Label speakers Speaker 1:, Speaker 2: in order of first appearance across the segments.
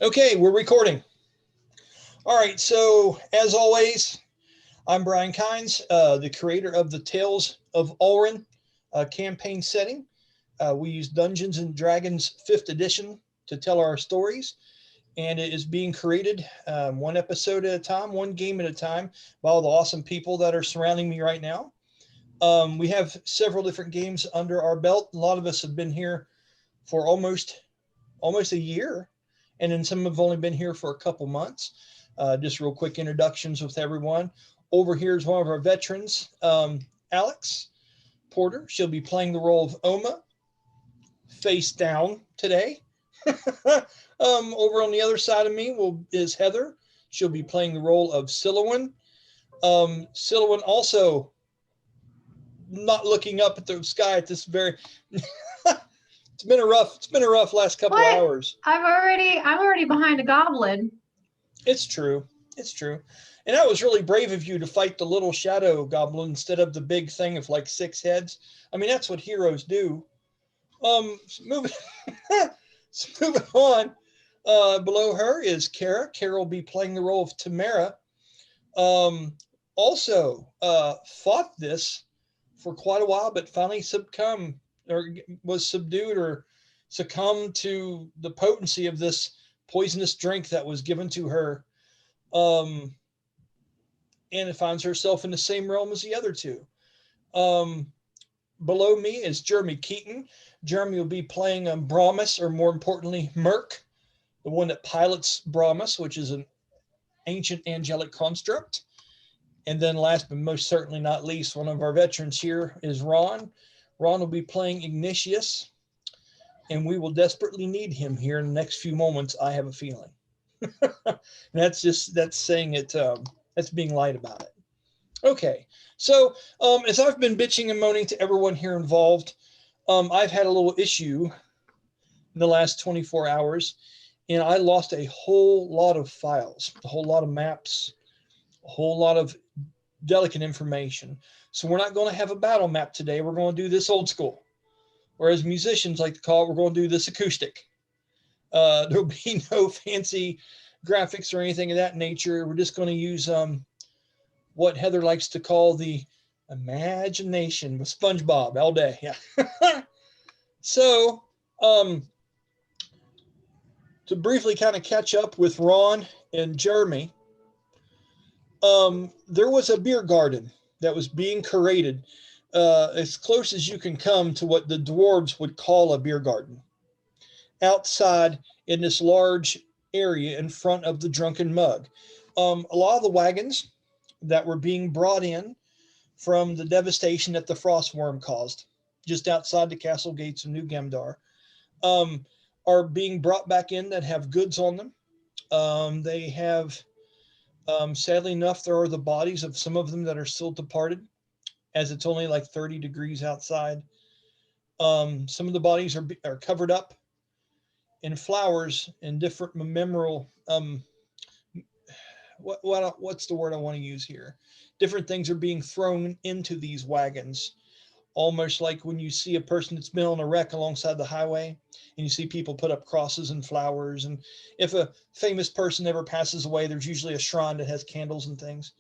Speaker 1: Okay, we're recording. All right, so as always, I'm Brian Kynes, the creator of the Tales of Ulran campaign setting. We use Dungeons and Dragons 5th edition to tell our stories, and it is being created one episode at a time, one game at a time, by all the awesome people that are surrounding me right now. We have several different games under our belt. A lot of us have been here for almost a year, and then some have only been here for a couple months. Just real quick introductions with everyone. Over here is one of our veterans, Alex Porter. She'll be playing the role of Oma, face down today. Over on the other side of me is Heather. She'll be playing the role of Sylowen. Sylowen also not looking up at the sky at this very It's been a rough last couple of hours.
Speaker 2: I'm already behind a goblin.
Speaker 1: It's true. And that was really brave of you to fight the little shadow goblin instead of the big thing of like 6 heads. I mean, that's what heroes do. Moving on. Below her is Kara. Kara will be playing the role of Tamara. Also fought this for quite a while, but finally succumbed to the potency of this poisonous drink that was given to her. And it finds herself in the same realm as the other two. Below me is Jeremy Keaton. Jeremy will be playing Brahmus, or more importantly, Mirk, the one that pilots Brahmus, which is an ancient angelic construct. And then last but most certainly not least, one of our veterans here is Ron. Ron will be playing Ignatious, and we will desperately need him here in the next few moments, I have a feeling. That's saying it, that's being light about it. Okay, so as I've been bitching and moaning to everyone here involved, I've had a little issue in the last 24 hours, and I lost a whole lot of files, a whole lot of maps, a whole lot of delicate information. So we're not going to have a battle map today. We're going to do this old school. Whereas musicians like to call it, we're going to do this acoustic. There'll be no fancy graphics or anything of that nature. We're just going to use what Heather likes to call the imagination with SpongeBob all day. Yeah. So to briefly kind of catch up with Ron and Jeremy, there was a beer garden that was being created as close as you can come to what the dwarves would call a beer garden, outside in this large area in front of the Drunken Mug. A lot of the wagons that were being brought in from the devastation that the frostworm caused just outside the castle gates of New Gemdar are being brought back in that have goods on them. They have, sadly enough, there are the bodies of some of them that are still departed, as it's only like 30 degrees outside. Some of the bodies are covered up in flowers and different memorial, what's the word I want to use here? Different things are being thrown into these wagons, almost like when you see a person that's been on a wreck alongside the highway, and you see people put up crosses and flowers. And if a famous person ever passes away, there's usually a shrine that has candles and things.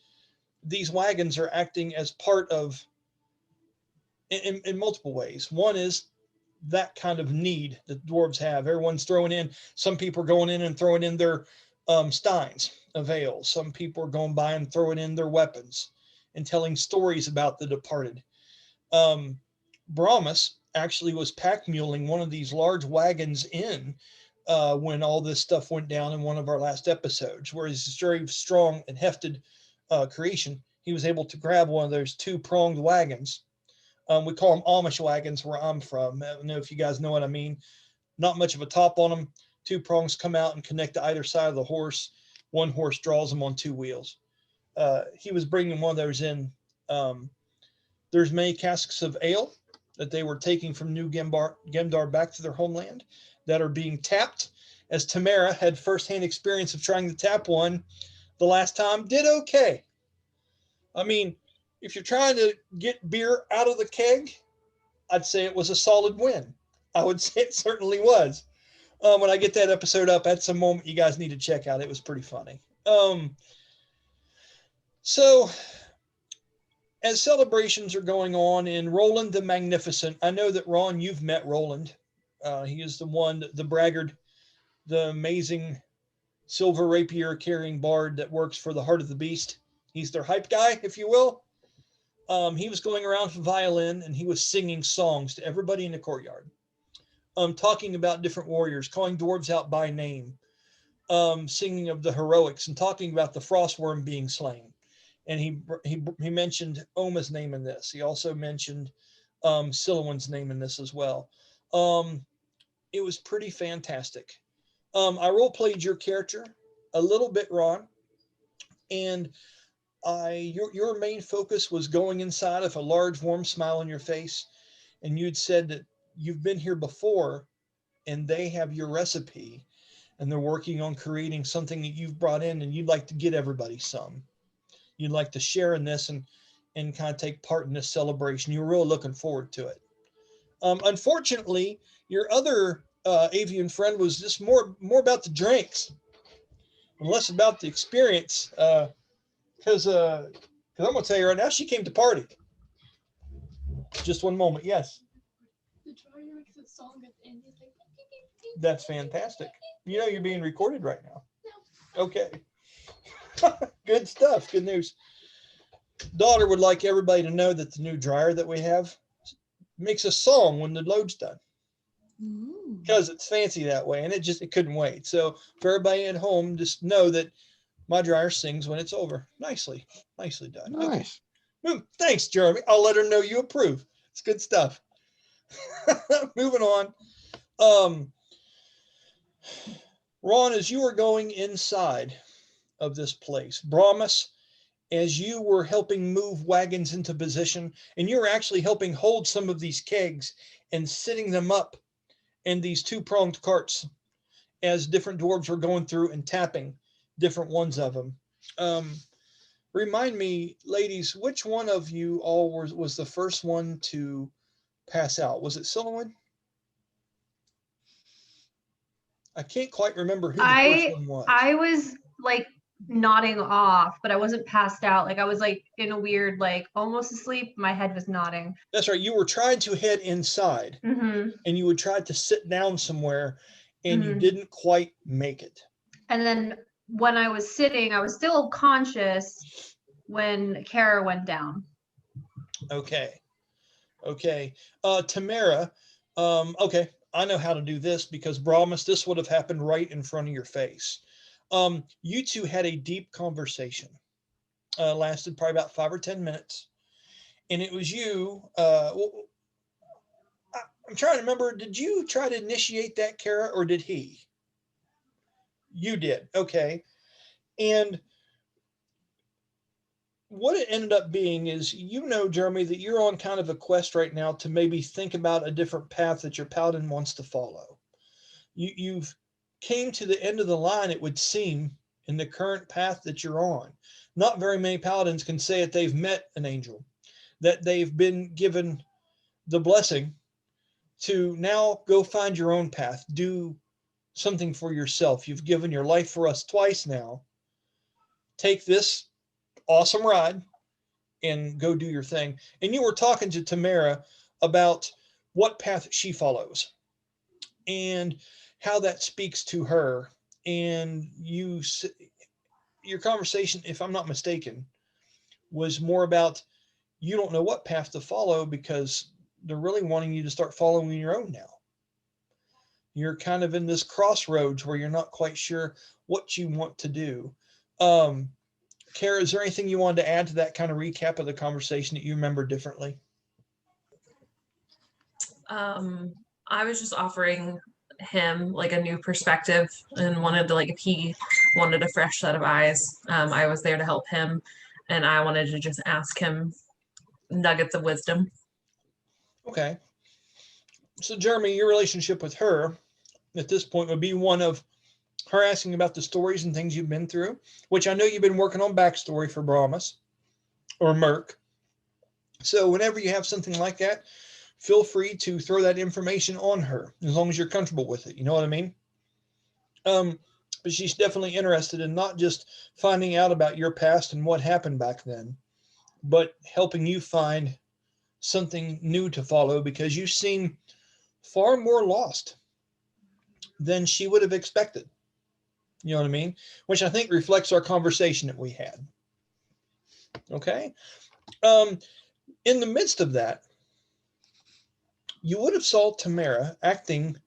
Speaker 1: These wagons are acting as part of, in multiple ways. One is that kind of need that dwarves have. Everyone's throwing in. Some people are going in and throwing in their steins of ale. Some people are going by and throwing in their weapons and telling stories about the departed. Brahmus actually was pack muling one of these large wagons in when all this stuff went down in one of our last episodes, where he's very strong and hefted creation. He was able to grab one of those 2-pronged wagons. We call them Amish wagons where I'm from. I don't know if you guys know what I mean. Not much of a top on them. 2 prongs come out and connect to either side of the horse. One horse draws them on 2 wheels. He was bringing one of those in. There's many casks of ale that they were taking from New Gemdar back to their homeland that are being tapped, as Tamara had firsthand experience of trying to tap one the last time, did okay. I mean, if you're trying to get beer out of the keg, I'd say it was a solid win. I would say it certainly was. When I get that episode up, that's a moment you guys need to check out. It was pretty funny. So as celebrations are going on in Roland the Magnificent, I know that Ron, you've met Roland. He is the one, the braggart, the amazing silver rapier carrying bard that works for the Heart of the Beast. He's their hype guy, if you will. He was going around with a violin and he was singing songs to everybody in the courtyard, talking about different warriors, calling dwarves out by name, singing of the heroics and talking about the frostworm being slain. And he mentioned Oma's name in this. He also mentioned Sylowen's name in this as well. It was pretty fantastic. I role played your character a little bit, Ron, and your main focus was going inside of a large warm smile on your face, and you'd said that you've been here before, and they have your recipe, and they're working on creating something that you've brought in, and you'd like to get everybody some. You'd like to share in this and kind of take part in this celebration. You're really looking forward to it. Unfortunately, your other avian friend was just more about the drinks and less about the experience. Because I'm gonna tell you right now, she came to party. Just one moment, yes.
Speaker 3: The dryer makes a song at the end. It's like,
Speaker 1: That's fantastic. You know you're being recorded right now.
Speaker 3: no.
Speaker 1: Okay. Good stuff. Good news. Daughter would like everybody to know that the new dryer that we have makes a song when the load's done.
Speaker 3: Ooh.
Speaker 1: Because it's fancy that way, and it couldn't wait. So for everybody at home, just know that my dryer sings when it's over. Nicely done.
Speaker 4: Nice.
Speaker 1: Okay. Thanks, Jeremy. I'll let her know you approve. It's good stuff. Moving on. Ron, as you were going inside of this place, Brahmus, as you were helping move wagons into position, and you were actually helping hold some of these kegs and sitting them up in these two-pronged carts as different dwarves were going through and tapping different ones of them. Remind me, ladies, which one of you all was the first one to pass out? Was it Sylowen? I can't quite remember who the first one was.
Speaker 2: I was like nodding off, but I wasn't passed out. Like I was like in a weird, like almost asleep. My head was nodding.
Speaker 1: That's right. You were trying to head inside,
Speaker 2: Mm-hmm.
Speaker 1: and you would try to sit down somewhere, and you
Speaker 2: Mhm.
Speaker 1: didn't quite make it.
Speaker 2: And then when I was sitting, I was still conscious when Kara went down.
Speaker 1: Okay. Tamara, okay, I know how to do this because Brahmus, this would have happened right in front of your face. You two had a deep conversation. Lasted probably about 5 or 10 minutes. And it was you, I'm trying to remember, did you try to initiate that, Kara, or did he? You did, okay. And what it ended up being is, Jeremy, that you're on kind of a quest right now to maybe think about a different path that your paladin wants to follow. You've came to the end of the line, it would seem, in the current path that you're on. Not very many paladins can say that they've met an angel, that they've been given the blessing to now go find your own path, do something for yourself. You've given your life for us twice now. Take this awesome ride and go do your thing. And you were talking to Tamara about what path she follows and how that speaks to her. And your conversation, if I'm not mistaken, was more about you don't know what path to follow because they're really wanting you to start following your own now. You're kind of in this crossroads where you're not quite sure what you want to do. Kara, is there anything you wanted to add to that kind of recap of the conversation that you remember differently?
Speaker 5: I was just offering him like a new perspective and wanted to, like, if he wanted a fresh set of eyes, I was there to help him, and I wanted to just ask him nuggets of wisdom.
Speaker 1: Okay. So Jeremy, your relationship with her at this point would be one of her asking about the stories and things you've been through, which I know you've been working on backstory for Brahmus or Mirk. So whenever you have something like that, feel free to throw that information on her as long as you're comfortable with it. You know what I mean? But she's definitely interested in not just finding out about your past and what happened back then, but helping you find something new to follow, because you seem far more lost than she would have expected. You know what I mean? Which I think reflects our conversation that we had. Okay. In the midst of that, you would have saw Tamara acting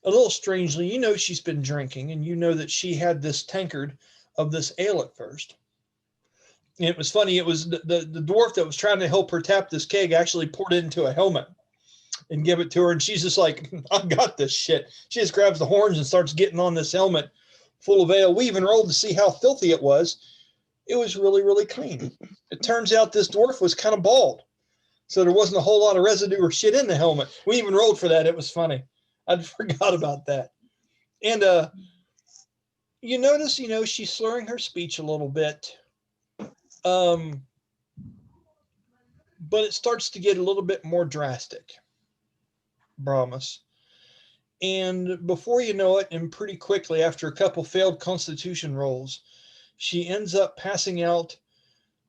Speaker 1: a little strangely. You know she's been drinking, and you know that she had this tankard of this ale at first. And it was funny. It was the dwarf that was trying to help her tap this keg actually poured it into a helmet and give it to her. And she's just like, I got this shit. She just grabs the horns and starts getting on this helmet full of ale. We even rolled to see how filthy it was. It was really, really clean. It turns out this dwarf was kind of bald, so there wasn't a whole lot of residue or shit in the helmet. We even rolled for that. It was funny. I forgot about that. And you notice, she's slurring her speech a little bit. But it starts to get a little bit more drastic, Brahmus. And before you know it, and pretty quickly after a couple failed constitution rolls, she ends up passing out,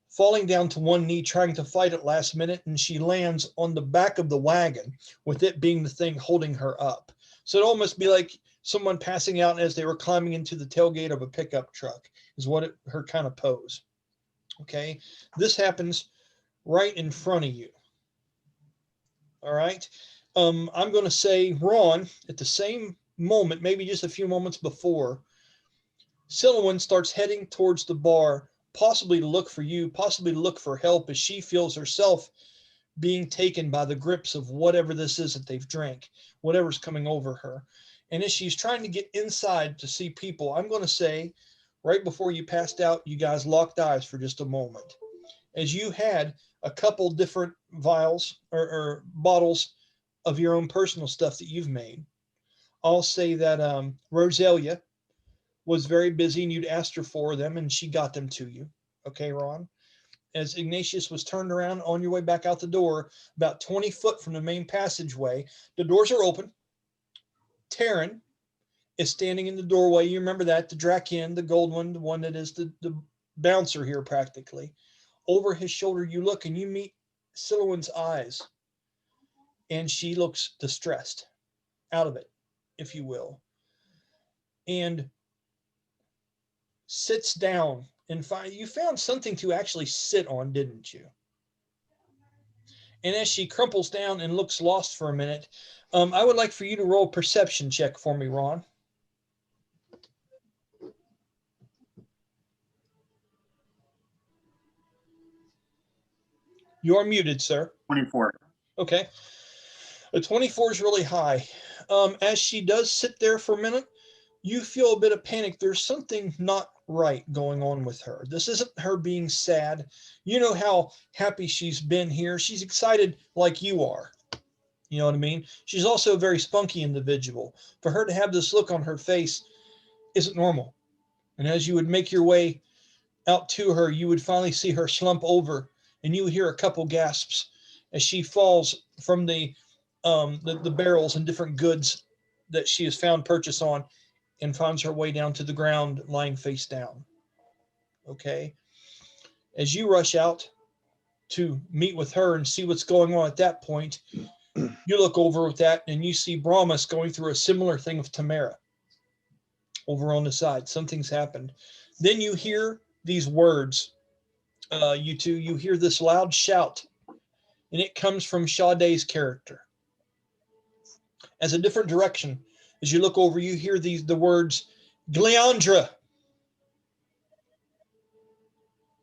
Speaker 1: falling down to one knee, trying to fight at last minute, and she lands on the back of the wagon, with it being the thing holding her up. So it almost be like someone passing out as they were climbing into the tailgate of a pickup truck, is what her kind of pose. Okay, this happens right in front of you. All right. I'm going to say, Ron, at the same moment, maybe just a few moments before, Sylowen starts heading towards the bar, possibly to look for you, possibly to look for help, as she feels herself being taken by the grips of whatever this is that they've drank, whatever's coming over her. And as she's trying to get inside to see people, I'm going to say, right before you passed out, you guys locked eyes for just a moment, as you had a couple different vials or bottles of your own personal stuff that you've made. I'll say that Roselia was very busy and you'd asked her for them and she got them to you. Okay, Ron? As Ignatius was turned around on your way back out the door, about 20 foot from the main passageway, the doors are open. Taryn is standing in the doorway. You remember that, the Dra-Kin, the gold one, the one that is the bouncer here practically. Over his shoulder, you look and you meet Sylowen's eyes, and she looks distressed, out of it, if you will, and sits down and you found something to actually sit on, didn't you? And as she crumples down and looks lost for a minute, I would like for you to roll a perception check for me, Ron. You're muted, sir.
Speaker 4: 24.
Speaker 1: Okay. A 24 is really high. As she does sit there for a minute, you feel a bit of panic. There's something not right going on with her. This isn't her being sad. You know how happy she's been here. She's excited like you are. You know what I mean? She's also a very spunky individual. For her to have this look on her face isn't normal. And as you would make your way out to her, you would finally see her slump over, and you would hear a couple gasps as she falls from the barrels and different goods that she has found purchase on, and finds her way down to the ground, lying face down. Okay. As you rush out to meet with her and see what's going on at that point, you look over with that and you see Brahmus going through a similar thing with Tamara over on the side. Something's happened. Then you hear these words, you two, you hear this loud shout, and it comes from Sha-dae's character. As a different direction, as you look over, you hear the words, Gleandra.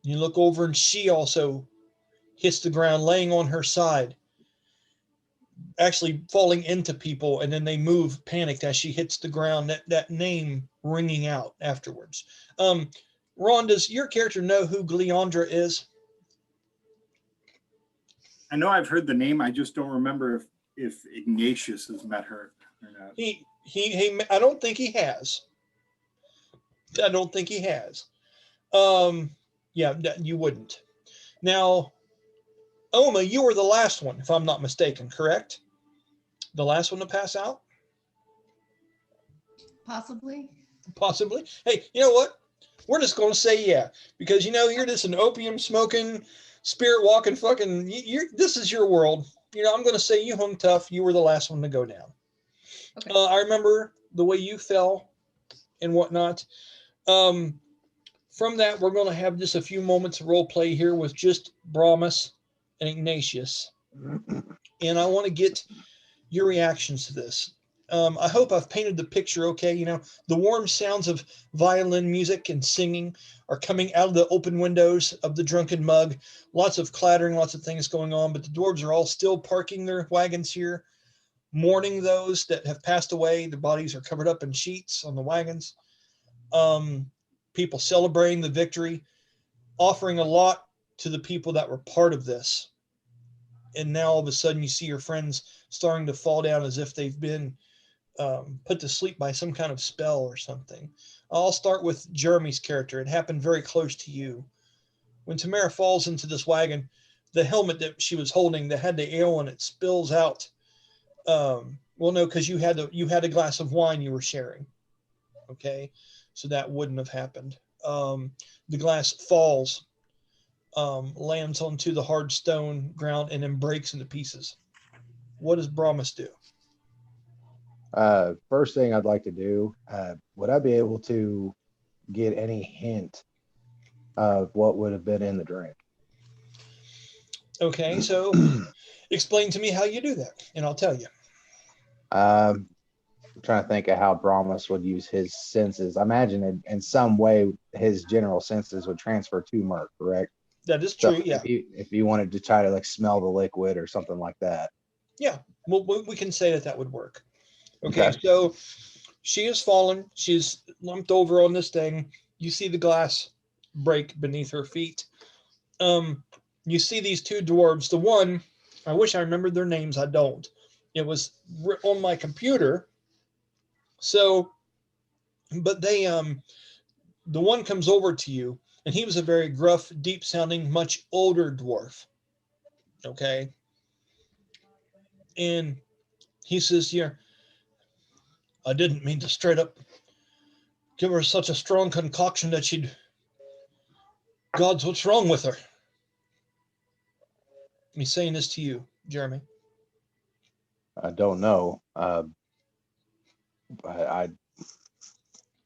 Speaker 1: You look over and she also hits the ground, laying on her side, actually falling into people, and then they move panicked as she hits the ground, that name ringing out afterwards. Ron, does your character know who Gleandra is?
Speaker 4: I know I've heard the name. I just don't remember if Ignatius has met her or not.
Speaker 1: He I don't think he has. I don't think he has. Yeah, you wouldn't. Now, Oma, you were the last one, if I'm not mistaken, correct? The last one to pass out?
Speaker 3: Possibly.
Speaker 1: Possibly. Hey, you know what? We're just going to say yeah, because you're just an opium smoking, spirit walking fucking. This is your world. I'm going to say you hung tough. You were the last one to go down.
Speaker 2: Okay.
Speaker 1: I remember the way you fell and whatnot. From that, we're going to have just a few moments of role play here with just Brahmus and Ignatious, and I want to get your reactions to this. I hope I've painted the picture okay. The warm sounds of violin music and singing are coming out of the open windows of the Drunken Mug. Lots of clattering, lots of things going on, but the dwarves are all still parking their wagons here, mourning those that have passed away. Their bodies are covered up in sheets on the wagons. People celebrating the victory, offering a lot to the people that were part of this. And now all of a sudden you see your friends starting to fall down as if they've been put to sleep by some kind of spell or something. I'll start with Jeremy's character. It happened very close to you. When Tamara falls into this wagon, the helmet that she was holding that had the ale in it spills out. Well, no, because you had a glass of wine you were sharing. Okay, so that wouldn't have happened. The glass falls, lands onto the hard stone ground, and then breaks into pieces. What does Brahmus do?
Speaker 6: First thing I'd like to do, would I be able to get any hint of what would have been in the drink?
Speaker 1: Okay, so explain to me how you do that, and I'll tell you.
Speaker 6: I'm trying to think of how Brahmus would use his senses. I imagine in some way his general senses would transfer to Mirk, correct?
Speaker 1: That is
Speaker 6: So
Speaker 1: true, yeah.
Speaker 6: if you wanted to try to like smell the liquid or something like that.
Speaker 1: Yeah, well, we can say that would work. Okay,
Speaker 6: Okay.
Speaker 1: so she has fallen. She's lumped over on this thing. You see the glass break beneath her feet. You see these two dwarves. The one, I wish I remembered their names. I don't. It was on my computer. So, but they, the one comes over to you, and he was a very gruff, deep-sounding, much older dwarf. Okay, and he says, "Yeah, I didn't mean to straight up give her such a strong concoction that she'd. Gods, what's wrong with her?" He's saying this to you, Jeremy.
Speaker 6: I don't know. I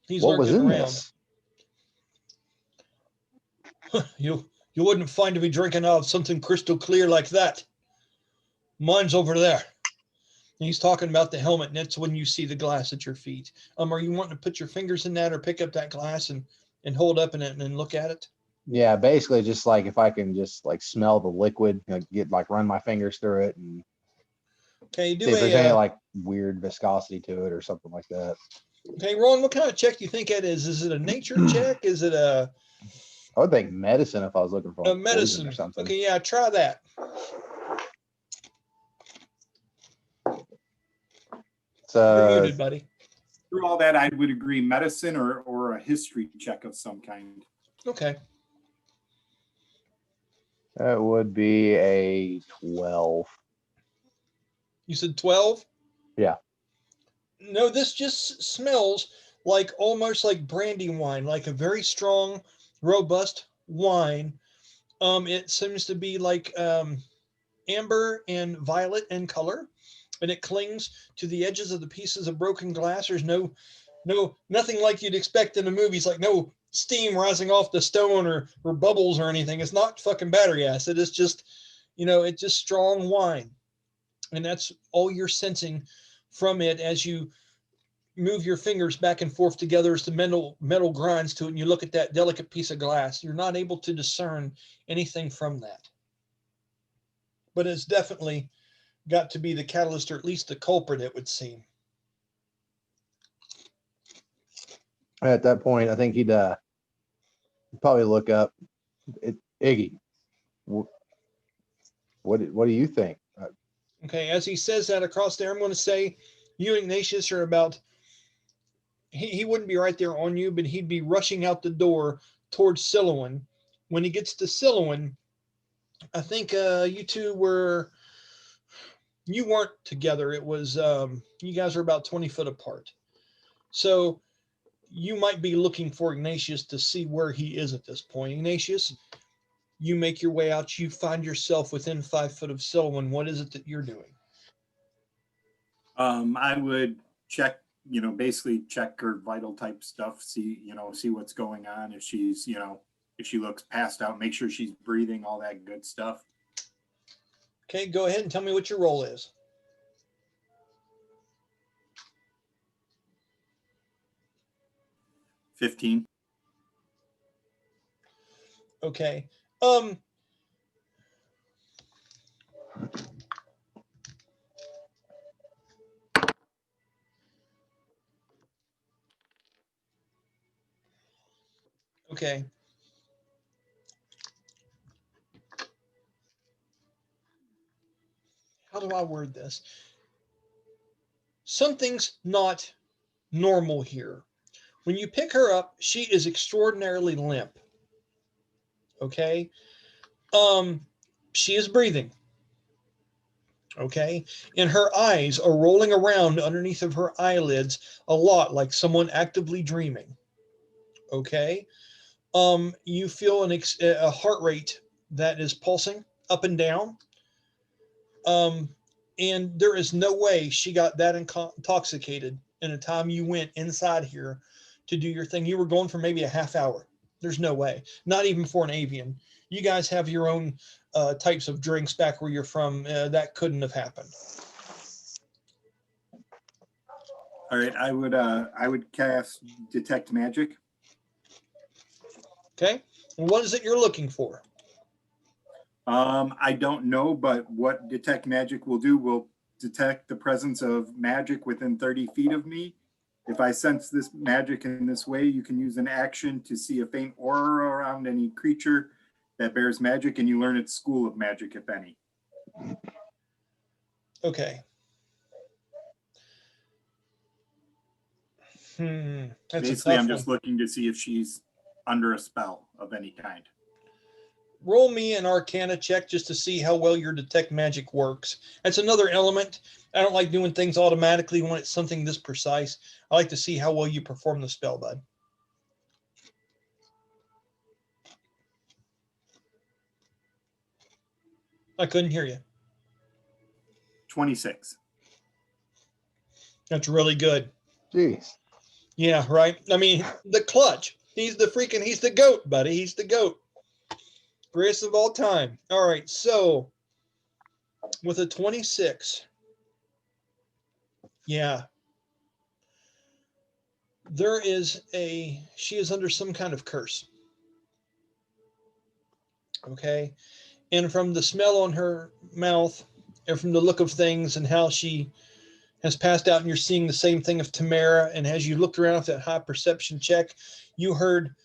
Speaker 1: He's
Speaker 6: what was
Speaker 1: lurking
Speaker 6: in
Speaker 1: around.
Speaker 6: this?
Speaker 1: You wouldn't find to be drinking out of something crystal clear like that. Mine's over there. And he's talking about the helmet, and that's when you see the glass at your feet. Are you wanting to put your fingers in that or pick up that glass and hold up in it and then look at it?
Speaker 6: Yeah, basically just like if I can just like smell the liquid, run my fingers through it and
Speaker 1: Okay,
Speaker 6: see if there's any like weird viscosity to it or something like that.
Speaker 1: Okay, Ron, what kind of check do you think that is? Is it a nature check? Is it a
Speaker 6: I would think medicine if I was looking for like
Speaker 1: medicine
Speaker 6: or something.
Speaker 1: Okay, yeah, try that. You're muted, buddy.
Speaker 4: Through all that, I would agree medicine or a history check of some kind.
Speaker 1: Okay.
Speaker 6: That would be a 12.
Speaker 1: You said 12?
Speaker 6: Yeah.
Speaker 1: No, this just smells like almost like brandy wine, like a very strong, robust wine. It seems to be like amber and violet in color, and it clings to the edges of the pieces of broken glass. There's nothing like you'd expect in the movies, like no steam rising off the stone or bubbles or anything. It's not fucking battery acid. It's just, it's just strong wine. And that's all you're sensing from it as you move your fingers back and forth together as the metal grinds to it, and you look at that delicate piece of glass. You're not able to discern anything from that. But it's definitely got to be the catalyst, or at least the culprit, it would seem.
Speaker 6: At that point, I think he'd probably look up. Iggy, what do you think?
Speaker 1: Okay, as he says that across there, I'm going to say you and Ignatius are about, he wouldn't be right there on you, but he'd be rushing out the door towards Sylowen. When he gets to Sylowen, I think you two you weren't together. It was, you guys are about 20 foot apart. So you might be looking for Ignatius to see where he is at this point. Ignatius, you make your way out. You find yourself within 5 foot of Sylowen. What is it that you're doing?
Speaker 4: I would check, basically check her vital type stuff, see what's going on. If she's, if she looks passed out, make sure she's breathing, all that good stuff.
Speaker 1: Okay, go ahead and tell me what your role is.
Speaker 4: $15.
Speaker 1: Okay. Okay. How do I word this? Something's not normal here. When you pick her up, she is extraordinarily limp. Okay. She is breathing. Okay. And her eyes are rolling around underneath of her eyelids a lot, like someone actively dreaming. Okay. You feel a heart rate that is pulsing up and down. And there is no way she got that intoxicated in the time you went inside here to do your thing. You were going for maybe a half hour. There's no way, not even for an avian. You guys have your own types of drinks back where you're from. That couldn't have happened.
Speaker 4: All right, I would cast detect magic.
Speaker 1: Okay. And what is it you're looking for?
Speaker 4: I don't know, but what detect magic will do will detect the presence of magic within 30 feet of me. If I sense this magic in this way, you can use an action to see a faint aura around any creature that bears magic, and you learn its school of magic, if any.
Speaker 1: Okay. That's
Speaker 4: basically, I'm
Speaker 1: one.
Speaker 4: just looking to see if she's under a spell of any kind.
Speaker 1: Roll me an Arcana check just to see how well your detect magic works. That's another element. I don't like doing things automatically when it's something this precise. I like to see how well you perform the spell, bud. I couldn't hear you.
Speaker 4: 26.
Speaker 1: That's really good.
Speaker 6: Jeez.
Speaker 1: Yeah, right. I mean, the clutch. He's the GOAT, buddy. He's the GOAT. Greatest of all time. All right, so with a 26, yeah, she is under some kind of curse. Okay. And from the smell on her mouth and from the look of things and how she has passed out, and you're seeing the same thing of Tamara. And as you looked around with that high perception check, you heard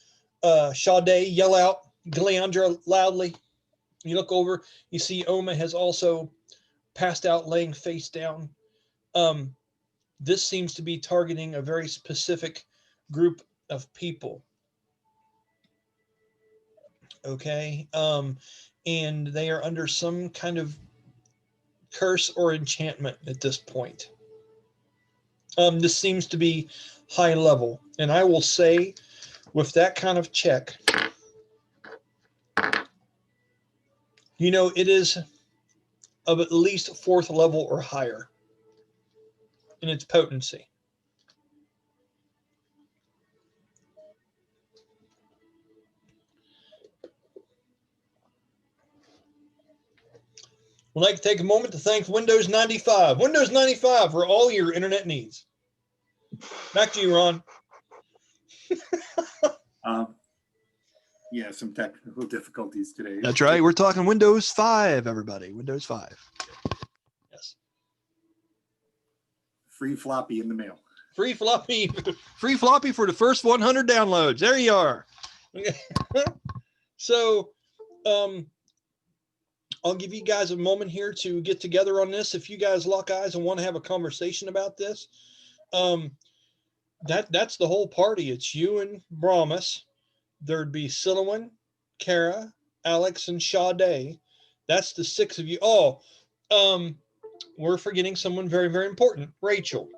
Speaker 1: Sha-dae yell out Gleandra loudly. You look over, you see Oma has also passed out, laying face down. This seems to be targeting a very specific group of people. Okay. And they are under some kind of curse or enchantment at this point. This seems to be high level. And I will say, with that kind of check, it is of at least 4th level or higher in its potency. We'd like to take a moment to thank Windows 95. Windows 95 for all your internet needs. Back to you, Ron.
Speaker 4: Yeah, some technical difficulties today.
Speaker 7: That's right. We're talking Windows 5, everybody. Windows 5.
Speaker 1: Yes.
Speaker 4: Free floppy in the mail.
Speaker 1: Free floppy.
Speaker 7: Free floppy for the first 100 downloads. There you are.
Speaker 1: Okay. So, I'll give you guys a moment here to get together on this. If you guys lock eyes and want to have a conversation about this, that's the whole party. It's you and Brahmus. There'd be Sylowen, Kara, Alex, and Sha-dae. That's the 6 of you. Oh, we're forgetting someone very, very important. Rachel.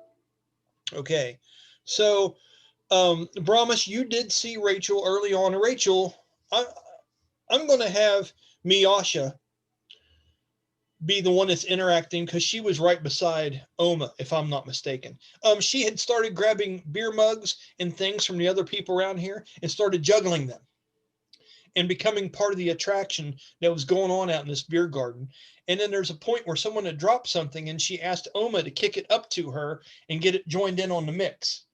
Speaker 1: Okay. So, Brahmus, you did see Rachel early on. Rachel, I'm going to have Miasha be the one that's interacting because she was right beside Oma, if I'm not mistaken. She had started grabbing beer mugs and things from the other people around here and started juggling them and becoming part of the attraction that was going on out in this beer garden. And then there's a point where someone had dropped something and she asked Oma to kick it up to her and get it joined in on the mix.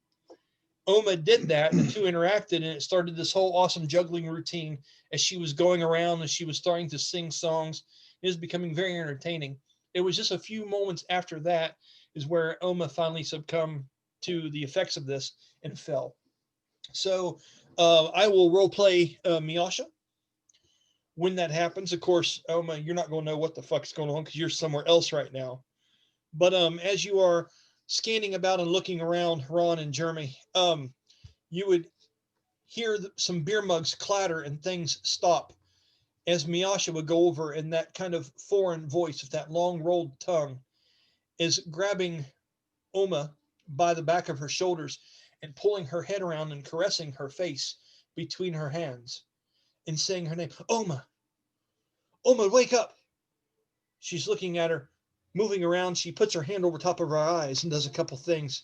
Speaker 1: Oma did that, and the two interacted, and it started this whole awesome juggling routine as she was going around and she was starting to sing songs. It was becoming very entertaining. It was just a few moments after that is where Oma finally succumbed to the effects of this and fell. So I will role play Miasha. When that happens, of course, Oma, you're not going to know what the fuck's going on because you're somewhere else right now. But as you are scanning about and looking around, Ron and Jeremy, you would hear some beer mugs clatter and things stop as Miasha would go over, and that kind of foreign voice with that long rolled tongue is grabbing Oma by the back of her shoulders and pulling her head around and caressing her face between her hands and saying her name, Oma, Oma, wake up. She's looking at her, moving around. She puts her hand over top of her eyes and does a couple things.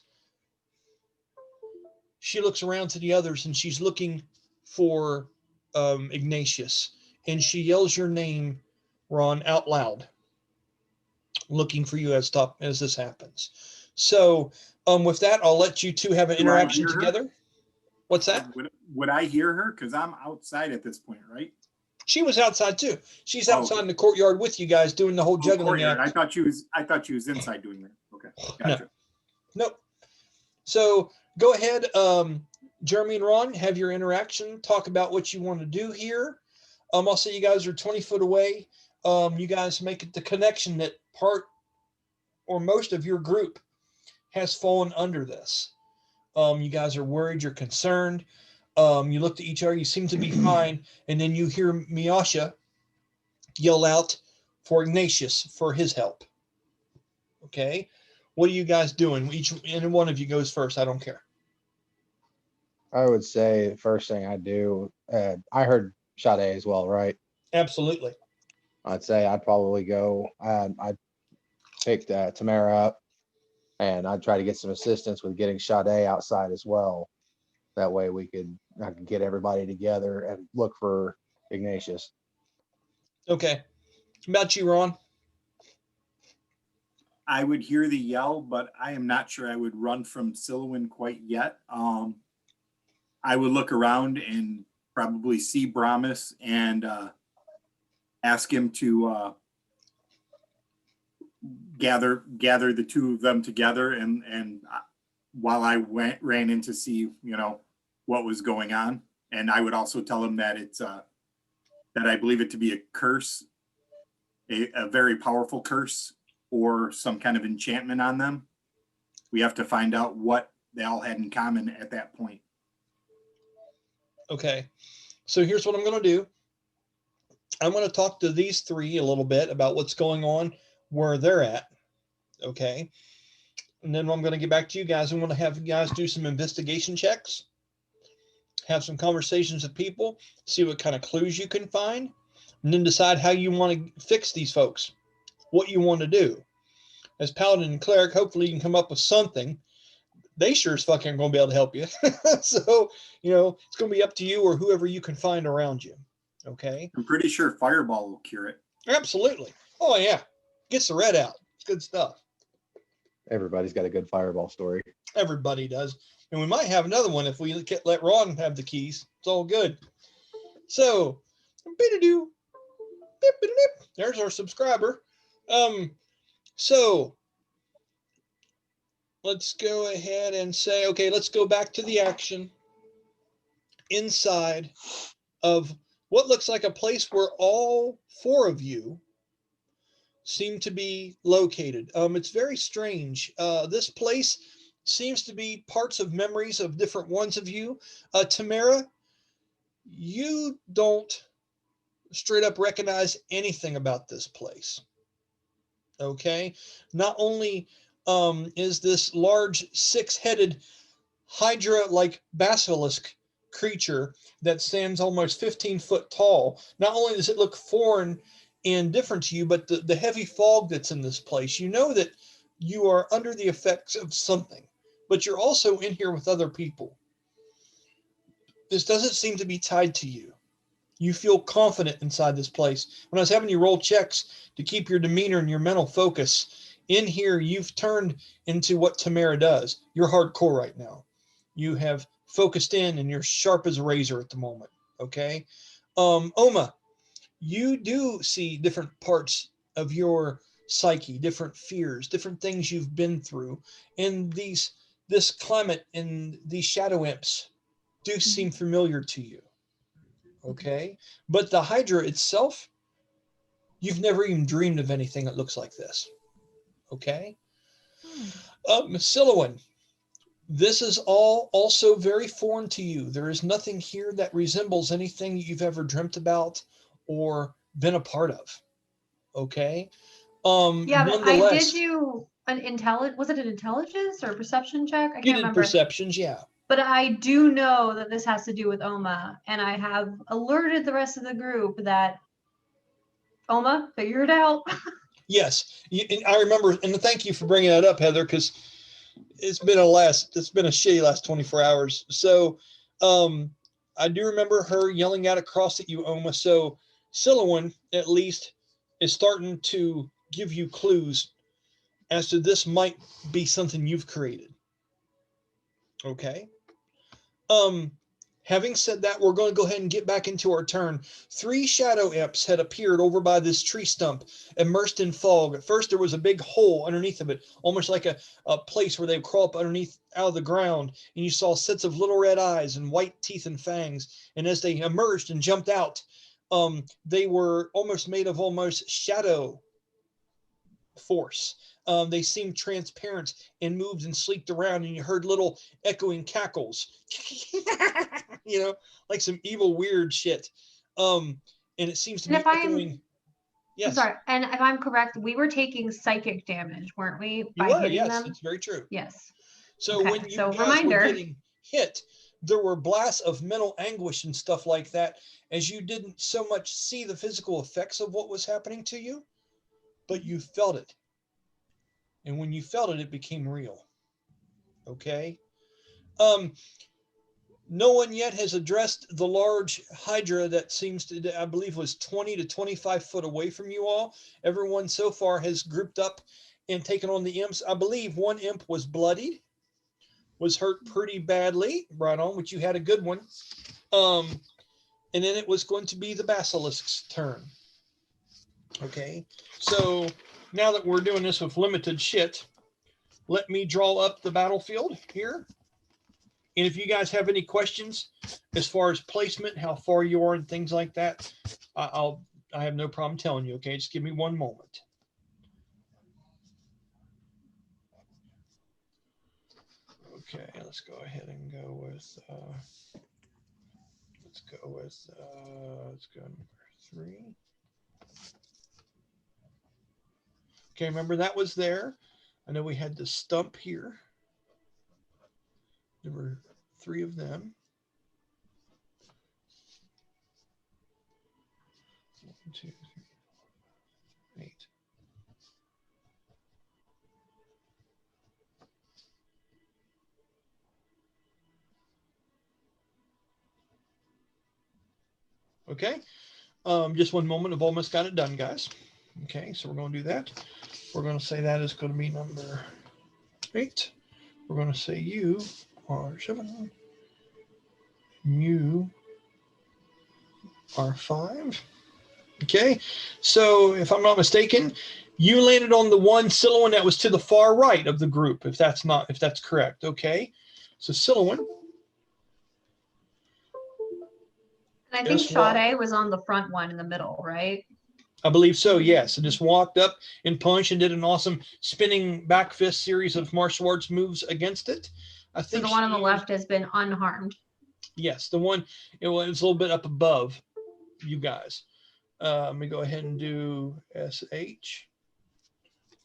Speaker 1: She looks around to the others and she's looking for Ignatius. And she yells your name, Ron, out loud, looking for you as this happens. So with that, I'll let you two have an interaction together. What's that?
Speaker 4: Would I hear her? Because I'm outside at this point, right?
Speaker 1: She was outside too. She's outside in the courtyard with you guys doing the whole juggling act.
Speaker 4: I thought she was inside doing that. Okay, gotcha.
Speaker 1: No. Nope. So go ahead, Jeremy and Ron, have your interaction. Talk about what you want to do here. I'll say you guys are 20 foot away. You guys make it the connection that part or most of your group has fallen under this. You guys are worried, you're concerned. You looked at each other, you seem to be fine, and then you hear Miasha yell out for Ignatius for his help. Okay, what are you guys doing? Any one of you goes first. I don't care.
Speaker 6: I would say the first thing I do, I heard Sha-dae as well, right?
Speaker 1: Absolutely.
Speaker 6: I'd say I'd probably go, I'd pick Tamara up and I'd try to get some assistance with getting Sha-dae outside as well. That way I could get everybody together and look for Ignatius.
Speaker 1: Okay. How about you, Ron?
Speaker 4: I would hear the yell, but I am not sure I would run from Sylowen quite yet. I would look around and probably see Brahmus and ask him to gather the two of them together. And while I ran in to see, what was going on, and I would also tell him that it's that I believe it to be a curse, a very powerful curse, or some kind of enchantment on them. We have to find out what they all had in common at that point.
Speaker 1: Okay. So here's what I'm going to do. I'm going to talk to these three a little bit about what's going on, where they're at. Okay. And then I'm going to get back to you guys. I'm going to have you guys do some investigation checks, have some conversations with people, see what kind of clues you can find, and then decide how you want to fix these folks, what you want to do. As Paladin and Cleric, hopefully you can come up with something. They sure as fuck aren't going to be able to help you. So, it's going to be up to you or whoever you can find around you. Okay?
Speaker 4: I'm pretty sure Fireball will cure it.
Speaker 1: Absolutely. Oh, yeah. Gets the red out. It's good stuff.
Speaker 6: Everybody's got a good Fireball story. Everybody
Speaker 1: does. And we might have another one if we let Ron have the keys. It's all good. So, there's our subscriber. So let's go ahead and say, okay, let's go back to the action inside of what looks like a place where all four of you seem to be located. It's very strange. This place seems to be parts of memories of different ones of you. Tamara, you don't straight up recognize anything about this place. Okay. Not only is this large 6-headed Hydra-like basilisk creature that stands almost 15 foot tall. Not only does it look foreign and different to you, but the heavy fog that's in this place, you know that you are under the effects of something, but you're also in here with other people. This doesn't seem to be tied to you. You feel confident inside this place. When I was having you roll checks to keep your demeanor and your mental focus, in here you've turned into what Tamara does. You're hardcore right now. You have focused in and you're sharp as a razor at the moment. Okay. Oma, you do see different parts of your psyche, different fears, different things you've been through, and this climate and these shadow imps do seem familiar to you. Okay, but the Hydra itself, you've never even dreamed of anything that looks like this. Okay. Sylowen, this is all also very foreign to you. There is nothing here that resembles anything you've ever dreamt about or been a part of. Okay.
Speaker 2: Yeah, but I
Speaker 1: Nonetheless,
Speaker 2: did do an was it an intelligence or a perception check? I
Speaker 1: you
Speaker 2: can't
Speaker 1: did
Speaker 2: remember.
Speaker 1: perceptions, yeah.
Speaker 2: But I do know that this has to do with Oma, and I have alerted the rest of the group that Oma, figure it out.
Speaker 1: Yes, and I remember, and thank you for bringing that up, Heather, because it's been a shitty last 24 hours. So I do remember her yelling out across at you, Oma. So Sylowen, at least, is starting to give you clues as to this might be something you've created. Okay. Having said that, we're going to go ahead and get back into our turn. 3 shadow imps had appeared over by this tree stump, immersed in fog. At first, there was a big hole underneath of it, almost like a place where they would crawl up underneath out of the ground. And you saw sets of little red eyes and white teeth and fangs. And as they emerged and jumped out, they were almost made of almost shadow force. They seemed transparent and moved and sleeked around, and you heard little echoing cackles, like some evil, weird shit. And it seems to
Speaker 2: And
Speaker 1: be
Speaker 2: if I'm
Speaker 1: echoing. Yes,
Speaker 2: I'm sorry, and if I'm correct, we were taking psychic damage, weren't we,
Speaker 1: you
Speaker 2: by
Speaker 1: were.
Speaker 2: hitting
Speaker 1: Yes,
Speaker 2: them?
Speaker 1: it's very true.
Speaker 2: Yes.
Speaker 1: So
Speaker 2: Okay,
Speaker 1: when you
Speaker 2: so
Speaker 1: guys
Speaker 2: reminder.
Speaker 1: were getting hit, there were blasts of mental anguish and stuff like that, as you didn't so much see the physical effects of what was happening to you, but you felt it. And when you felt it, it became real. Okay. No one yet has addressed the large hydra that seems to, I believe, was 20 to 25 foot away from you all. Everyone so far has grouped up and taken on the imps. I believe one imp was bloodied, was hurt pretty badly, right on, which you had a good one. And then it was going to be the basilisk's turn. Okay, so now that we're doing this with limited shit, let me draw up the battlefield here. And if you guys have any questions as far as placement, how far you are and things like that, I have no problem telling you. Okay, just give me one moment. Okay, let's go ahead and go with let's go number 3. Okay, remember that was there. I know we had the stump here. There were 3 of them. 1, 2, 3, 4, 8. Okay, just one moment. I've almost got it done, guys. Okay, so we're going to do that. We're going to say that is going to be number 8. We're going to say you are 7. You are 5. Okay, so if I'm not mistaken, you landed on the one Sylowen that was to the far right of the group, if that's correct. Okay, so Sylowen.
Speaker 2: And I think Sha-dae was on the front one in the middle, right?
Speaker 1: I believe so, yes. It just walked up and punched and did an awesome spinning back fist series of martial arts moves against it. I think
Speaker 2: so the one on the left has been unharmed.
Speaker 1: Yes, the one, it was a little bit up above you guys. Let me go ahead and do SH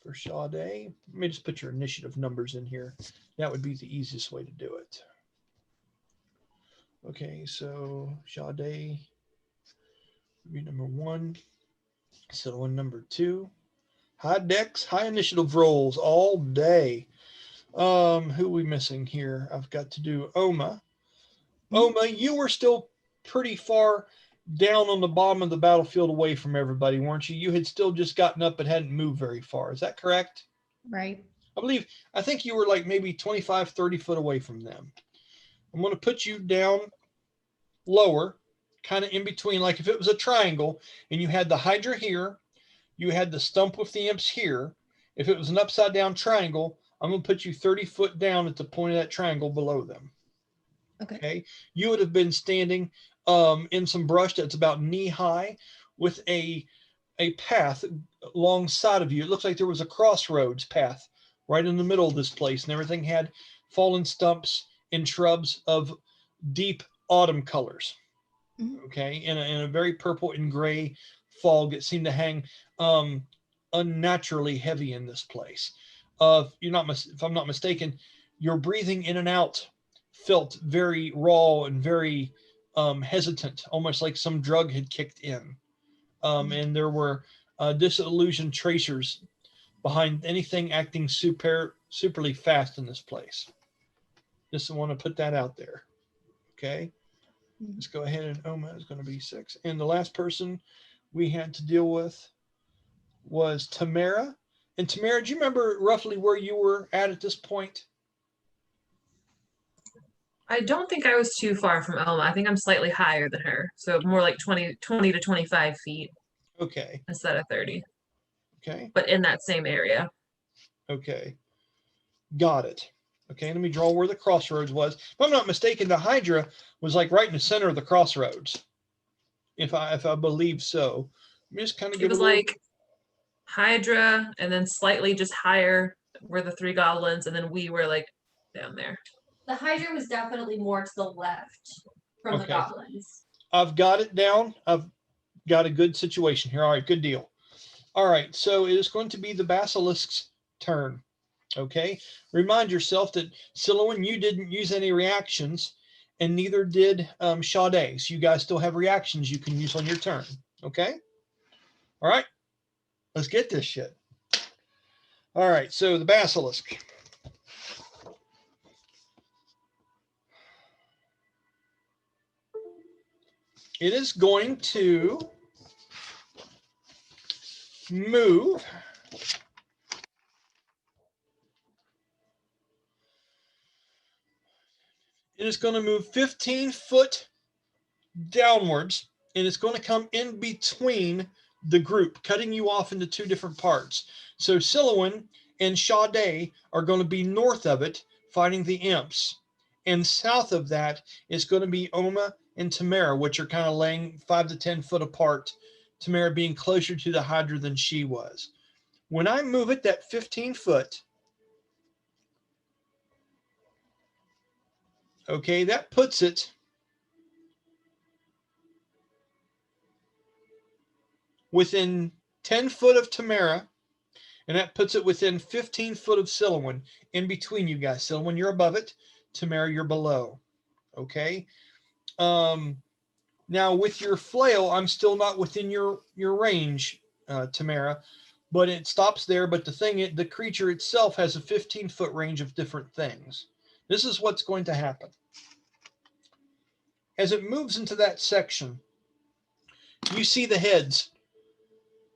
Speaker 1: for Sha-dae. Let me just put your initiative numbers in here. That would be the easiest way to do it. Okay, so Sha-dae would be number 1. Sylowen number 2. High dex, high initiative rolls all day. Who are we missing here? I've got to do Oma. Oma, you were still pretty far down on the bottom of the battlefield away from everybody, weren't you? You had still just gotten up but hadn't moved very far. Is that correct?
Speaker 2: Right.
Speaker 1: I think you were like maybe 25, 30 foot away from them. I'm going to put you down lower, kind of in between, like if it was a triangle and you had the Hydra here, you had the stump with the imps here. If it was an upside down triangle, I'm going to put you 30 foot down at the point of that triangle below them. Okay. You would have been standing in some brush that's about knee high with a path alongside of you. It looks like there was a crossroads path right in the middle of this place, and everything had fallen stumps and shrubs of deep autumn colors. Okay, in a very purple and gray fog that seemed to hang unnaturally heavy in this place. If I'm not mistaken, your breathing in and out felt very raw and very hesitant, almost like some drug had kicked in. And there were disillusioned tracers behind anything acting superly fast in this place. Just want to put that out there. Okay. Let's go ahead, and Oma is going to be 6. And the last person we had to deal with was Tamara. And Tamara, do you remember roughly where you were at this point?
Speaker 5: I don't think I was too far from Elma. I think I'm slightly higher than her. So more like 20 to 25 feet.
Speaker 1: Okay.
Speaker 5: Instead of 30.
Speaker 1: Okay.
Speaker 5: But in that same area.
Speaker 1: Okay. Got it. Okay, let me draw where the crossroads was. If I'm not mistaken, the Hydra was like right in the center of the crossroads. If I believe so. Let me just kind of
Speaker 5: It was like Hydra and then slightly just higher were the 3 goblins, and then we were like down there.
Speaker 8: The Hydra was definitely more to the left from the goblins.
Speaker 1: I've got it down. I've got a good situation here. All right, good deal. All right, so it is going to be the Basilisk's turn. Okay, remind yourself that Sylowen, you didn't use any reactions, and neither did Sha-dae. So you guys still have reactions you can use on your turn. Okay, all right, let's get this shit. All right, so the Basilisk. It is going to move. It is going to move 15 foot downwards, and it's going to come in between the group, cutting you off into 2 different parts. So Sylowen and Sha-dae are going to be north of it, fighting the imps. And south of that is going to be Oma and Tamara, which are kind of laying 5 to 10 foot apart, Tamara being closer to the Hydra than she was. When I move it that 15 foot, okay, that puts it within 10 foot of Tamara, and that puts it within 15 foot of Sylowen, in between you guys. Sylowen, you're above it. Tamara, you're below. Okay. Now with your flail, I'm still not within your range, Tamara, but it stops there. But the creature itself has a 15 foot range of different things. This is what's going to happen. As it moves into that section, you see the heads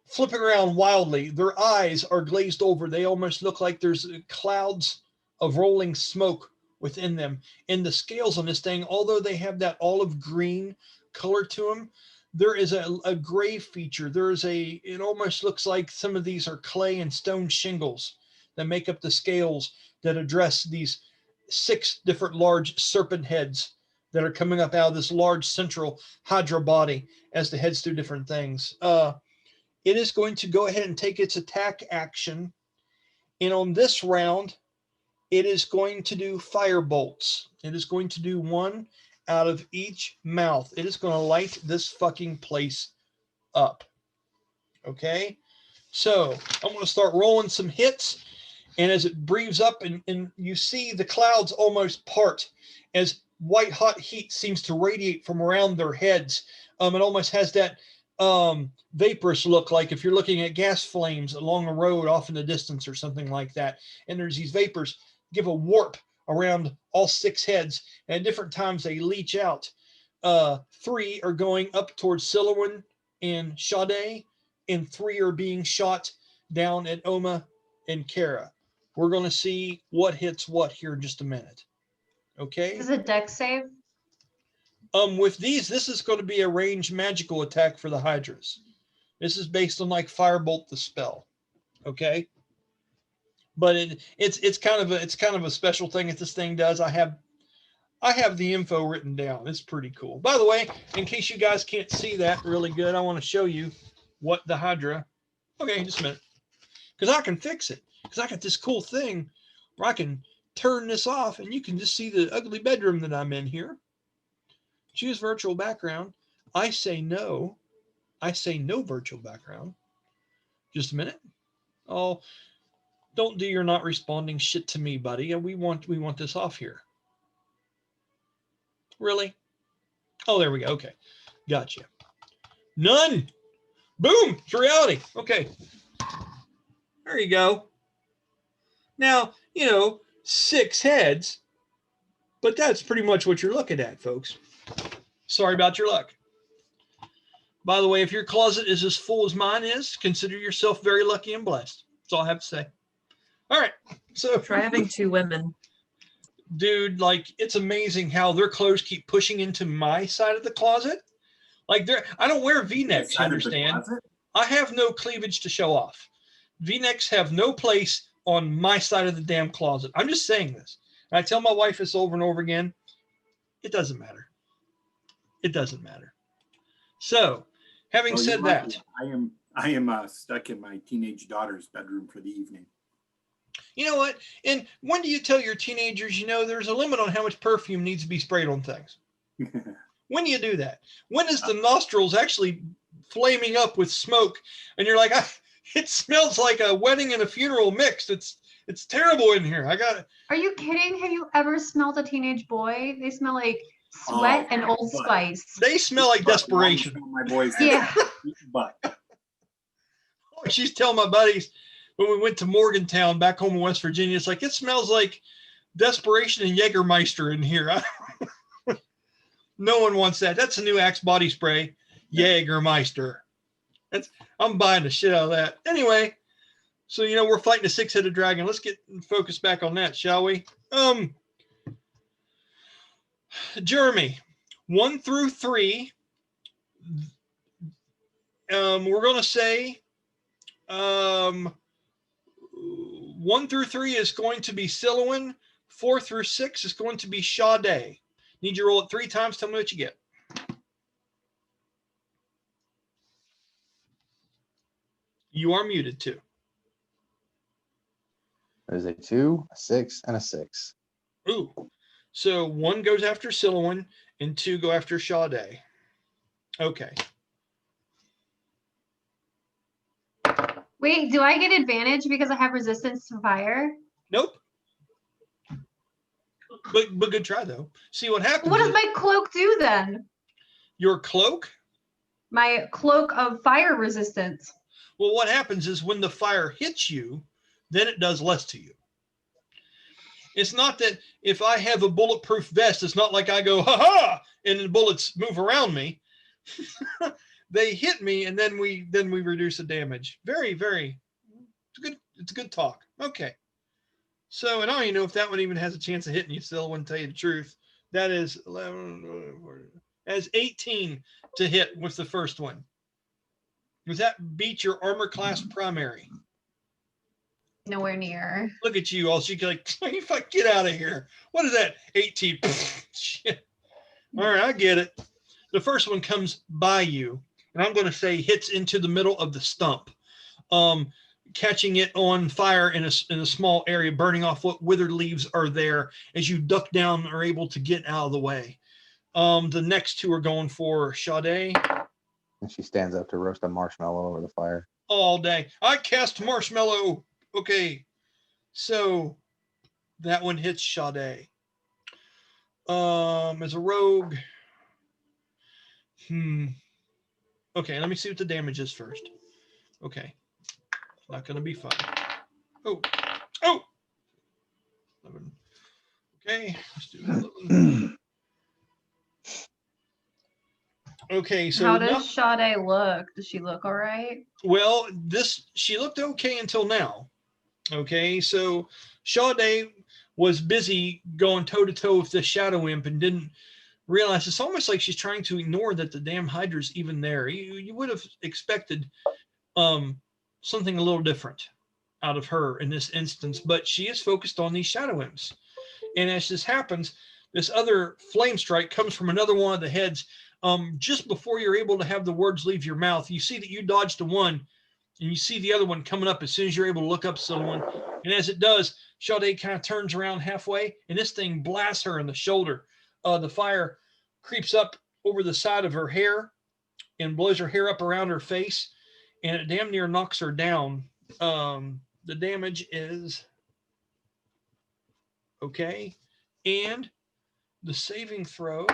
Speaker 1: flipping around wildly. Their eyes are glazed over. They almost look like there's clouds of rolling smoke within them. And the scales on this thing, although they have that olive green color to them, there is a gray feature. It almost looks like some of these are clay and stone shingles that make up the scales that address these 6 different large serpent heads that are coming up out of this large central Hydra body as it heads through different things. It is going to go ahead and take its attack action. And on this round, it is going to do fire bolts. It is going to do 1 out of each mouth. It is going to light this fucking place up. Okay? So I'm going to start rolling some hits. And as it breathes up and you see the clouds almost part as white hot heat seems to radiate from around their heads. It almost has that vaporous look, like if you're looking at gas flames along a road off in the distance or something like that. And there's these vapors give a warp around all 6 heads, and at different times they leach out. 3 are going up towards Sylowen and Sha-dae, and 3 are being shot down at Oma and Kara. We're going to see what hits what here in just a minute. Okay.
Speaker 2: Is it a dex save?
Speaker 1: With these, this is going to be a ranged magical attack for the Hydras. This is based on like Firebolt the spell. Okay. But it's kind of a special thing that this thing does. I have the info written down. It's pretty cool. By the way, in case you guys can't see that really good, I want to show you what the Hydra. Okay, just a minute. Because I can fix it. Because I got this cool thing where I can turn this off and you can just see the ugly bedroom that I'm in here. Choose virtual background. I say no. I say no virtual background. Just a minute. Oh, don't do your not responding shit to me, buddy. We want this off here. Really? Oh, there we go. Okay. Gotcha. None. Boom. It's reality. Okay. There you go. Now, 6 heads, but that's pretty much what you're looking at, folks. Sorry about your luck. By the way, if your closet is as full as mine is, consider yourself very lucky and blessed. That's all I have to say. All right. So
Speaker 5: Try having 2 women.
Speaker 1: Dude, like, it's amazing how their clothes keep pushing into my side of the closet. Like, I don't wear V-necks, you understand? I have no cleavage to show off. V-necks have no place on my side of the damn closet. I'm just saying this. And I tell my wife this over and over again. It doesn't matter. It doesn't matter. So, having said that,
Speaker 4: I am stuck in my teenage daughter's bedroom for the evening.
Speaker 1: You know what? And when do you tell your teenagers, there's a limit on how much perfume needs to be sprayed on things? When do you do that? When is the nostrils actually flaming up with smoke and you're like, it smells like a wedding and a funeral mixed. It's terrible in here.
Speaker 2: Are you kidding? Have you ever smelled a teenage boy? They smell like sweat and Old Spice.
Speaker 1: They smell like desperation.
Speaker 4: My boys.
Speaker 2: Yeah.
Speaker 4: But
Speaker 1: she's telling my buddies when we went to Morgantown back home in West Virginia, it's like, it smells like desperation and Jägermeister in here. No one wants that. That's a new Axe body spray, Jägermeister. I'm buying the shit out of that. Anyway, so we're fighting a 6-headed dragon. Let's get focused back on that, shall we? Jeremy, 1 through 3. We're gonna say 1 through 3 is going to be Sylowen. 4 through 6 is going to be Sha-dae. Need you to roll it 3 times. Tell me what you get. You are muted too.
Speaker 6: There's a 2, a 6, and a 6.
Speaker 1: Ooh. So 1 goes after Sylowen and 2 go after Sha-dae. Okay.
Speaker 2: Wait, do I get advantage because I have resistance to fire?
Speaker 1: Nope. But good try though. See what happens.
Speaker 2: What does my cloak do then?
Speaker 1: Your cloak?
Speaker 2: My cloak of fire resistance.
Speaker 1: Well, what happens is when the fire hits you, then it does less to you. It's not that if I have a bulletproof vest, it's not like I go, ha-ha, and the bullets move around me. They hit me, and then we reduce the damage. Very, very, it's a good talk. Okay. So, and I don't even know if that one even has a chance of hitting you still, I wouldn't tell you the truth. That is 11, as 18 to hit with the first one. Does that beat your armor class primary?
Speaker 2: Nowhere near.
Speaker 1: Look at you, all she like, fuck, get out of here. What is that? 18. Shit. All right, I get it. The first one comes by you, and I'm going to say hits into the middle of the stump, catching it on fire in a small area, burning off what withered leaves are there. As you duck down, are able to get out of the way. The next 2 are going for Sha-dae.
Speaker 6: And she stands up to roast a marshmallow over the fire.
Speaker 1: All day. I cast marshmallow. Okay. So that one hits Sha-dae. As a rogue. Okay, let me see what the damage is first. Okay. Not going to be fun. Oh. 11. Okay, let's do 11. Okay, so
Speaker 2: how
Speaker 1: now,
Speaker 2: does Sha-dae look? Does she look all right?
Speaker 1: well, she looked okay until now. Okay, so Sha-dae was busy going toe to toe with the shadow imp and didn't realize it's almost like she's trying to ignore that the damn Hydra's even there. You would have expected something a little different out of her in this instance, but she is focused on these shadow imps. And as this happens, this other flame strike comes from another one of the heads. Just before you're able to have the words leave your mouth, you see that you dodged the one, and you see the other one coming up as soon as you're able to look up someone. And as it does, Sha-dae kind of turns around halfway, and this thing blasts her in the shoulder. The fire creeps up over the side of her hair and blows her hair up around her face, and it damn near knocks her down. The damage is okay, and the saving throw.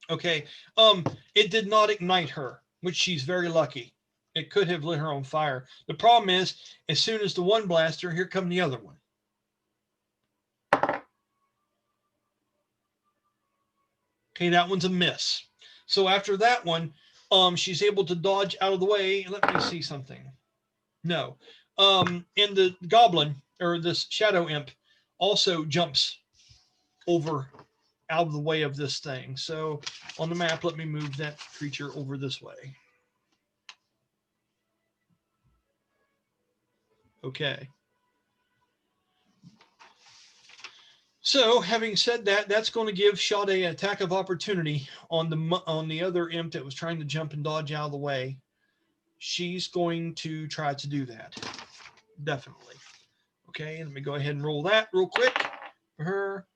Speaker 1: Okay, it did not ignite her, which she's very lucky. It could have lit her on fire. The problem is, as soon as the one blasts her, here come the other one. Okay, that one's a miss. So after that one, she's able to dodge out of the way. Let me see something. No. And the goblin, or this shadow imp, also jumps over out of the way of this thing. So on the map, let me move that creature over this way. Okay. So having said that, that's going to give Sha-dae an attack of opportunity on the other imp that was trying to jump and dodge out of the way. She's going to try to do that. Definitely. Okay, let me go ahead and roll that real quick for her.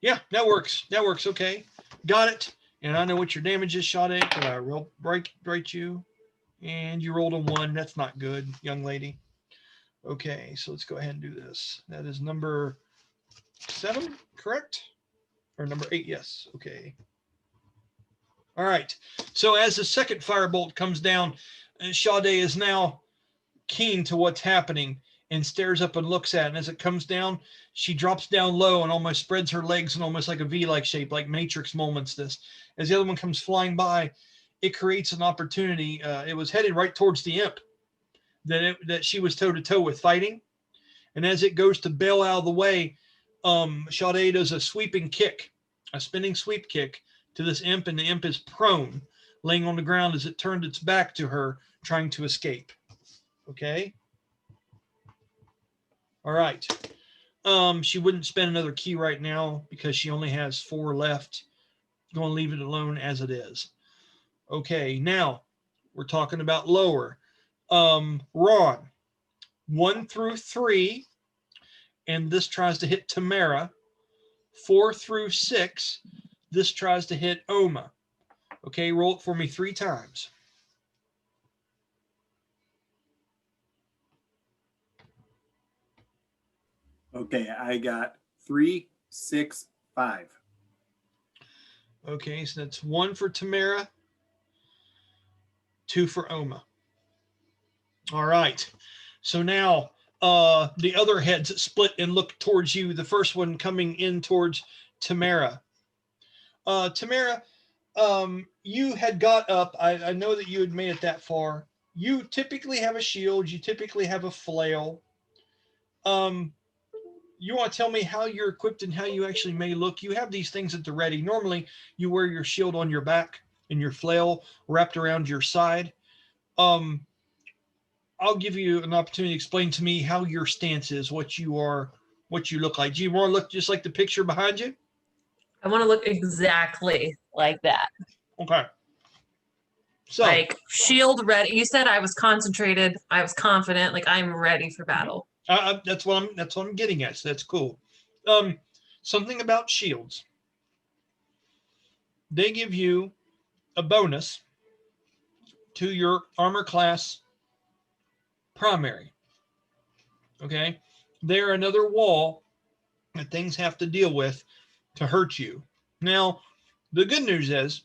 Speaker 1: Yeah, that works. That works. Okay. Got it. And I know what your damage is, Sha-dae, because I roll break you. And you rolled a 1. That's not good, young lady. Okay, so let's go ahead and do this. That is number 7, correct? Or number 8, yes. Okay. All right. So as the second firebolt comes down, Sha-dae is now keen to what's happening and stares up and looks at it. And as it comes down, she drops down low and almost spreads her legs in almost like a V-like shape, like Matrix moments this. As the other one comes flying by, it creates an opportunity. It was headed right towards the imp that she was toe-to-toe with fighting. And as it goes to bail out of the way, Sha-dae does a sweeping kick, a spinning sweep kick to this imp, and the imp is prone, laying on the ground as it turned its back to her, trying to escape. Okay? All right. She wouldn't spend another key right now because she only has 4 left. I'm going to leave it alone as it is. Okay, now we're talking about lower. Ron, 1 through 3, and this tries to hit Tamara. 4 through 6, this tries to hit Oma. Okay, roll it for me 3 times.
Speaker 4: Okay, I got 3, 6, 5.
Speaker 1: Okay, so that's 1 for Tamara, 2 for Oma. All right. So now the other heads split and look towards you. The first one coming in towards Tamara. Tamara, you had got up. I know that you had made it that far. You typically have a shield. You typically have a flail. You want to tell me how you're equipped and how you actually may look? You have these things at the ready. Normally, you wear your shield on your back and your flail wrapped around your side. I'll give you an opportunity to explain to me how your stance is, what you are, what you look like. Do you want to look just like the picture behind you?
Speaker 5: I want to look exactly like that.
Speaker 1: Okay. So,
Speaker 5: like shield ready. You said I was concentrated. I was confident. Like I'm ready for battle.
Speaker 1: that's what I'm getting at. So that's cool. Something about shields. They give you a bonus to your armor class primary. Okay. they're another wall that things have to deal with to hurt you. Now, the good news is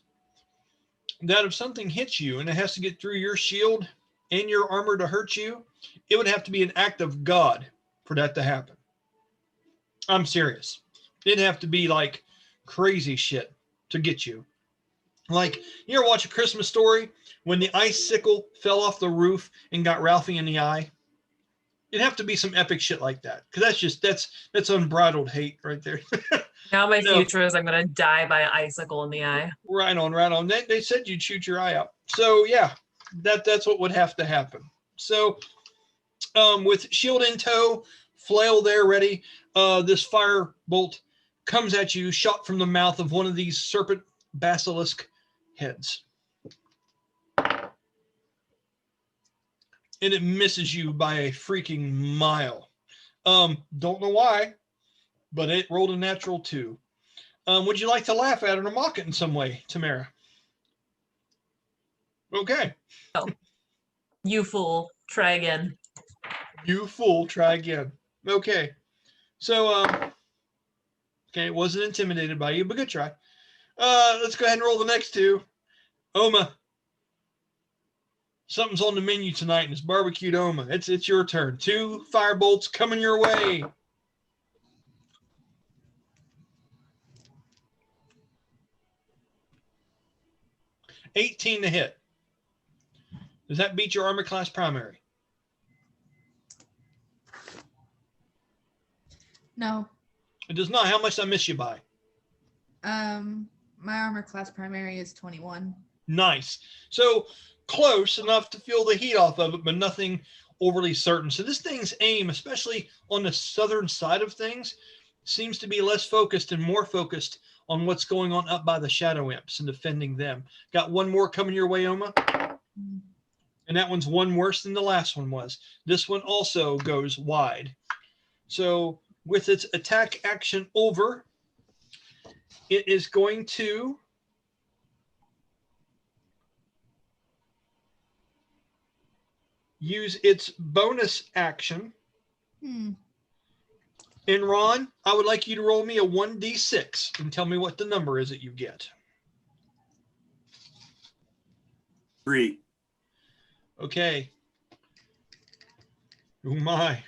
Speaker 1: that if something hits you and it has to get through your shield and your armor to hurt you, it would have to be an act of God for that to happen. I'm serious. It'd have to be like crazy shit to get you. Like, you ever watch A Christmas Story when the icicle fell off the roof and got Ralphie in the eye? It'd have to be some epic shit like that, because that's unbridled hate right there.
Speaker 5: Now my
Speaker 1: No.
Speaker 5: future is I'm gonna die by an icicle in the eye.
Speaker 1: Right on, right on. They said you'd shoot your eye out. So yeah, that's what would have to happen. So with shield in tow, flail there ready, this fire bolt comes at you, shot from the mouth of one of these serpent basilisk heads. And it misses you by a freaking mile. Don't know why, but it rolled a natural 2. Would you like to laugh at it or mock it in some way, Tamara? Okay.
Speaker 5: You fool. Try again.
Speaker 1: You fool, try again. Okay. So, okay, wasn't intimidated by you, but good try. Let's go ahead and roll the next 2. Oma. Something's on the menu tonight, and it's barbecued Oma. It's your turn. 2 fire bolts coming your way. $18 to hit. Does that beat your armor class primary?
Speaker 3: No.
Speaker 1: It does not. How much did I miss you by?
Speaker 3: My armor class primary is 21.
Speaker 1: Nice. So close enough to feel the heat off of it, but nothing overly certain. So this thing's aim, especially on the southern side of things, seems to be less focused and more focused on what's going on up by the shadow imps and defending them. Got one more coming your way, Oma? And that one's one worse than the last one was. This one also goes wide. So with its attack action over, it is going to use its bonus action. And Ron, I would like you to roll me a 1d6 and tell me what the number is that you get.
Speaker 4: 3.
Speaker 1: Okay. Oh my.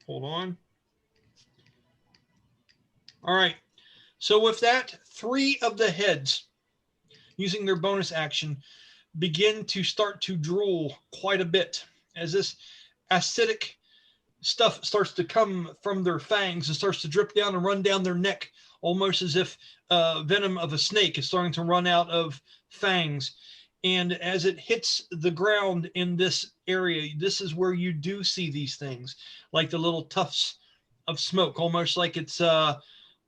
Speaker 1: Hold on. All right. So with that, 3 of the heads, using their bonus action, begin to start to drool quite a bit as this acidic stuff starts to come from their fangs and starts to drip down and run down their neck, almost as if venom of a snake is starting to run out of fangs. And as it hits the ground in this area, this is where you do see these things, like the little tufts of smoke, almost like it's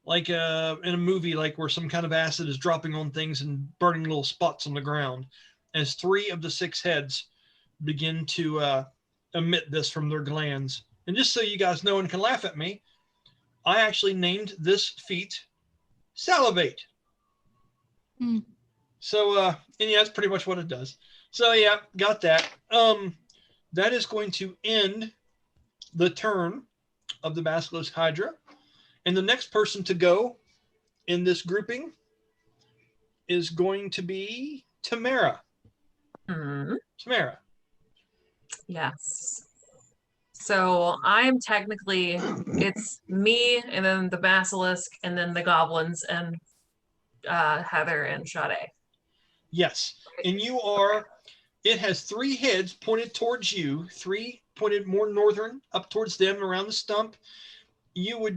Speaker 1: like in a movie, like where some kind of acid is dropping on things and burning little spots on the ground, as 3 of the 6 heads begin to emit this from their glands. And just so you guys know and can laugh at me, I actually named this feat Salivate. So, and yeah, that's pretty much what it does. So yeah, got that. That is going to end the turn of the Basilisk Hydra. And the next person to go in this grouping is going to be Tamara. Tamara.
Speaker 5: Yes. So I'm technically, it's me and then the Basilisk and then the goblins and Heather and Sha-dae.
Speaker 1: Yes. And you are, it has 3 heads pointed towards you, 3 pointed more northern, up towards them around the stump. You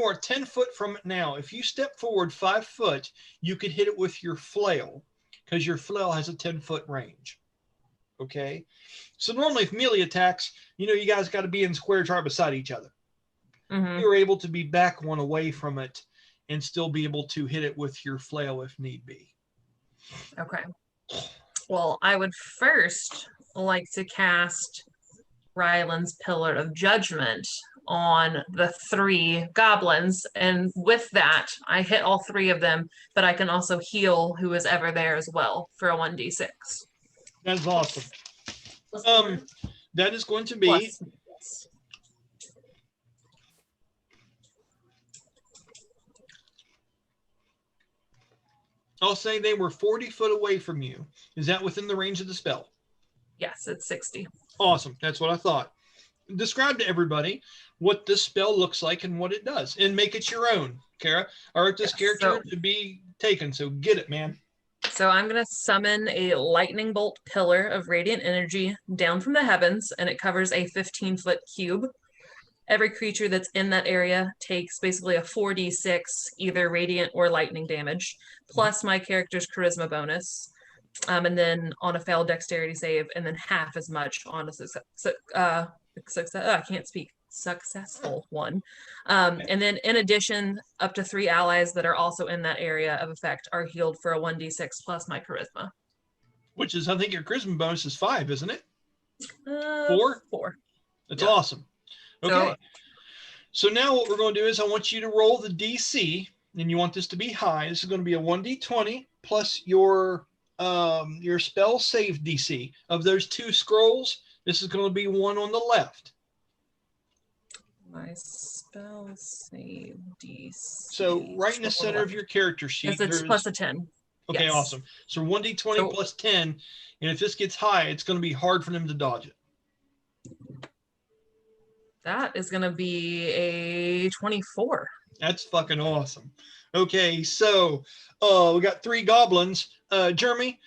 Speaker 1: are 10 foot from it now. If you step forward 5 foot, you could hit it with your flail, because your flail has a 10-foot range. Okay? So normally if melee attacks, you guys got to be in squares right beside each other. You're able to be back one away from it and still be able to hit it with your flail if need be.
Speaker 5: Okay. Well, I would first like to cast Ryland's Pillar of Judgment on the 3 goblins, and with that I hit all 3 of them, but I can also heal who is ever there as well for a 1d6.
Speaker 1: That's awesome.
Speaker 8: Plus
Speaker 1: That is going to be
Speaker 5: Plus,
Speaker 1: I'll say they were 40 foot away from you. Is that within the range of the spell?
Speaker 5: yes, it's 60.
Speaker 1: Awesome. That's what I thought. Describe to everybody what this spell looks like and what it does, and make it your own, Kara. I wrote this
Speaker 5: Yes,
Speaker 1: character to be taken, so get it, man.
Speaker 5: So I'm going to summon a lightning bolt pillar of radiant energy down from the heavens, and it covers a 15-foot cube. Every creature that's in that area takes basically a 4d6, either radiant or lightning damage, plus my character's charisma bonus. And then on a failed dexterity save, and then half as much on a successful one. And then in addition, up to 3 allies that are also in that area of effect are healed for a 1d6 plus my charisma.
Speaker 1: Which is, I think your charisma bonus is 5, isn't it?
Speaker 5: 4?
Speaker 1: That's
Speaker 5: Yeah.
Speaker 1: awesome. Okay.
Speaker 5: So-
Speaker 1: So now what we're going to do is I want you to roll the DC, and you want this to be high. This is going to be a 1d20 plus your spell save DC. Of those 2 scrolls, this is going to be one on the left.
Speaker 5: My spell save DC.
Speaker 1: So right in the center of your character sheet,
Speaker 5: Yes, it's
Speaker 1: there's
Speaker 5: plus a 10.
Speaker 1: okay,
Speaker 5: yes.
Speaker 1: awesome. So 1d20
Speaker 5: So-
Speaker 1: plus 10, and if this gets high, it's going to be hard for them to dodge it.
Speaker 5: That is going to be a 24.
Speaker 1: That's fucking awesome. Okay, so we got 3 goblins. Jeremy,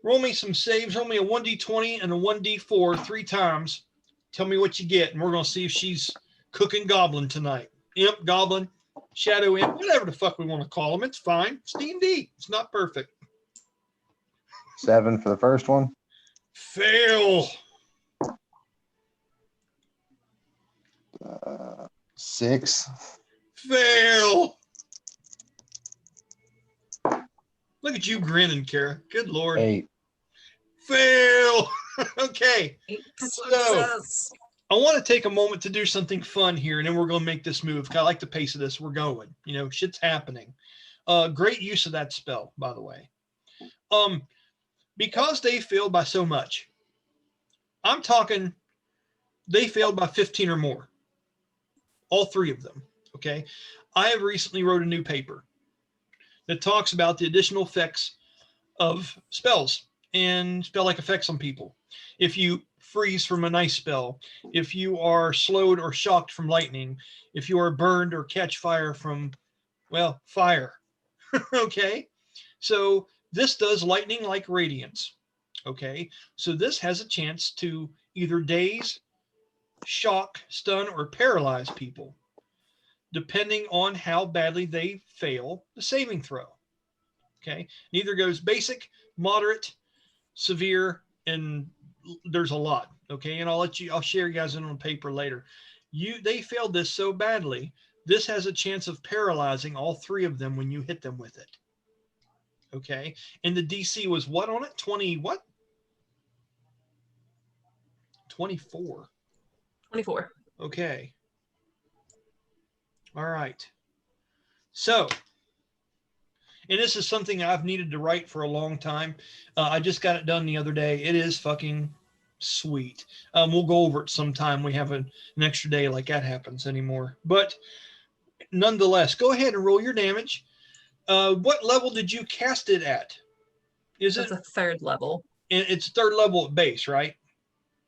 Speaker 1: roll me some saves. Roll me a 1d20 and a 1d4 3 times. Tell me what you get, and we're going to see if she's cooking goblin tonight. Imp, goblin, shadow imp, whatever the fuck we want to call them. It's fine. It's D&D. It's not perfect.
Speaker 6: 7 for the first one.
Speaker 1: Fail.
Speaker 6: 6.
Speaker 1: Fail. Look at you grinning, Kara. Good Lord.
Speaker 6: 8.
Speaker 1: Fail. Okay. So
Speaker 5: Success.
Speaker 1: I want to take a moment to do something fun here, and then we're going to make this move. I like the pace of this. We're going. You know, shit's happening. Great use of that spell, by the way. Because they failed by so much, I'm talking they failed by 15 or more. All 3 of them. Okay. I have recently wrote a new paper that talks about the additional effects of spells and spell-like effects on people. If you freeze from a nice spell, if you are slowed or shocked from lightning, if you are burned or catch fire from, well, fire. Okay. So this does lightning like radiance. Okay. So this has a chance to either daze, shock, stun, or paralyze people, depending on how badly they fail the saving throw. Okay. Neither goes basic, moderate, severe, and there's a lot. Okay. And I'll share you guys in on paper later. They failed this so badly, this has a chance of paralyzing all 3 of them when you hit them with it. Okay. And the DC was what on it? 20 what? 24.
Speaker 5: 24.
Speaker 1: Okay. All right. So, and this is something I've needed to write for a long time. I just got it done the other day. It is fucking sweet. We'll go over it sometime. We have an extra day like that happens anymore. But nonetheless, go ahead and roll your damage. What level did you cast it at? Is
Speaker 5: It's
Speaker 1: it?
Speaker 5: a 3rd level.
Speaker 1: It's 3rd level at base, right?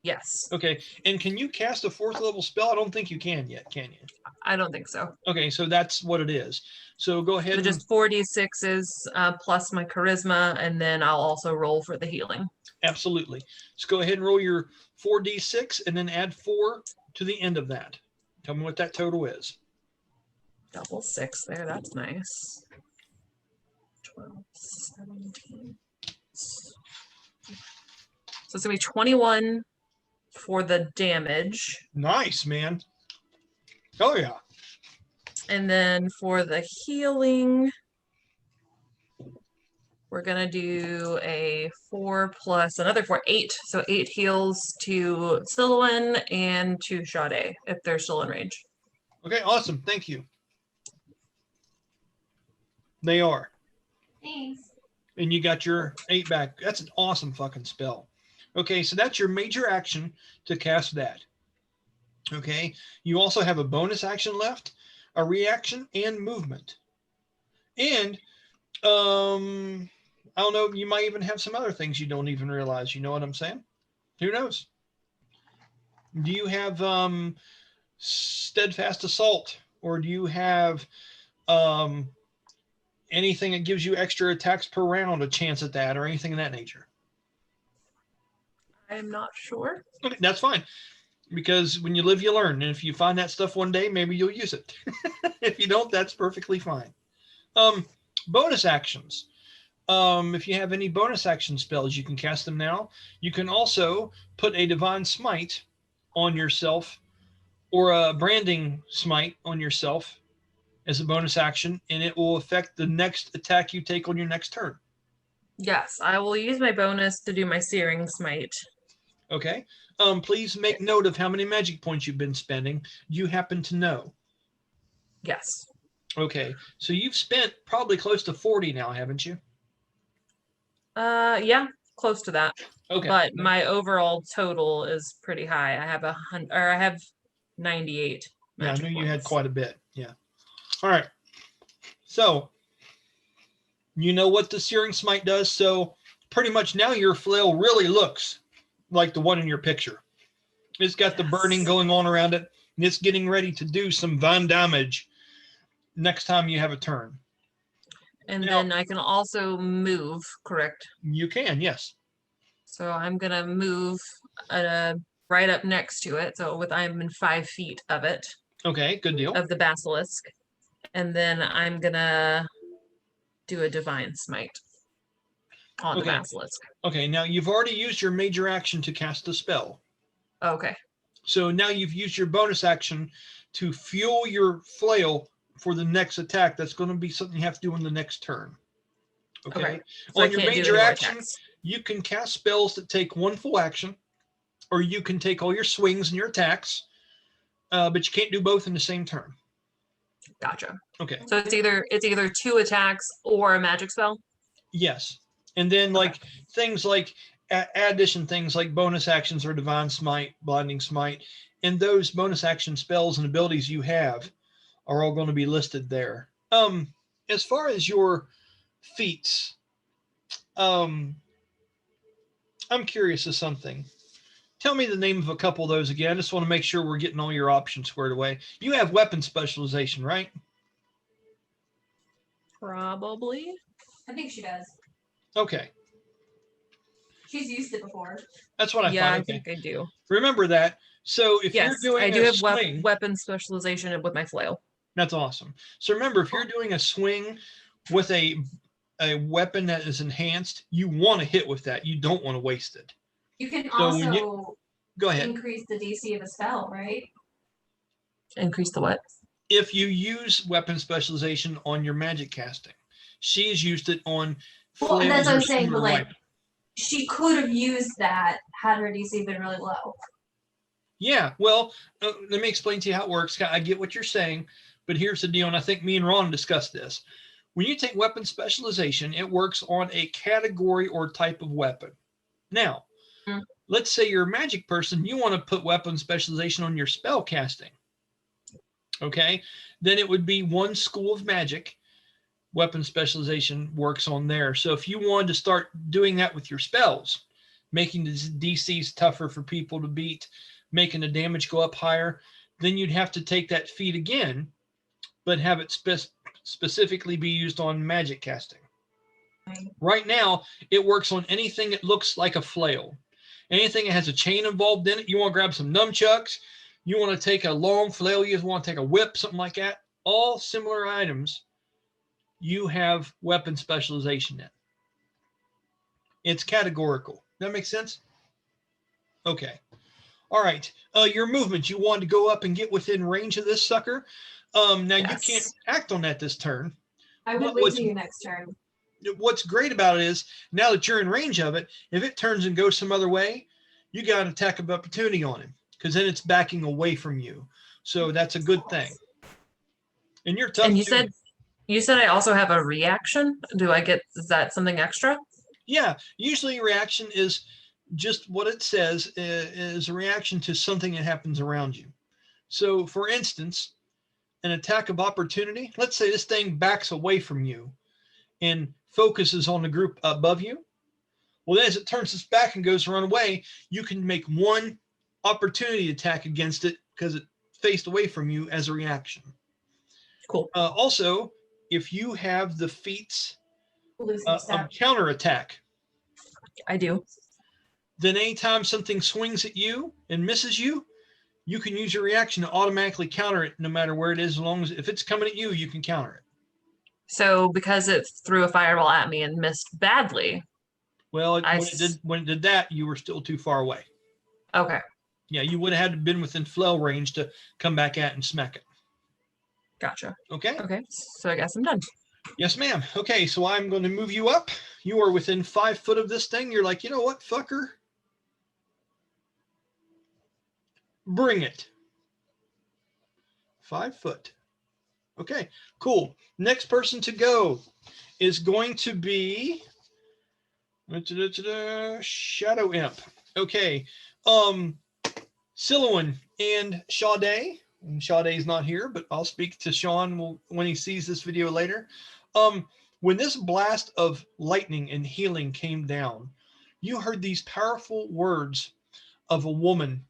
Speaker 5: Yes.
Speaker 1: Okay. And can you cast a 4th level spell? I don't think you can yet, can you?
Speaker 5: I don't think so.
Speaker 1: Okay, so that's what it is. So go ahead.
Speaker 5: So just 4d6s plus my charisma, and then I'll also roll for the healing.
Speaker 1: Absolutely. So go ahead and roll your 4d6 and then add 4 to the end of that. Tell me what that total is.
Speaker 5: Double 6 there. That's nice. 12, 17. So it's going to be 21 for the damage.
Speaker 1: Nice, man. Oh, yeah.
Speaker 5: And then for the healing, we're going to do a 4 plus another 4, 8. So 8 heals to Sylowen and to Sha-dae if they're still in range.
Speaker 1: Okay, awesome. Thank you. They are.
Speaker 8: Thanks.
Speaker 1: And you got your 8 back. That's an awesome fucking spell. Okay, so that's your major action to cast that. Okay, you also have a bonus action left, a reaction, and movement. And I don't know, you might even have some other things you don't even realize. You know what I'm saying? Who knows? Do you have steadfast assault, or do you have anything that gives you extra attacks per round, a chance at that, or anything of that nature?
Speaker 5: I'm not sure.
Speaker 1: Okay, that's fine. Because when you live, you learn. And if you find that stuff one day, maybe you'll use it. If you don't, that's perfectly fine. Bonus actions. If you have any bonus action spells, you can cast them now. You can also put a divine smite on yourself or a branding smite on yourself as a bonus action, and it will affect the next attack you take on your next turn.
Speaker 5: Yes, I will use my bonus to do my searing smite.
Speaker 1: Okay. Please make note of how many magic points you've been spending. Do you happen to know?
Speaker 5: Yes.
Speaker 1: Okay. So you've spent probably close to 40 now, haven't you?
Speaker 5: Yeah, close to that.
Speaker 1: Okay.
Speaker 5: But my overall total is pretty high. I have 98.
Speaker 1: Yeah, I
Speaker 5: magic
Speaker 1: knew you had
Speaker 5: points.
Speaker 1: quite a bit. Yeah. All right. So you know what the searing smite does. So pretty much now your flail really looks like the one in your picture. It's got the burning going on around it, and it's getting ready to do some vine damage next time you have a turn.
Speaker 5: And
Speaker 1: Now-
Speaker 5: then I can also move, correct?
Speaker 1: You can, yes.
Speaker 5: So I'm gonna move right up next to it. So I'm in 5 feet of it,
Speaker 1: Okay, good deal.
Speaker 5: of the basilisk. And then I'm gonna do a divine smite on the
Speaker 1: Okay.
Speaker 5: basilisk.
Speaker 1: Okay, now you've already used your major action to cast the spell.
Speaker 5: Okay.
Speaker 1: So now you've used your bonus action to fuel your flail for the next attack. That's going to be something you have to do in the next turn. Okay.
Speaker 5: Okay. So I
Speaker 1: On your
Speaker 5: can't do
Speaker 1: major
Speaker 5: any more
Speaker 1: action,
Speaker 5: attacks.
Speaker 1: you can cast spells that take one full action, or you can take all your swings and your attacks, but you can't do both in the same turn.
Speaker 5: Gotcha.
Speaker 1: Okay.
Speaker 5: So it's either 2 attacks or a magic spell.
Speaker 1: Yes. And then like things like addition things like bonus actions or divine smite, blinding smite, and those bonus action spells and abilities you have are all going to be listed there. As far as your feats, I'm curious of something. Tell me the name of a couple of those again. I just want to make sure we're getting all your options squared away. You have weapon specialization, right?
Speaker 5: Probably.
Speaker 8: I think she does.
Speaker 1: Okay.
Speaker 8: She's used it before.
Speaker 1: That's what I
Speaker 5: Yeah,
Speaker 1: thought.
Speaker 5: I
Speaker 1: Okay.
Speaker 5: think I do.
Speaker 1: Remember that. So if
Speaker 5: Yes,
Speaker 1: you're doing
Speaker 5: I do
Speaker 1: a
Speaker 5: have
Speaker 1: swing,
Speaker 5: weapon specialization with my flail.
Speaker 1: that's awesome. So remember, if you're doing a swing with a weapon that is enhanced, you want to hit with that. You don't want to waste it.
Speaker 8: You can
Speaker 1: So when
Speaker 8: also
Speaker 1: Go ahead.
Speaker 8: increase the DC of a spell, right?
Speaker 5: Increase the what?
Speaker 1: If you use weapon specialization on your magic casting, she's used it on
Speaker 8: Well,
Speaker 1: flails
Speaker 8: that's what
Speaker 1: or
Speaker 8: I'm saying,
Speaker 1: similar
Speaker 8: but like
Speaker 1: weapons.
Speaker 8: she could have used that had her DC been really low.
Speaker 1: Yeah, well, let me explain to you how it works. I get what you're saying, but here's the deal, and I think me and Ron discussed this. When you take weapon specialization, it works on a category or type of weapon. Now, let's say you're a magic person, you want to put weapon specialization on your spell casting. Okay, then it would be one school of magic. Weapon specialization works on there. So if you wanted to start doing that with your spells, making the DCs tougher for people to beat, making the damage go up higher, then you'd have to take that feat again, but have it specifically be used on magic casting. Right now, it works on anything that looks like a flail. Anything that has a chain involved in it, you want to grab some nunchucks, you want to take a long flail, you want to take a whip, something like that, all similar items, you have weapon specialization in. It's categorical. That makes sense? Okay. All right. Your movement, you wanted to go up and get within range of this sucker. Now you can't act on that this turn.
Speaker 8: I would wait till your next turn.
Speaker 1: What's great about it is now that you're in range of it, if it turns and goes some other way, you got an attack of opportunity on him because then it's backing away from you. So that's a good thing. And you're tough.
Speaker 5: And you said I also have a reaction. Is that something extra?
Speaker 1: Yeah, usually reaction is just what it says is a reaction to something that happens around you. So, for instance, an attack of opportunity. Let's say this thing backs away from you and focuses on the group above you. Well, then as it turns its back and goes to run away, you can make one opportunity attack against it because it faced away from you as a reaction.
Speaker 5: Cool.
Speaker 1: Also, if you have the feats
Speaker 8: Elusive
Speaker 1: of
Speaker 8: step.
Speaker 1: counterattack,
Speaker 5: I do.
Speaker 1: then anytime something swings at you and misses you, you can use your reaction to automatically counter it no matter where it is, as long as if it's coming at you, you can counter it.
Speaker 5: So because it threw a fireball at me and missed badly.
Speaker 1: Well,
Speaker 5: I
Speaker 1: when it did that, you were still too far away.
Speaker 5: Okay.
Speaker 1: Yeah, you would have had to been within flail range to come back at and smack it.
Speaker 5: Gotcha.
Speaker 1: Okay?
Speaker 5: Okay. So I guess I'm done.
Speaker 1: Yes, ma'am. Okay, so I'm going to move you up. You are within 5 foot of this thing. You're like, you know what, fucker? Bring it. 5 foot. Okay, cool. Next person to go is going to be Shadow Imp. Okay. Sylowen and Sha-dae. And Sha-dae's not here, but I'll speak to Sean when he sees this video later. When this blast of lightning and healing came down, you heard these powerful words of a woman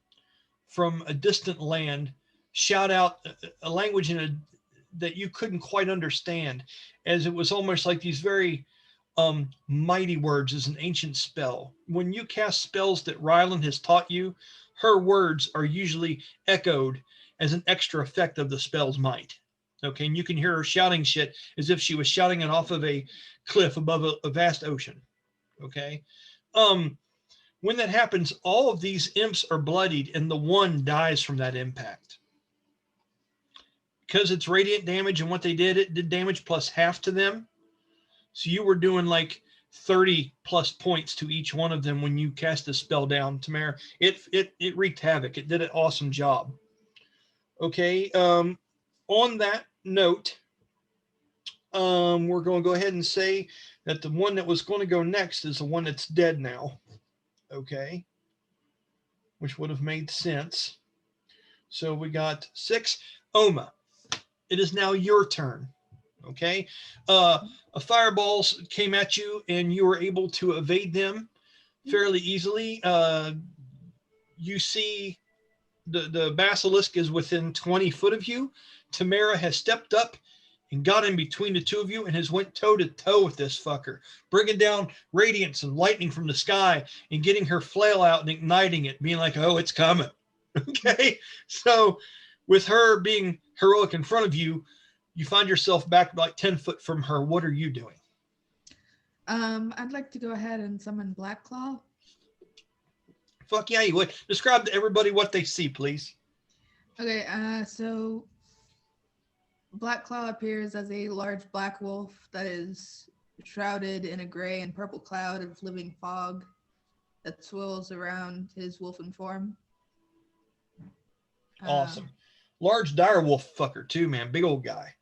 Speaker 1: from a distant land shout out a language that you couldn't quite understand, as it was almost like these very mighty words as an ancient spell. When you cast spells that Rylan has taught you, her words are usually echoed as an extra effect of the spell's might. Okay, and you can hear her shouting shit as if she was shouting it off of a cliff above a vast ocean. Okay. When that happens, all of these imps are bloodied and the one dies from that impact. Because it's radiant damage and what they did, it did damage plus half to them. So you were doing like 30 plus points to each one of them when you cast the spell down, Tamara. It wreaked havoc. It did an awesome job. Okay. On that note, we're going to go ahead and say that the one that was going to go next is the one that's dead now. Okay. Which would have made sense. So we got 6. Oma, it is now your turn. Okay. Fireballs came at you and you were able to evade them fairly easily. You see the Basilisk is within 20 foot of you. Tamara has stepped up and got in between the two of you and has went toe to toe with this fucker, bringing down radiance and lightning from the sky and getting her flail out and igniting it, being like, oh, it's coming. Okay. So with her being heroic in front of you, you find yourself back like 10 foot from her. What are you doing?
Speaker 3: I'd like to go ahead and summon Black Claw.
Speaker 1: Fuck yeah, you would. Describe to everybody what they see, please.
Speaker 3: Okay, so Black Claw appears as a large black wolf that is shrouded in a gray and purple cloud of living fog that swirls around his wolfen form.
Speaker 1: Awesome. Large dire wolf fucker too, man. Big old guy.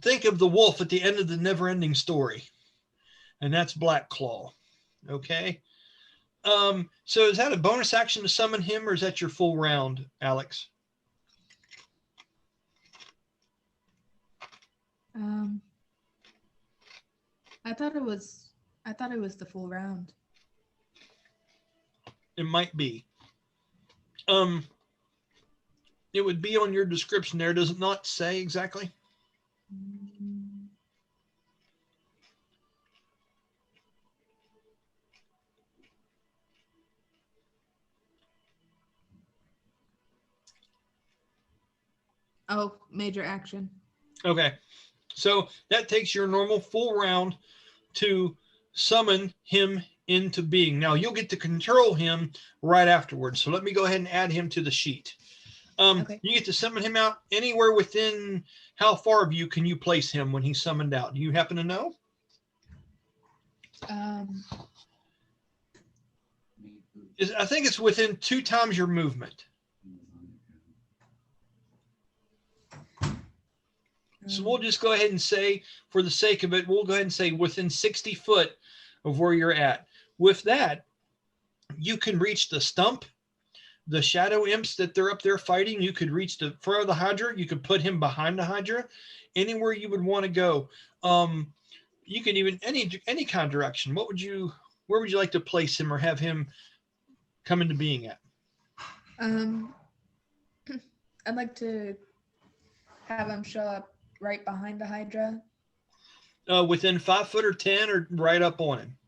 Speaker 1: Think of the wolf at the end of the never-ending story, and that's Black Claw. Okay. So is that a bonus action to summon him, or is that your full round, Alex?
Speaker 3: I thought it was the full round.
Speaker 1: It might be. It would be on your description there. Does it not say exactly?
Speaker 3: Oh, major action.
Speaker 1: Okay. So that takes your normal full round to summon him into being. Now you'll get to control him right afterwards. So let me go ahead and add him to the sheet.
Speaker 3: Okay.
Speaker 1: You get to summon him out anywhere within how far of you can you place him when he's summoned out? Do you happen to know? I think it's within 2 times your movement. So we'll just go ahead and say, for the sake of it, we'll go ahead and say within 60 foot of where you're at. With that, You can reach the stump. The shadow imps that they're up there fighting, you could reach the front of the Hydra. You could put him behind the Hydra. Anywhere you would want to go. You can even any kind of direction. Where would you like to place him or have him come into being at?
Speaker 3: I'd like to have him show up right behind the Hydra.
Speaker 1: Within 5 foot or 10 or right up on him?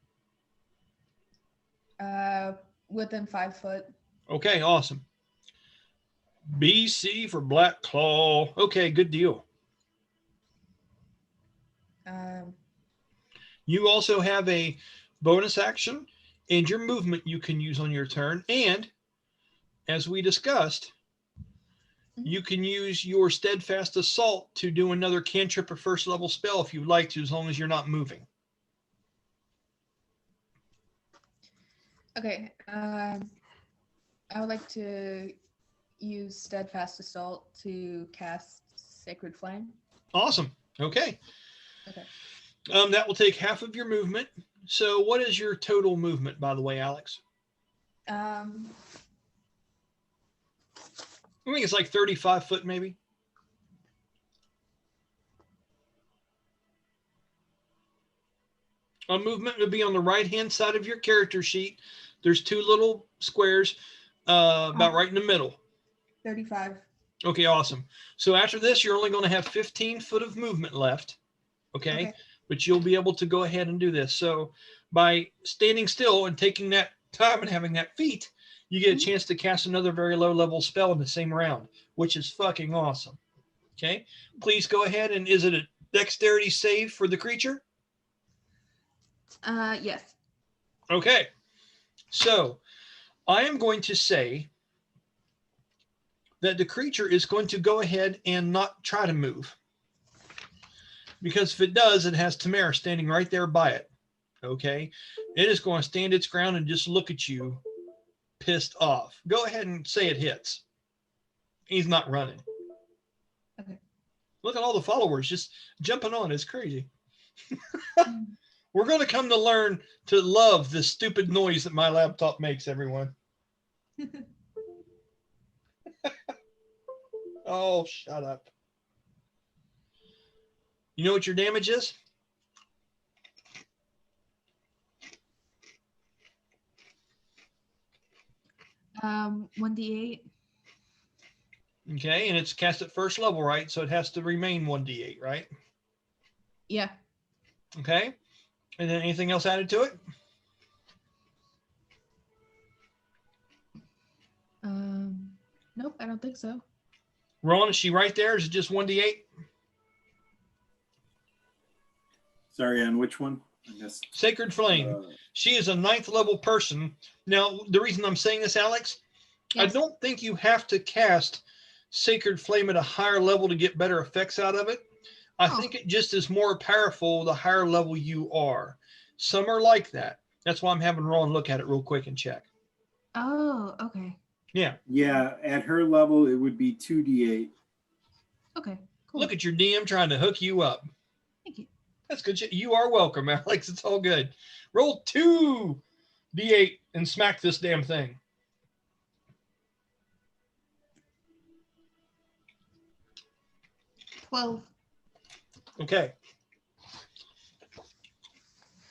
Speaker 3: Within 5 foot.
Speaker 1: Okay, awesome. BC for Black Claw. Okay, good deal. You also have a bonus action and your movement you can use on your turn. And as we discussed, you can use your steadfast assault to do another cantrip or first level spell if you'd like to, as long as you're not moving.
Speaker 3: Okay. I would like to use steadfast assault to cast Sacred Flame.
Speaker 1: Awesome. Okay.
Speaker 3: Okay.
Speaker 1: That will take half of your movement. So what is your total movement, by the way, Alex? I think it's like 35 foot, maybe. A movement would be on the right-hand side of your character sheet. There's 2 little squares about right in the middle.
Speaker 3: 35.
Speaker 1: Okay, awesome. So after this, you're only going to have 15 foot of movement left. Okay? But you'll be able to go ahead and do this. So by standing still and taking that time and having that feat, you get a chance to cast another very low level spell in the same round, which is fucking awesome. Okay? Please go ahead, and is it a dexterity save for the creature?
Speaker 3: Yes.
Speaker 1: Okay. So I am going to say that the creature is going to go ahead and not try to move. Because if it does, it has Tamara standing right there by it. Okay? It is going to stand its ground and just look at you pissed off. Go ahead and say it hits. He's not running.
Speaker 3: Okay.
Speaker 1: Look at all the followers just jumping on. It's crazy. We're going to come to learn to love this stupid noise that my laptop makes, everyone. Oh, shut up. You know what your damage is?
Speaker 3: Um, 1d8.
Speaker 1: Okay, and it's cast at first level, right? So it has to remain 1d8, right?
Speaker 3: Yeah.
Speaker 1: Okay. And then anything else added to it?
Speaker 3: Nope, I don't think so.
Speaker 1: Ron, is she right there? Is it just 1d8?
Speaker 4: Sorry, on which one? I guess.
Speaker 1: Sacred Flame. She is a 9th level person. Now, the reason I'm saying this, Alex,
Speaker 3: Yes.
Speaker 1: I don't think you have to cast Sacred Flame at a higher level to get better effects out of it. I think it just is more powerful the higher level you are. Some are like that. That's why I'm having Ron look at it real quick and check.
Speaker 3: Oh, okay.
Speaker 1: Yeah.
Speaker 4: Yeah, at her level, it would be 2d8.
Speaker 3: Okay, cool.
Speaker 1: Look at your DM trying to hook you up.
Speaker 3: Thank you.
Speaker 1: That's good shit. You are welcome, Alex. It's all good. Roll 2d8 and smack this damn thing.
Speaker 3: $12.
Speaker 1: Okay.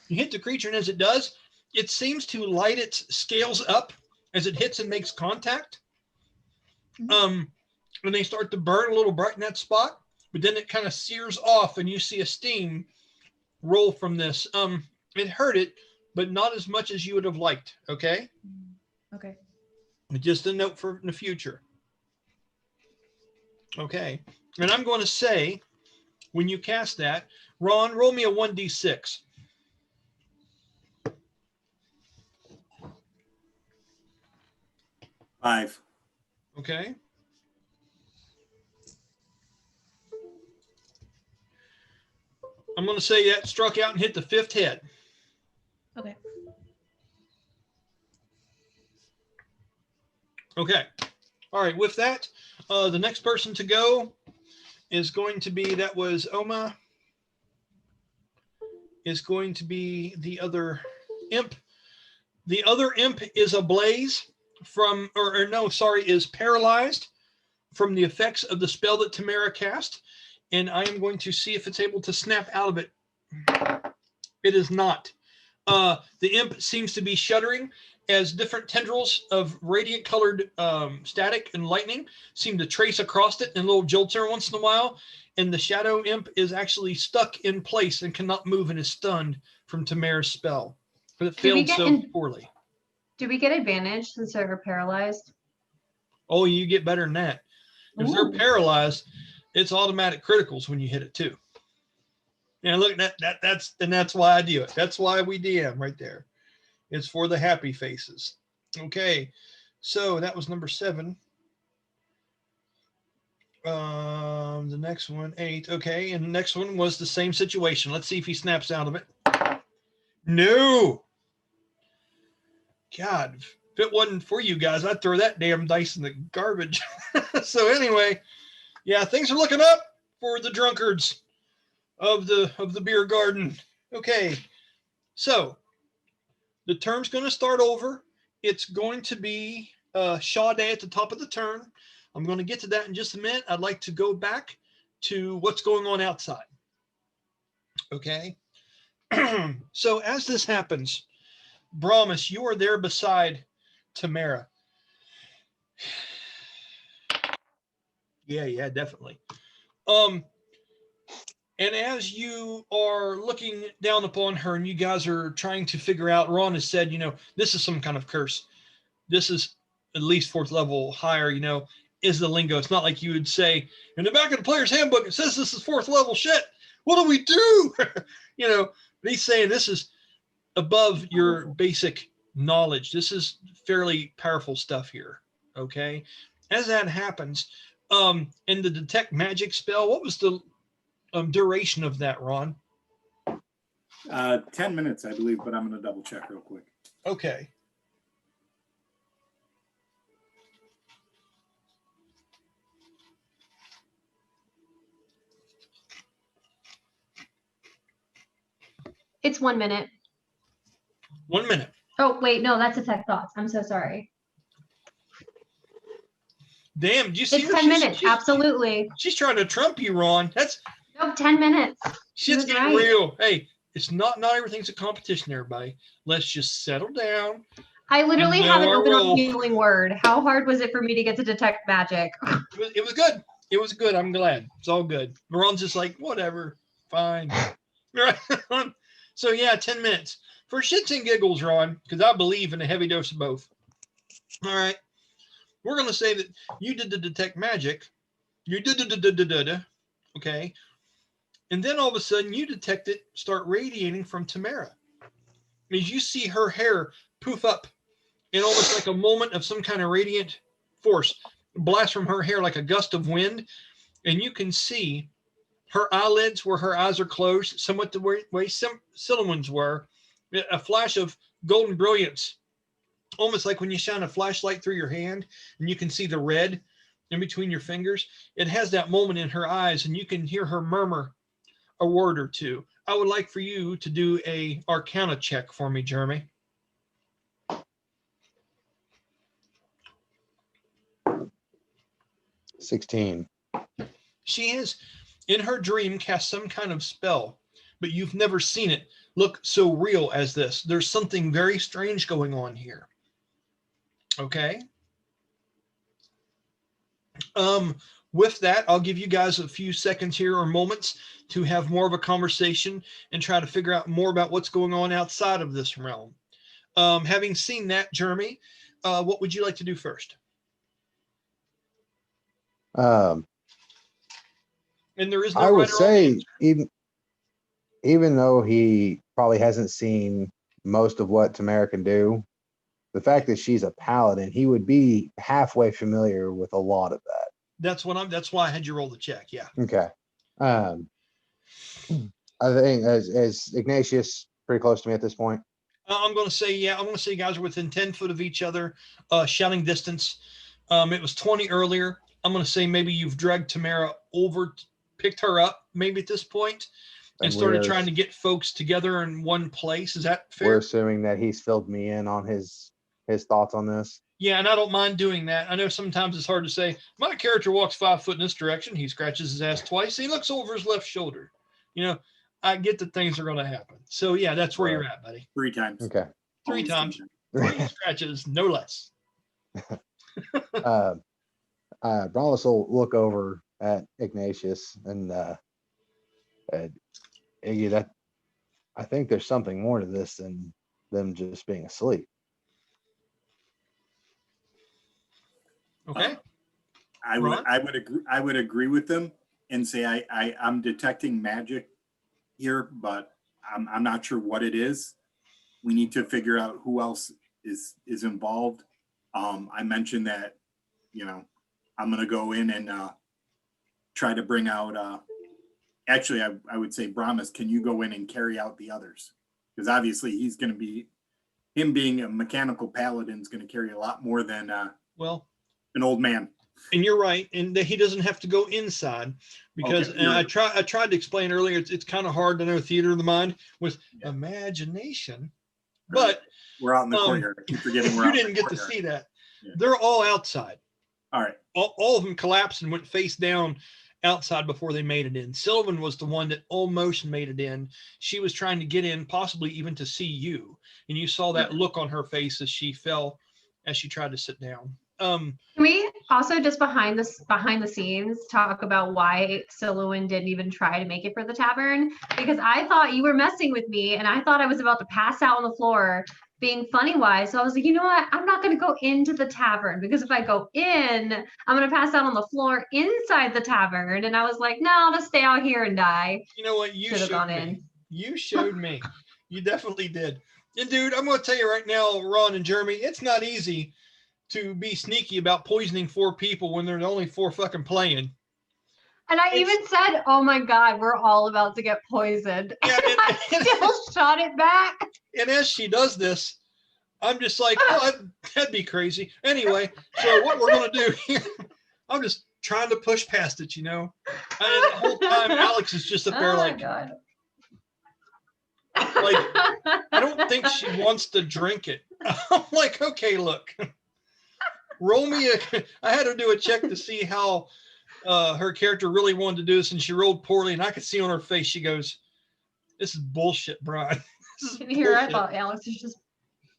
Speaker 1: You hit the creature, and as it does, it seems to light its scales up as it hits and makes contact. And they start to burn a little bright in that spot, but then it kind of sears off, and you see a steam roll from this. It hurt it, but not as much as you would have liked. Okay.
Speaker 3: Okay.
Speaker 1: Just a note for the future. Okay. And I'm going to say, when you cast that, Ron, roll me a 1d6.
Speaker 4: Five.
Speaker 1: Okay. I'm going to say that struck out and hit the 5th head.
Speaker 3: Okay.
Speaker 1: Okay. All right. With that, the next person to go is going to be, that was Oma, is going to be the other imp. The other imp is ablaze from, or no, sorry, is paralyzed from the effects of the spell that Tamara cast. And I am going to see if it's able to snap out of it. It is not. The imp seems to be shuddering as different tendrils of radiant colored static and lightning seem to trace across it in little jolts every once in a while. And the shadow imp is actually stuck in place and cannot move and is stunned from Tamara's spell. But it failed so poorly.
Speaker 2: Do we get advantage since they're paralyzed?
Speaker 1: Oh, you get better than that. If they're paralyzed, it's automatic criticals when you hit it too. And look, that's why I do it. That's why we DM right there. It's for the happy faces. Okay, so that was number 7. The next one, 8. Okay, and the next one was the same situation. Let's see if he snaps out of it. No. God, if it wasn't for you guys, I'd throw that damn dice in the garbage. So anyway, yeah, things are looking up for the drunkards of the beer garden. Okay, so the turn's going to start over. It's going to be Sha-dae at the top of the turn. I'm going to get to that in just a minute. I'd like to go back to what's going on outside. Okay, so as this happens, Brahmus, you are there beside Tamara. Yeah, definitely. And as you are looking down upon her and you guys are trying to figure out, Ron has said, this is some kind of curse. This is at least 4th level higher, is the lingo. It's not like you would say, in the back of the player's handbook, it says this is 4th level shit. What do we do? He's saying this is above your basic knowledge. This is fairly powerful stuff here. Okay. As that happens, in the detect magic spell, what was the duration of that, Ron?
Speaker 4: 10 minutes, I believe, but I'm going to double check real quick.
Speaker 1: Okay.
Speaker 2: It's 1 minute.
Speaker 1: 1 minute.
Speaker 2: Oh, wait, no, that's Detect Thoughts. I'm so sorry.
Speaker 1: Damn, did you see
Speaker 2: It's
Speaker 1: her?
Speaker 2: 10 minutes, absolutely.
Speaker 1: She's trying to trump you, Ron.
Speaker 2: Nope, 10 minutes.
Speaker 1: Shit's getting real. Hey, it's not everything's a competition, everybody. Let's just settle down.
Speaker 2: I literally haven't opened up Healing Word. How hard was it for me to get to Detect Magic?
Speaker 1: It was good. It was good. I'm glad. It's all good. Ron's just like, whatever. Fine. Right. So yeah, 10 minutes. For shits and giggles, Ron, because I believe in a heavy dose of both. All right. We're going to say that you did the detect magic. You did. Okay. And then all of a sudden you detect it start radiating from Tamara. As you see her hair poof up in almost like a moment of some kind of radiant force blast from her hair like a gust of wind. And you can see her eyelids where her eyes are closed, somewhat the way Sylowen's were, a flash of golden brilliance, almost like when you shine a flashlight through your hand and you can see the red in between your fingers. It has that moment in her eyes and you can hear her murmur a word or two. I would like for you to do a Arcana check for me, Jeremy.
Speaker 6: $16.
Speaker 1: She has, in her dream, cast some kind of spell, but you've never seen it look so real as this. There's something very strange going on here. Okay. With that, I'll give you guys a few seconds here or moments to have more of a conversation and try to figure out more about what's going on outside of this realm. Having seen that, Jeremy, what would you like to do first?
Speaker 6: And
Speaker 1: there is no
Speaker 6: I would
Speaker 1: right or wrong
Speaker 6: say, even though he probably hasn't seen most of what Tamara can do, the fact that she's a paladin, he would be halfway familiar with a lot of that.
Speaker 1: That's why I had you roll the check. Yeah.
Speaker 6: Okay. I think as Ignatius pretty close to me at this point.
Speaker 1: I'm going to say, yeah, I'm going to say you guys are within 10 foot of each other, shouting distance. It was 20 earlier. I'm going to say maybe you've dragged Tamara over, picked her up maybe at this point. and started trying to get folks together in one place. Is that fair?
Speaker 6: We're assuming that he's filled me in on his thoughts on this.
Speaker 1: Yeah, and I don't mind doing that. I know sometimes it's hard to say, my character walks 5 foot in this direction. He scratches his ass twice. He looks over his left shoulder. You know, I get that things are going to happen. So, yeah, that's where you're at, buddy.
Speaker 4: 3 times.
Speaker 6: Okay.
Speaker 1: 3 times. 3 scratches, no less.
Speaker 6: Brahmus will look over at Ignatius and Iggy, that I think there's something more to this than them just being asleep.
Speaker 1: Okay.
Speaker 4: I would agree with them and say I'm detecting magic here, but I'm not sure what it is. We need to figure out who else is involved. I mentioned that, you know, I'm gonna go in and try to bring out actually I would say, Brahmus, can you go in and carry out the others? Because obviously he's gonna be, him being a mechanical paladin is gonna carry a lot more than
Speaker 1: well,
Speaker 4: an old man.
Speaker 1: And you're right, and that he doesn't have to go inside because
Speaker 4: Okay,
Speaker 1: I tried to explain earlier. It's kind of hard to know theater of the mind with imagination, but
Speaker 4: we're out in the courtyard. I keep forgetting we're
Speaker 1: you
Speaker 4: out in
Speaker 1: didn't
Speaker 4: the
Speaker 1: get to
Speaker 4: courtyard.
Speaker 1: see that.
Speaker 4: Yeah.
Speaker 1: They're all outside.
Speaker 4: All right.
Speaker 1: All of them collapsed and went face down outside before they made it in. Sylowen was the one that almost made it in. She was trying to get in, possibly even to see you, and you saw that look on her face as she fell, as she tried to sit down.
Speaker 2: Can we also just behind the scenes talk about why Sylowen didn't even try to make it for the tavern? Because I thought you were messing with me and I thought I was about to pass out on the floor being funny wise. So I was like, you know what? I'm not going to go into the tavern because if I go in, I'm going to pass out on the floor inside the tavern. And I was like, no, I'll just stay out here and die.
Speaker 1: You know what? You
Speaker 2: Should've
Speaker 1: showed
Speaker 2: gone
Speaker 1: me.
Speaker 2: in.
Speaker 1: You showed me. You definitely did. And dude, I'm going to tell you right now, Ron and Jeremy, it's not easy to be sneaky about poisoning 4 people when there's only 4 fucking playing.
Speaker 2: And I even said, oh my God, we're all about to get poisoned.
Speaker 1: Yeah,
Speaker 2: and I still shot it back.
Speaker 1: And as she does this, I'm just like, oh, that'd be crazy. Anyway, so what we're going to do here, I'm just trying to push past it, you know? And the whole time, Alex is just up there like,
Speaker 2: God.
Speaker 1: I don't think she wants to drink it. I'm like, okay, look. Roll me I had her do a check to see how her character really wanted to do this, and she rolled poorly, and I could see on her face, she goes, this is bullshit, Brian.
Speaker 2: And here I thought Alex is just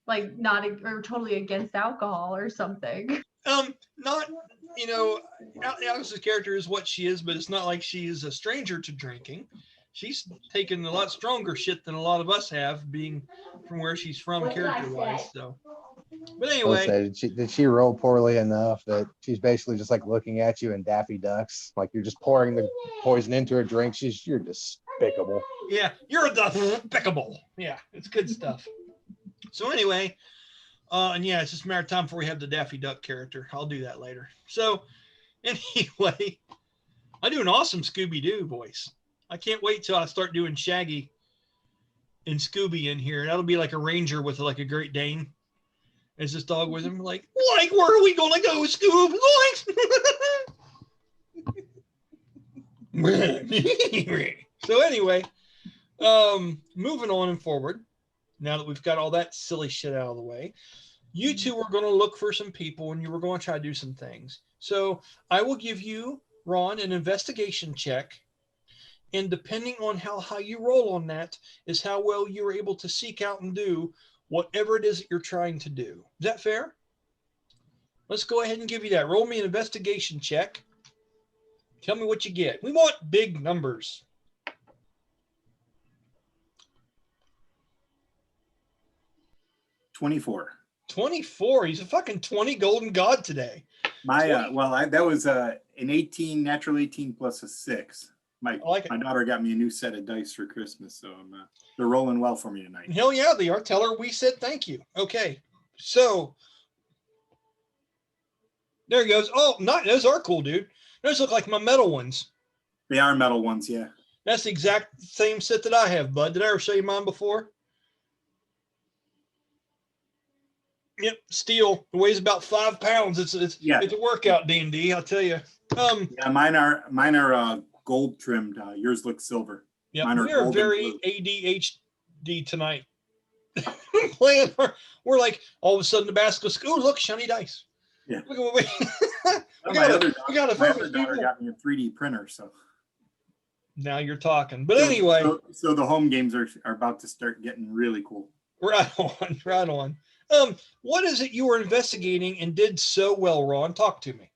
Speaker 2: like not or totally against alcohol or something.
Speaker 1: Not, you know, Alex's character is what she is, but it's not like she is a stranger to drinking. She's taken a lot stronger shit than a lot of us have, being from where she's from character-wise. So, but anyway,
Speaker 6: did she roll poorly enough that she's basically just like looking at you in Daffy Ducks, like you're just pouring the poison into her drink? You're despicable.
Speaker 1: Yeah, you're despicable. Yeah, it's good stuff. So anyway, and yeah, it's just a matter of time before we have the Daffy Duck character. I'll do that later. So anyway, I do an awesome Scooby-Doo voice. I can't wait till I start doing Shaggy and Scooby in here. That'll be like a ranger with like a Great Dane. Is this dog with him? Like, where are we gonna go, Scoob? So anyway, moving on and forward. Now that we've got all that silly shit out of the way, you two are going to look for some people and you were going to try to do some things. So I will give you, Ron, an investigation check. And depending on how high you roll on that is how well you're able to seek out and do whatever it is that you're trying to do. Is that fair? Let's go ahead and give you that. Roll me an investigation check. Tell me what you get. We want big numbers.
Speaker 4: 24.
Speaker 1: 24. He's a fucking 20 golden god today.
Speaker 4: My that was an 18, natural 18 plus a 6. My daughter got me a new set of dice for Christmas, so they're rolling well for me tonight.
Speaker 1: Hell yeah, they are. Tell her we said thank you. Okay, so there he goes. Oh, those are cool, dude. Those look like my metal ones.
Speaker 4: They are metal ones, yeah.
Speaker 1: That's the exact same set that I have, bud. Did I ever show you mine before? Yep, steel. It weighs about 5 pounds. It's a workout, D&D. I'll tell you.
Speaker 4: Yeah, mine are gold trimmed. Yours look silver.
Speaker 1: Yeah,
Speaker 4: Mine are
Speaker 1: we are
Speaker 4: gold and
Speaker 1: very
Speaker 4: blue.
Speaker 1: ADHD tonight. Playing, we're like all of a sudden the basilisk. Oh, look, shiny dice.
Speaker 4: Yeah.
Speaker 1: Look at what we
Speaker 4: My other
Speaker 1: we got to
Speaker 4: my
Speaker 1: focus,
Speaker 4: other daughter
Speaker 1: people.
Speaker 4: got me a 3D printer, so.
Speaker 1: Now you're talking. But
Speaker 4: So-
Speaker 1: anyway,
Speaker 4: so the home games are about to start getting really cool.
Speaker 1: right on, right on. What is it you were investigating and did so well, Ron? Talk to me.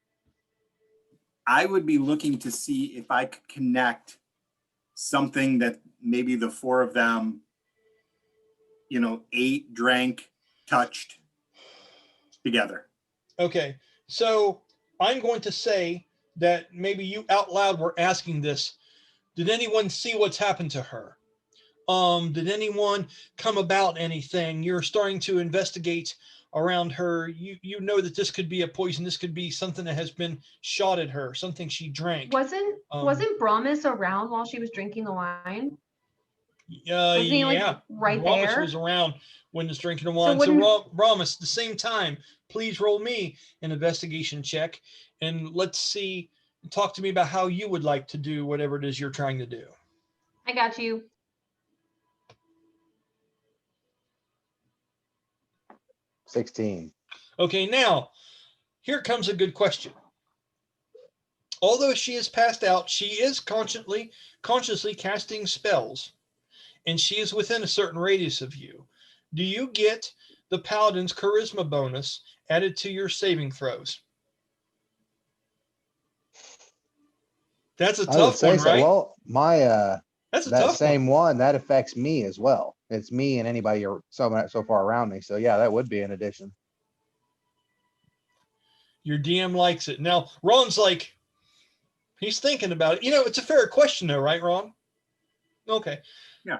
Speaker 4: I would be looking to see if I could connect something that maybe the four of them, ate, drank, touched together.
Speaker 1: Okay, so I'm going to say that maybe you out loud were asking this. Did anyone see what's happened to her? Did anyone come about anything? You're starting to investigate around her. You know that this could be a poison. This could be something that has been shot at her, something she drank.
Speaker 2: Wasn't Brahmus around while she was drinking the wine? Wasn't he, like,
Speaker 1: Yeah,
Speaker 2: right
Speaker 1: Brahmus
Speaker 2: there?
Speaker 1: was around when was drinking the
Speaker 2: So
Speaker 1: wine.
Speaker 2: wouldn't-
Speaker 1: Brahmus, at the same time, please roll me an investigation check, and let's see. Talk to me about how you would like to do whatever it is you're trying to do.
Speaker 2: I got you.
Speaker 6: 16.
Speaker 1: Okay, now here comes a good question. Although she is passed out, she is consciously casting spells, and she is within a certain radius of you. Do you get the paladin's charisma bonus added to your saving throws? That's a
Speaker 6: I would
Speaker 1: tough
Speaker 6: say
Speaker 1: one,
Speaker 6: so.
Speaker 1: right?
Speaker 6: Well, my
Speaker 1: That's a
Speaker 6: that
Speaker 1: tough
Speaker 6: same one that affects me as well. It's me and anybody so far around me. So yeah, that would be an addition.
Speaker 1: Your DM likes it. Now, Ron's like, he's thinking about it. It's a fair question though, right, Ron? Okay.
Speaker 4: Yeah.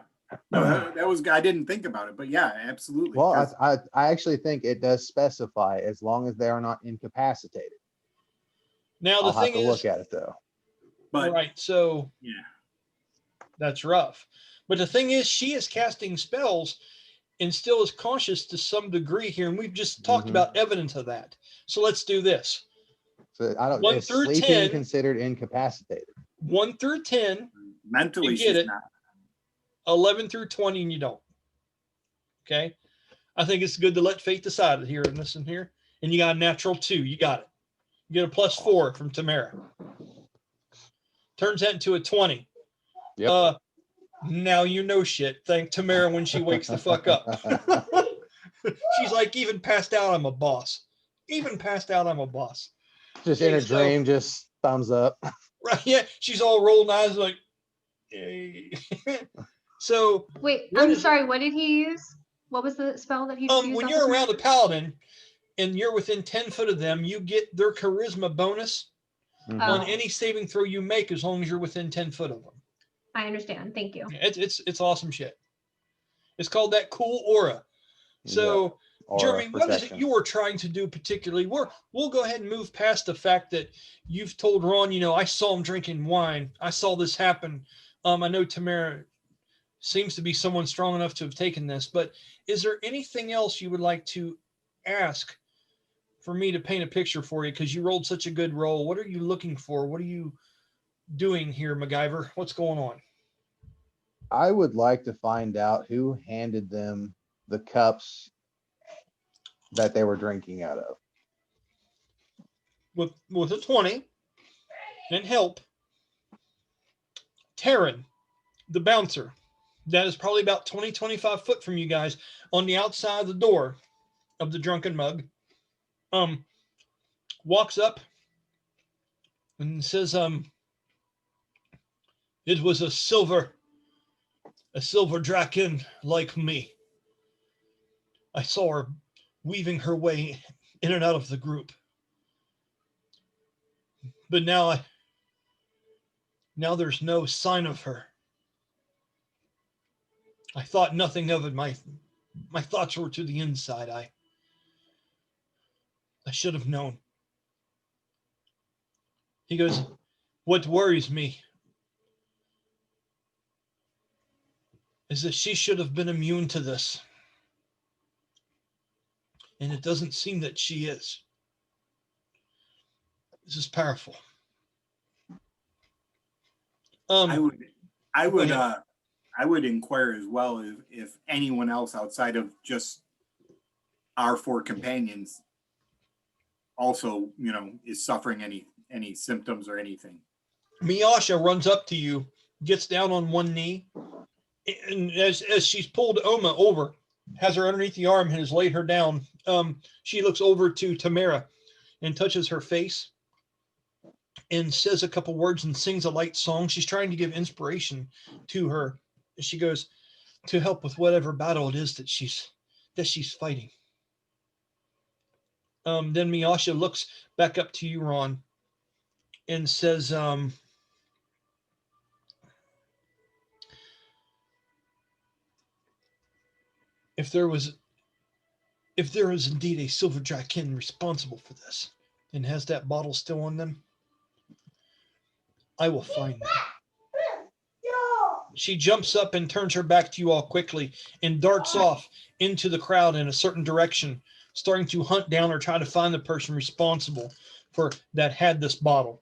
Speaker 4: No, that was, I didn't think about it, but yeah, absolutely.
Speaker 6: Well,
Speaker 4: 'cause-
Speaker 6: I actually think it does specify as long as they are not incapacitated.
Speaker 1: Now the
Speaker 6: I'll have
Speaker 1: thing
Speaker 6: to
Speaker 1: is,
Speaker 6: look at it though.
Speaker 4: but
Speaker 1: right, so
Speaker 4: yeah,
Speaker 1: that's rough. But the thing is, she is casting spells and still is conscious to some degree here. And we've just talked
Speaker 6: Mhm.
Speaker 1: about evidence of that. So let's do this.
Speaker 6: So I don't.
Speaker 1: 1
Speaker 6: Is
Speaker 1: through
Speaker 6: sleeping
Speaker 1: 10.
Speaker 6: considered incapacitated?
Speaker 1: 1 through 10,
Speaker 4: mentally
Speaker 1: You get
Speaker 4: she's
Speaker 1: it.
Speaker 4: not.
Speaker 1: 11 through 20, and you don't. Okay. I think it's good to let fate decide it here and this and here. And you got a natural 2. You got it. You get a +4 from Tamara. Turns that into a 20.
Speaker 6: Yep.
Speaker 1: Now you know shit. Thank Tamara when she wakes the fuck up. She's like, even passed out, I'm a boss. Even passed out, I'm a boss.
Speaker 6: Just in
Speaker 1: Okay,
Speaker 6: a
Speaker 1: so-
Speaker 6: dream, just thumbs up.
Speaker 1: Right? Yeah. She's all rolling eyes like, hey. So
Speaker 2: Wait,
Speaker 1: What
Speaker 2: I'm
Speaker 1: is-
Speaker 2: sorry. What did he use? What was the spell that he just used?
Speaker 1: when
Speaker 2: off
Speaker 1: you're
Speaker 2: the
Speaker 1: around a
Speaker 2: top?
Speaker 1: paladin and you're within 10 foot of them, you get their charisma bonus
Speaker 6: Mhm.
Speaker 2: Oh.
Speaker 1: on any saving throw you make as long as you're within 10 foot of them.
Speaker 2: I understand. Thank you.
Speaker 1: It's awesome shit. It's called that cool aura. So
Speaker 6: Aura
Speaker 1: Jeremy, what is it
Speaker 6: protection.
Speaker 1: you were trying to do particularly? We'll go ahead and move past the fact that you've told Ron, I saw him drinking wine. I saw this happen. I know Tamara seems to be someone strong enough to have taken this, but is there anything else you would like to ask for me to paint a picture for you? Because you rolled such a good roll. What are you looking for? What are you doing here, MacGyver? What's going on?
Speaker 6: I would like to find out who handed them the cups that they were drinking out of.
Speaker 1: With a 20 and help, Taryn, the bouncer, that is probably about 25 foot from you guys on the outside of the door of the Drunken Mug, walks up and says, it was a silver Dra-Kin like me. I saw her weaving her way in and out of the group. But now there's no sign of her. I thought nothing of it. My thoughts were to the inside. I should have known. He goes, what worries me is that she should have been immune to this. And it doesn't seem that she is. This is powerful.
Speaker 4: I I
Speaker 1: Go
Speaker 4: would
Speaker 1: ahead.
Speaker 4: I would inquire as well if anyone else outside of just our four companions also, you know, is suffering any symptoms or anything.
Speaker 1: Miasha runs up to you, gets down on one knee, and as she's pulled Oma over, has her underneath the arm and has laid her down, she looks over to Tamara and touches her face and says a couple words and sings a light song. She's trying to give inspiration to her. She goes, to help with whatever battle it is that she's fighting. Then Miasha looks back up to you, Ron, and says, if there is indeed a silver Dra-Kin responsible for this and has that bottle still on them, I will find them. She jumps up and turns her back to you all quickly and darts off into the crowd in a certain direction, starting to hunt down or try to find the person responsible for that had this bottle.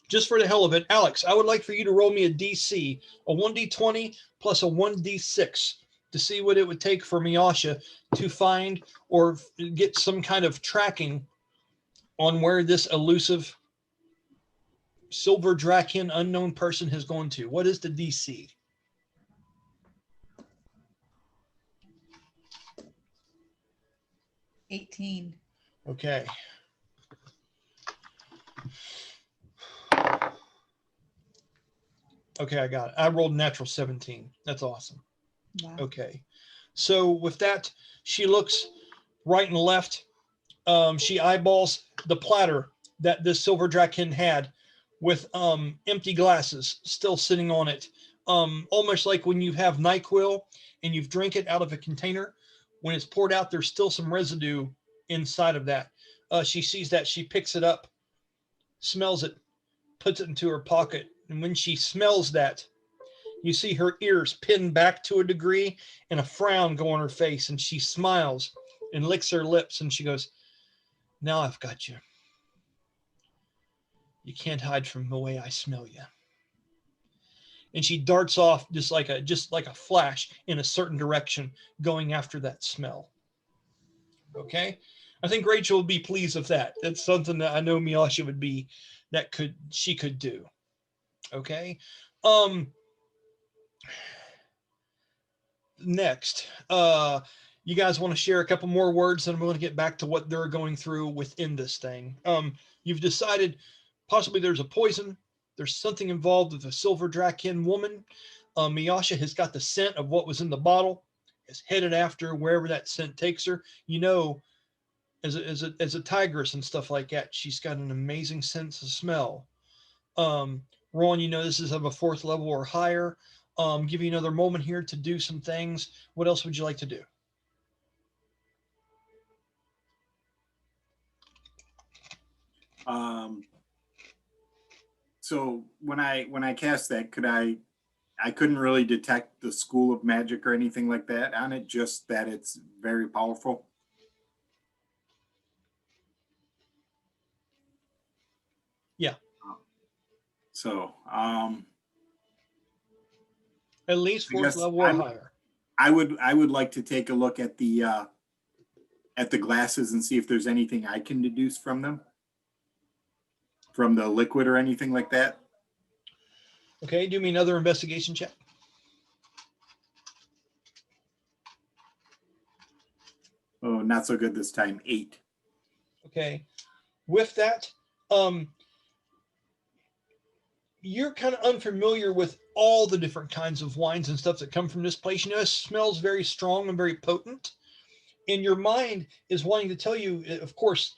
Speaker 1: Just for the hell of it, Alex, I would like for you to roll me a DC, a 1d20 plus a 1d6 to see what it would take for Miasha to find or get some kind of tracking on where this elusive silver Dra-Kin unknown person has gone to. What is the DC?
Speaker 3: 18.
Speaker 1: Okay. Okay, I got it. I rolled natural 17. That's awesome.
Speaker 3: Wow.
Speaker 1: Okay. So with that, she looks right and left. She eyeballs the platter that this silver Dra-Kin had with empty glasses still sitting on it. Almost like when you have NyQuil and you've drank it out of a container. When it's poured out, there's still some residue inside of that. She sees that. She picks it up, smells it, puts it into her pocket. And when she smells that, you see her ears pinned back to a degree and a frown go on her face. And she smiles and licks her lips. And she goes, now I've got you. You can't hide from the way I smell you. And she darts off just like a flash in a certain direction, going after that smell. Okay? I think Rachel will be pleased with that. That's something that I know Miasha would be, she could do. Okay? Next, you guys want to share a couple more words, and I'm going to get back to what they're going through within this thing. You've decided possibly there's a poison. There's something involved with a silver Dra-Kin woman. Miasha has got the scent of what was in the bottle, is headed after wherever that scent takes her. You know, as a tigress and stuff like that, she's got an amazing sense of smell. Ron, you know this is of a 4th level or higher. Give you another moment here to do some things. What else would you like to do?
Speaker 4: So when I cast that, I couldn't really detect the school of magic or anything like that on it, just that it's very powerful.
Speaker 1: Yeah.
Speaker 4: So
Speaker 1: at least 4th level or higher.
Speaker 4: I would like to take a look at the glasses and see if there's anything I can deduce from them, from the liquid or anything like that.
Speaker 1: Okay, do me another investigation check.
Speaker 4: Oh, not so good this time. 8.
Speaker 1: Okay, with that, you're kind of unfamiliar with all the different kinds of wines and stuff that come from this place. You know, it smells very strong and very potent. And your mind is wanting to tell you, of course,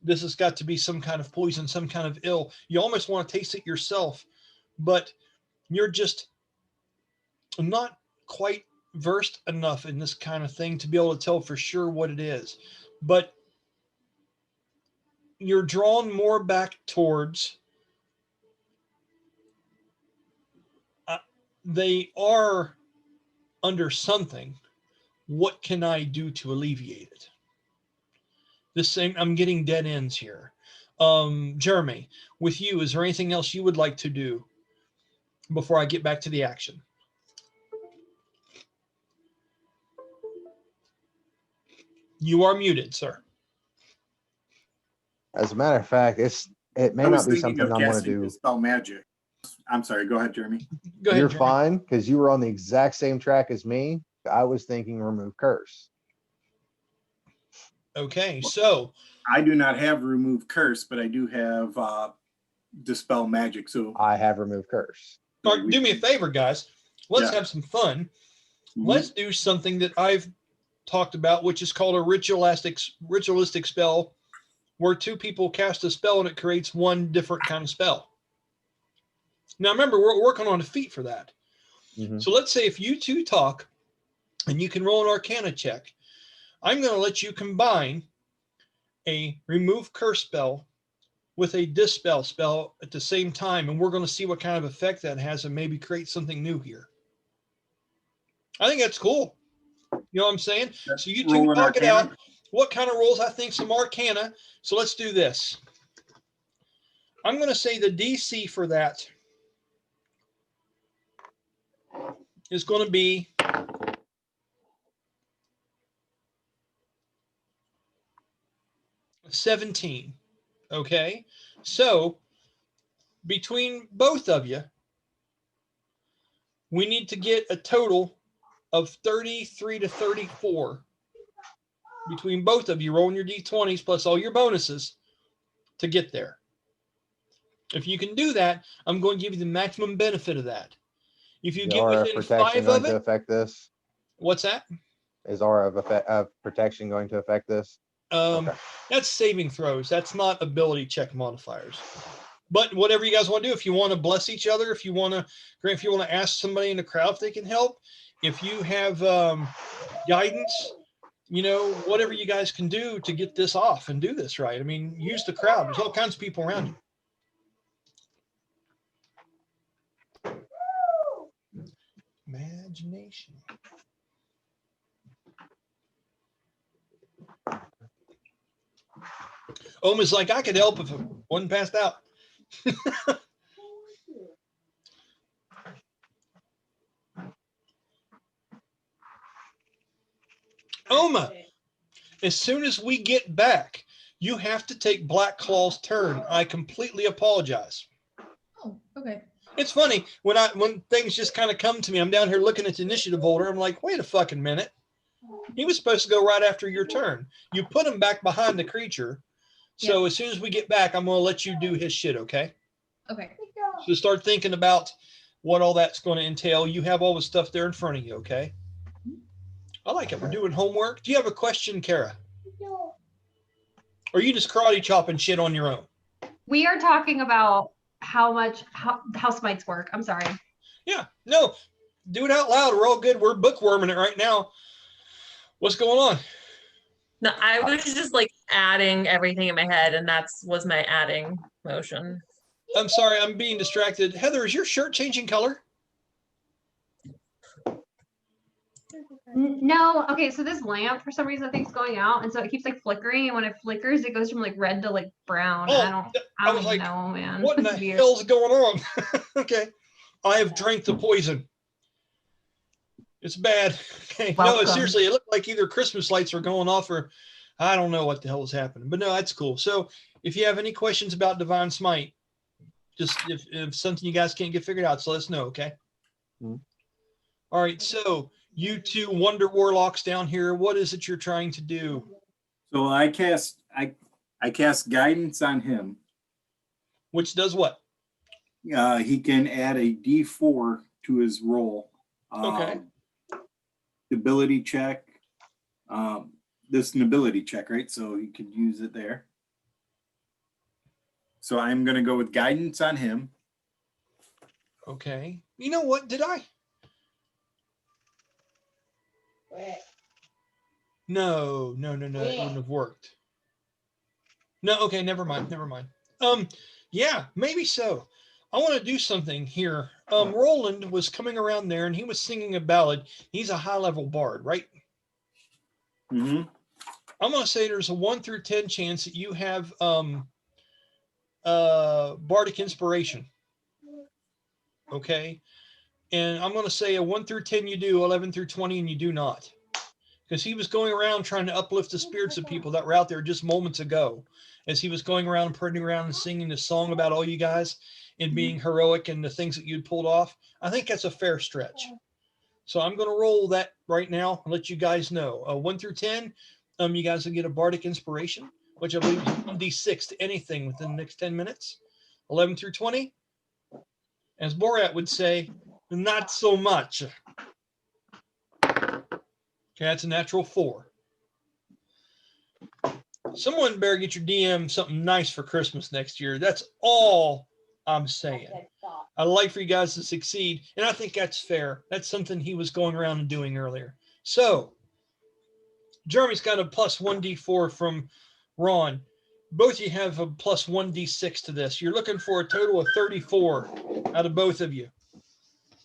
Speaker 1: this has got to be some kind of poison, some kind of ill. You almost want to taste it yourself, but you're just not quite versed enough in this kind of thing to be able to tell for sure what it is. But you're drawn more back towards they are under something. What can I do to alleviate it? The same, I'm getting dead ends here. Jeremy, with you, is there anything else you would like to do before I get back to the action. You are muted, sir.
Speaker 6: As a matter of fact, it may
Speaker 4: I was
Speaker 6: not be
Speaker 4: thinking
Speaker 6: something
Speaker 4: of
Speaker 6: I want to
Speaker 4: casting
Speaker 6: do.
Speaker 4: Dispel Magic. I'm sorry. Go ahead, Jeremy.
Speaker 1: Go ahead,
Speaker 6: You're
Speaker 1: Jeremy.
Speaker 6: fine because you were on the exact same track as me. I was thinking remove curse.
Speaker 1: Okay, so
Speaker 4: I do not have Remove Curse, but I do have Dispel Magic. So
Speaker 6: I have remove curse.
Speaker 1: all right, do me a favor, guys. Let's
Speaker 4: Yeah.
Speaker 1: have some fun.
Speaker 4: Mhm.
Speaker 1: Let's do something that I've talked about, which is called a ritualistic spell, where two people cast a spell and it creates one different kind of spell. Now, remember, we're working on a feat for that.
Speaker 6: Mhm.
Speaker 1: So let's say if you two talk and you can roll an Arcana check, I'm going to let you combine a remove curse spell with a dispel spell at the same time, and we're going to see what kind of effect that has and maybe create something new here. I think that's cool. You know what I'm saying? So you two
Speaker 4: Roll an
Speaker 1: talk it
Speaker 4: Arcana?
Speaker 1: out. What kind of rolls? I think some Arcana. So let's do this. I'm going to say the DC for that is going to be 17. Okay. So between both of you, we need to get a total of 33 to 34 between both of you, rolling your d20s plus all your bonuses to get there. If you can do that, I'm going to give you the maximum benefit of that. If you
Speaker 6: Is
Speaker 1: get
Speaker 6: aura of
Speaker 1: within
Speaker 6: protection
Speaker 1: 5
Speaker 6: going
Speaker 1: of
Speaker 6: to
Speaker 1: it,
Speaker 6: affect this?
Speaker 1: what's that?
Speaker 6: Is aura of protection going to affect this? Okay.
Speaker 1: That's saving throws. That's not ability check modifiers. But whatever you guys want to do, if you want to bless each other, if you want to ask somebody in the crowd if they can help, if you have guidance, you know, whatever you guys can do to get this off and do this right. I mean, use the crowd. There's all kinds of people around you. Imagination. Oma's like, I could help if it wasn't passed out. Oma, as soon as we get back, you have to take Black Claw's turn. I completely apologize.
Speaker 3: Oh, okay.
Speaker 1: It's funny when things just kind of come to me. I'm down here looking at the initiative folder. I'm like, wait a fucking minute. He was supposed to go right after your turn. You put him back behind the creature. So as soon as we get back, I'm going to let you do his shit, okay?
Speaker 3: Okay.
Speaker 1: So start thinking about what all that's going to entail. You have all the stuff there in front of you, okay? I like it. We're doing homework. Do you have a question, Kara? Or are you just karate chopping shit on your own?
Speaker 2: We are talking about how smites work. I'm sorry.
Speaker 1: Yeah. No. Do it out loud. We're all good. We're bookworming it right now. What's going on?
Speaker 5: No, I was just like adding everything in my head, and was my adding motion.
Speaker 1: I'm sorry, I'm being distracted. Heather, is your shirt changing color?
Speaker 2: No. Okay, so this lamp for some reason I think is going out, and so it keeps like flickering, and when it flickers, it goes from like red to like brown.
Speaker 1: Oh,
Speaker 2: I don't
Speaker 1: was like,
Speaker 2: know, man.
Speaker 1: what in the hell's going on? Okay. I have drank the poison. It's bad. Okay.
Speaker 2: Welcome.
Speaker 1: No, seriously, it looked like either Christmas lights were going off or I don't know what the hell was happening. But no, that's cool. So if you have any questions about Divine Smite, just if something you guys can't get figured out, so let us know, okay?
Speaker 6: Mm-hmm.
Speaker 1: All right, so you two Wonder Warlocks down here, what is it you're trying to do?
Speaker 4: So I cast guidance on him.
Speaker 1: Which does what?
Speaker 4: He can add a D4 to his roll.
Speaker 1: Okay.
Speaker 4: Ability check. This is an ability check, right? So you could use it there. So I'm going to go with guidance on him.
Speaker 1: Okay. You know what? Did I? No. It wouldn't have worked. No, okay, never mind. Yeah, maybe so. I want to do something here. Roland was coming around there and he was singing a ballad. He's a high-level bard, right?
Speaker 4: Mm-hmm.
Speaker 1: I'm going to say there's a 1 through 10 chance that you have bardic inspiration. Okay. And I'm going to say a 1 through 10 you do, 11 through 20 and you do not. Because he was going around trying to uplift the spirits of people that were out there just moments ago. As he was going around and parading around and singing this song about all you guys and being heroic and the things that you'd pulled off. I think that's a fair stretch. So I'm going to roll that right now and let you guys know. 1 through 10, you guys will get a bardic inspiration, which I believe is 1d6 to anything within the next 10 minutes. 11 through 20, as Borat would say, not so much. Okay, that's a natural 4. Someone better get your DM something nice for Christmas next year. That's all I'm saying. I'd like for you guys to succeed, and I think that's fair. That's something he was going around and doing earlier. So, Jeremy's got a plus 1d4 from Ron. Both of you have a plus 1d6 to this. You're looking for a total of 34 out of both of you.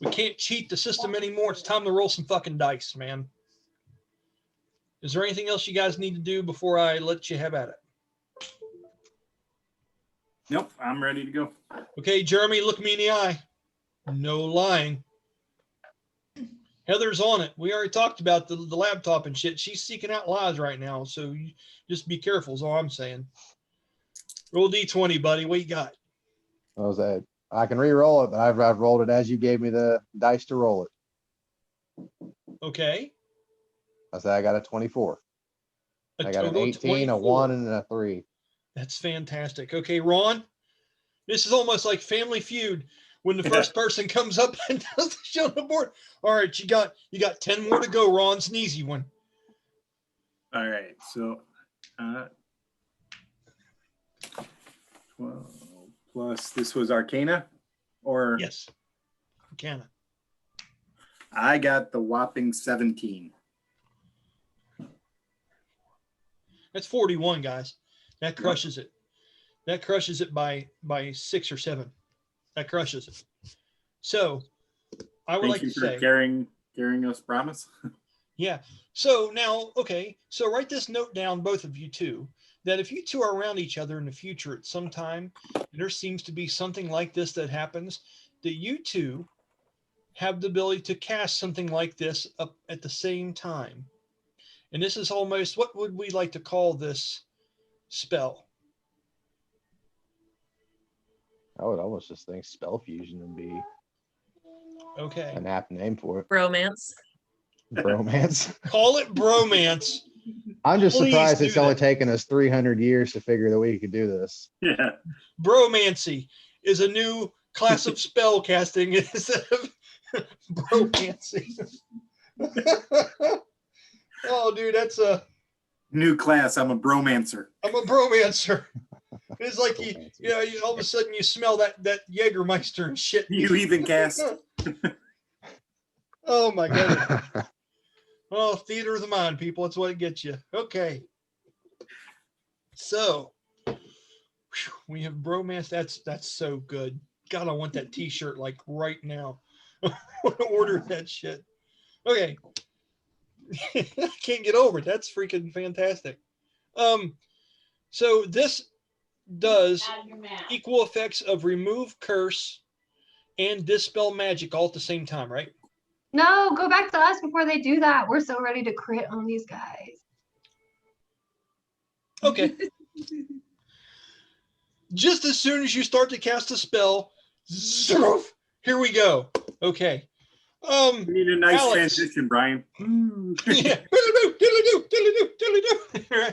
Speaker 1: We can't cheat the system anymore. It's time to roll some fucking dice, man. Is there anything else you guys need to do before I let you have at it?
Speaker 4: Nope, I'm ready to go.
Speaker 1: Okay, Jeremy, look me in the eye. No lying. Heather's on it. We already talked about the laptop and shit. She's seeking out lies right now, so you just be careful is all I'm saying. Roll D20, buddy. What you got?
Speaker 6: What was that? I can re-roll it, but I've rolled it as you gave me the dice to roll it.
Speaker 1: Okay.
Speaker 6: I said I got a 24. I got an 18, a 1, and a 3.
Speaker 1: That's fantastic. Okay, Ron, this is almost like Family Feud when the first person comes up and does the show on the board. All right, you got 10 more to go, Ron. It's an easy one.
Speaker 4: All right, so 12 plus, this was Arcana? Or
Speaker 1: yes, Arcana.
Speaker 4: I got the whopping 17.
Speaker 1: That's 41, guys. That crushes it. That crushes it by 6 or 7. That crushes it. So I would like to say
Speaker 4: carrying us, Brahmus.
Speaker 1: Yeah. So now, okay. So write this note down, both of you too, that if you two are around each other in the future at some time, and there seems to be something like this that happens, that you two have the ability to cast something like this up at the same time. And this is almost, what would we like to call this spell?
Speaker 6: I would almost just think spell fusion would be
Speaker 1: Okay.
Speaker 6: an apt name for it.
Speaker 5: Bromance.
Speaker 6: Bromance.
Speaker 1: Call it bromance.
Speaker 6: I'm just
Speaker 1: Please
Speaker 6: surprised
Speaker 1: do
Speaker 6: it's only
Speaker 1: that.
Speaker 6: taken us 300 years to figure that we could do this.
Speaker 4: Yeah.
Speaker 1: Bro-Mancy is a new class of spell casting instead of Bro-Mancy. Oh, dude, that's a
Speaker 4: new class. I'm a bromancer.
Speaker 1: I'm a bromancer. It's like you all of a sudden you smell that Jägermeister and shit.
Speaker 4: You even cast.
Speaker 1: Oh my goodness. Oh, theater of the mind, people. That's what it gets you. Okay. So we have bromance. That's so good. God, I want that t-shirt like right now. I want to order that shit. Okay. I can't get over it. That's freaking fantastic. So this does equal effects of remove curse and dispel magic all at the same time, right?
Speaker 2: No, go back to us before they do that. We're so ready to crit on these guys.
Speaker 1: Okay. Just as soon as you start to cast a spell, here we go. Okay.
Speaker 4: We need a nice
Speaker 1: Alex.
Speaker 4: transition, Brian.
Speaker 1: Yeah.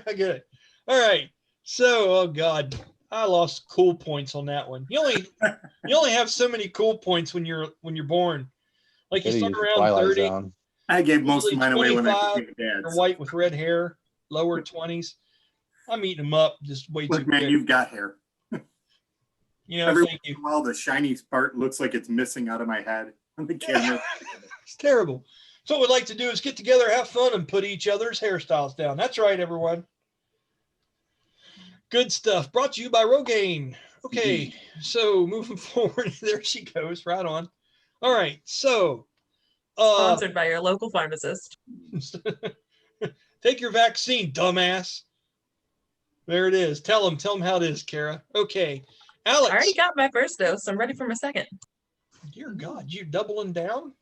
Speaker 1: I get it. All right. So, oh God, I lost cool points on that one. You only have so many cool points when you're born. Like you start around 30.
Speaker 6: Zone.
Speaker 4: I gave most of mine away when I
Speaker 1: 25,
Speaker 4: became a dad.
Speaker 1: You're white with red hair, lower 20s. I'm eating them up just way too
Speaker 4: Look, man,
Speaker 1: quick.
Speaker 4: you've got hair.
Speaker 1: You know,
Speaker 4: Every
Speaker 1: thank
Speaker 4: once in
Speaker 1: you.
Speaker 4: a while, the shiny part looks like it's missing out of my head on the camera.
Speaker 1: It's terrible. So what we'd like to do is get together, have fun, and put each other's hairstyles down. That's right, everyone. Good stuff. Brought to you by Rogaine. Okay, so moving forward, there she goes, right on. All right, so
Speaker 5: Sponsored by your local pharmacist.
Speaker 1: take your vaccine, dumbass. There it is. Tell them how it is, Kara. Okay, Alex.
Speaker 5: I already got my first dose. I'm ready for my second.
Speaker 1: Dear God, you doubling down?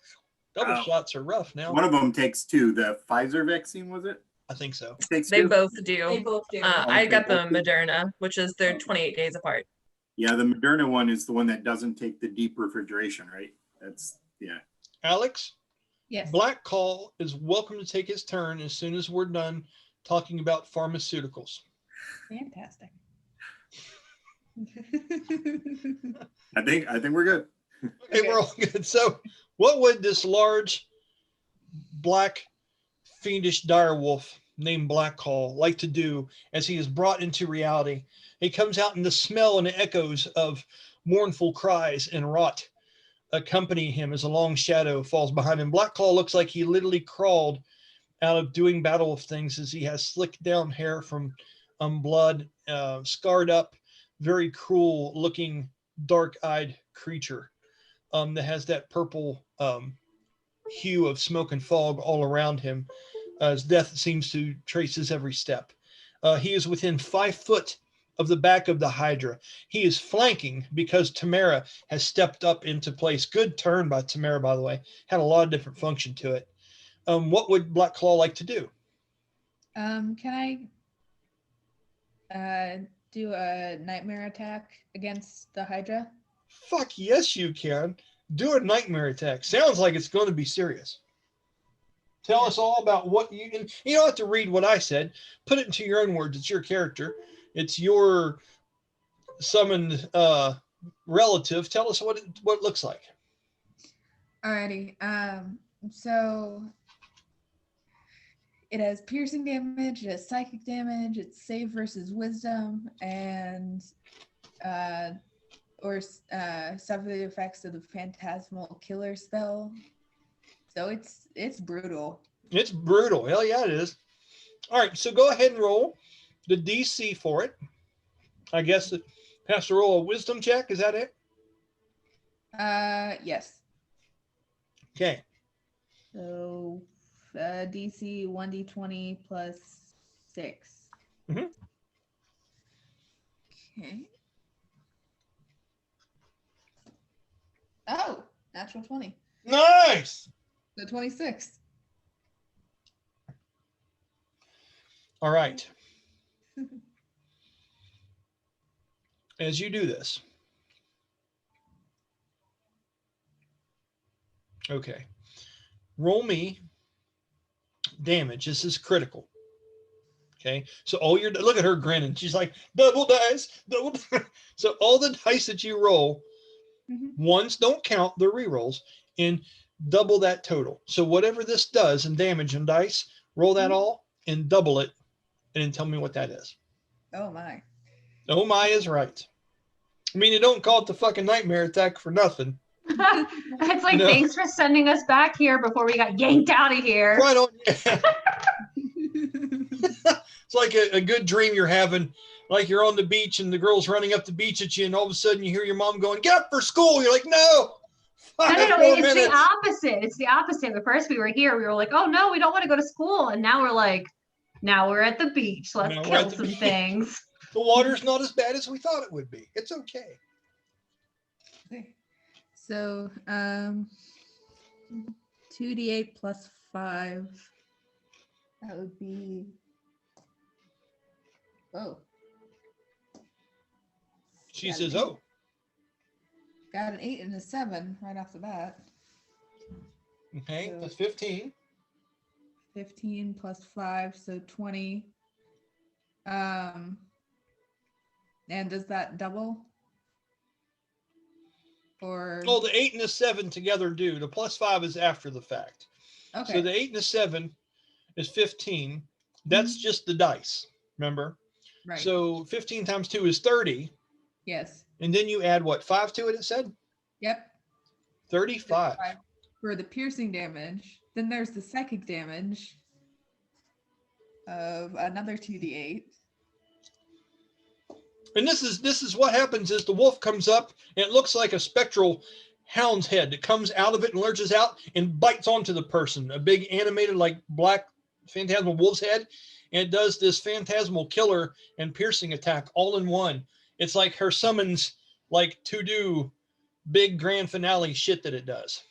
Speaker 1: Double shots are rough now.
Speaker 4: One of them takes 2. The Pfizer vaccine, was it?
Speaker 1: I think so.
Speaker 4: Takes
Speaker 5: They
Speaker 4: 2?
Speaker 5: both do.
Speaker 8: They both do.
Speaker 5: I got the
Speaker 4: both do?
Speaker 5: Moderna, which is they're 28 days apart.
Speaker 4: Yeah, the Moderna one is the one that doesn't take the deep refrigeration, right? That's, yeah.
Speaker 1: Alex,
Speaker 3: Yes.
Speaker 1: Black Call is welcome to take his turn as soon as we're done talking about pharmaceuticals.
Speaker 3: Fantastic.
Speaker 4: I think we're good.
Speaker 1: Okay, we're all good. So, what would this large, black, fiendish direwolf named Black Call like to do as he is brought into reality? He comes out in the smell and echoes of mournful cries and rot accompany him as a long shadow falls behind him. Black Claw looks like he literally crawled out of doing battle of things, as he has slicked down hair from blood, scarred up, very cruel looking, dark-eyed creature that has that purple hue of smoke and fog all around him, as death seems to trace his every step. He is within 5 foot of the back of the Hydra. He is flanking because Tamara has stepped up into place. Good turn by Tamara, by the way. Had a lot of different function to it. What would Black Claw like to do?
Speaker 3: Can I do a nightmare attack against the Hydra?
Speaker 1: Fuck yes, you can. Do a nightmare attack. Sounds like it's going to be serious. Tell us all about what you... And you don't have to read what I said. Put it into your own words. It's your character. It's your summoned relative. Tell us what it looks like.
Speaker 3: Alrighty. So it has piercing damage, it has psychic damage, it's save versus wisdom, and suffer the effects of the phantasmal killer spell. So it's brutal.
Speaker 1: It's brutal. Hell yeah, it is. All right, so go ahead and roll the DC for it. I guess it has to roll a wisdom check. Is that it?
Speaker 3: Yes.
Speaker 1: Okay.
Speaker 3: So DC 1d20 plus 6.
Speaker 1: Mm-hmm.
Speaker 3: Okay. Oh, natural 20.
Speaker 1: Nice.
Speaker 3: So 26.
Speaker 1: All right. As you do this. Okay. Roll me damage. This is critical. Okay. So all your... Look at her grinning. She's like, double dice. Double. So all the dice that you roll, ones don't count, they're rerolls, and double that total. So whatever this does in damage and dice, roll that all and double it, and then tell me what that is.
Speaker 3: Oh my.
Speaker 1: Oh my is right. I mean, you don't call it the fucking nightmare attack for nothing.
Speaker 2: It's like, thanks for sending us back here before we got yanked out of here.
Speaker 1: Right on. Yeah. It's like a good dream you're having, like you're on the beach and the girl's running up the beach at you, and all of a sudden you hear your mom going, "Get up for school." You're like, "No."
Speaker 2: No, it's the opposite. It's the opposite. The first we were here, we were like, "Oh no, we don't want to go to school," and now we're like, "Now we're at the beach. Let's kill some things."
Speaker 1: The water's not as bad as we thought it would be. It's okay.
Speaker 3: So 2d8 plus 5. That would be... Oh.
Speaker 1: She says, "Oh."
Speaker 3: Got an 8 and a 7 right off the bat.
Speaker 1: Okay,
Speaker 3: So
Speaker 1: that's 15.
Speaker 3: 15 plus 5, so 20. And does that double? Or...
Speaker 1: Oh, the 8 and the 7 together do. The plus 5 is after the fact.
Speaker 3: Okay.
Speaker 1: So the 8 and the 7 is 15. That's just the dice, remember?
Speaker 3: Right.
Speaker 1: So 15 times 2 is 30.
Speaker 3: Yes.
Speaker 1: And then you add what, 5 to it, it said?
Speaker 3: Yep.
Speaker 1: 35.
Speaker 3: For the piercing damage. Then there's the psychic damage of another 2d8.
Speaker 1: And this is what happens is the wolf comes up and it looks like a spectral hound's head that comes out of it and lurches out and bites onto the person. A big animated like black phantasmal wolf's head. And it does this phantasmal killer and piercing attack all in one. It's like her summons like to do big grand finale shit that it does.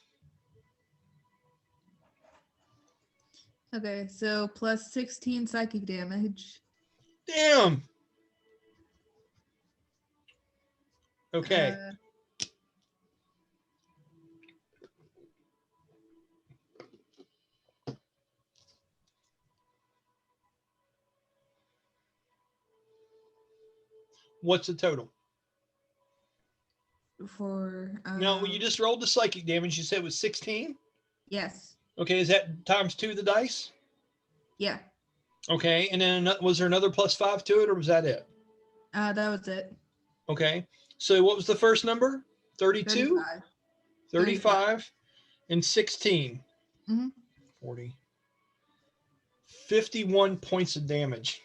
Speaker 3: Okay, so plus 16 psychic damage.
Speaker 1: Damn. Okay. What's the total?
Speaker 3: For
Speaker 1: No, you just rolled the psychic damage. You said it was 16?
Speaker 3: yes.
Speaker 1: Okay, is that times 2 the dice?
Speaker 3: Yeah.
Speaker 1: Okay, and then was there another +5 to it, or was that it?
Speaker 3: That was it.
Speaker 1: Okay, so what was the first number? 32?
Speaker 3: 35.
Speaker 1: 35 and 16.
Speaker 3: Mm-hmm.
Speaker 1: 40. 51 points of damage.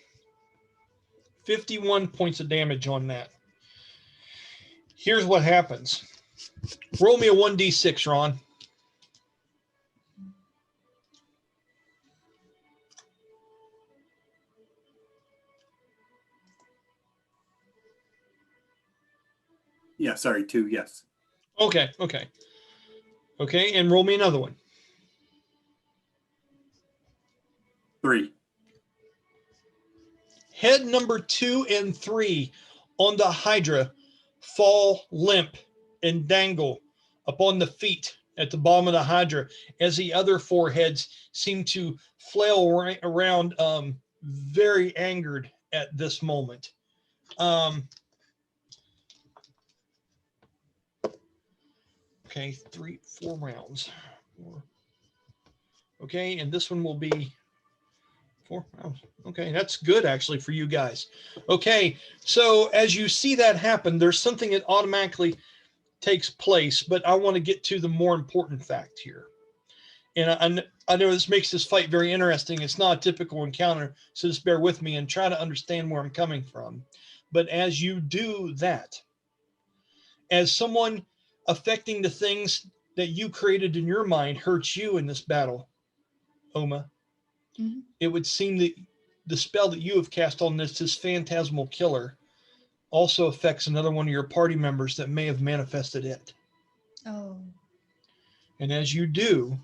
Speaker 1: 51 points of damage on that. Here's what happens. Roll me a 1d6, Ron.
Speaker 4: Yeah, sorry, 2, yes.
Speaker 1: Okay, okay. Okay, and roll me another one.
Speaker 4: 3.
Speaker 1: Head number 2 and 3 on the Hydra fall limp and dangle upon the feet at the bottom of the Hydra as the other 4 heads seem to flail around, very angered at this moment. Okay, 4 rounds. 4. Okay, and this one will be 4 rounds. Okay, that's good actually for you guys. Okay, so as you see that happen, there's something that automatically takes place, but I want to get to the more important fact here. And I know this makes this fight very interesting. It's not a typical encounter, so just bear with me and try to understand where I'm coming from. But as you do that, as someone affecting the things that you created in your mind hurts you in this battle, Oma,
Speaker 3: Mm-hmm.
Speaker 1: it would seem that the spell that you have cast on this phantasmal killer also affects another one of your party members that may have manifested it.
Speaker 3: Oh.
Speaker 1: And as you do,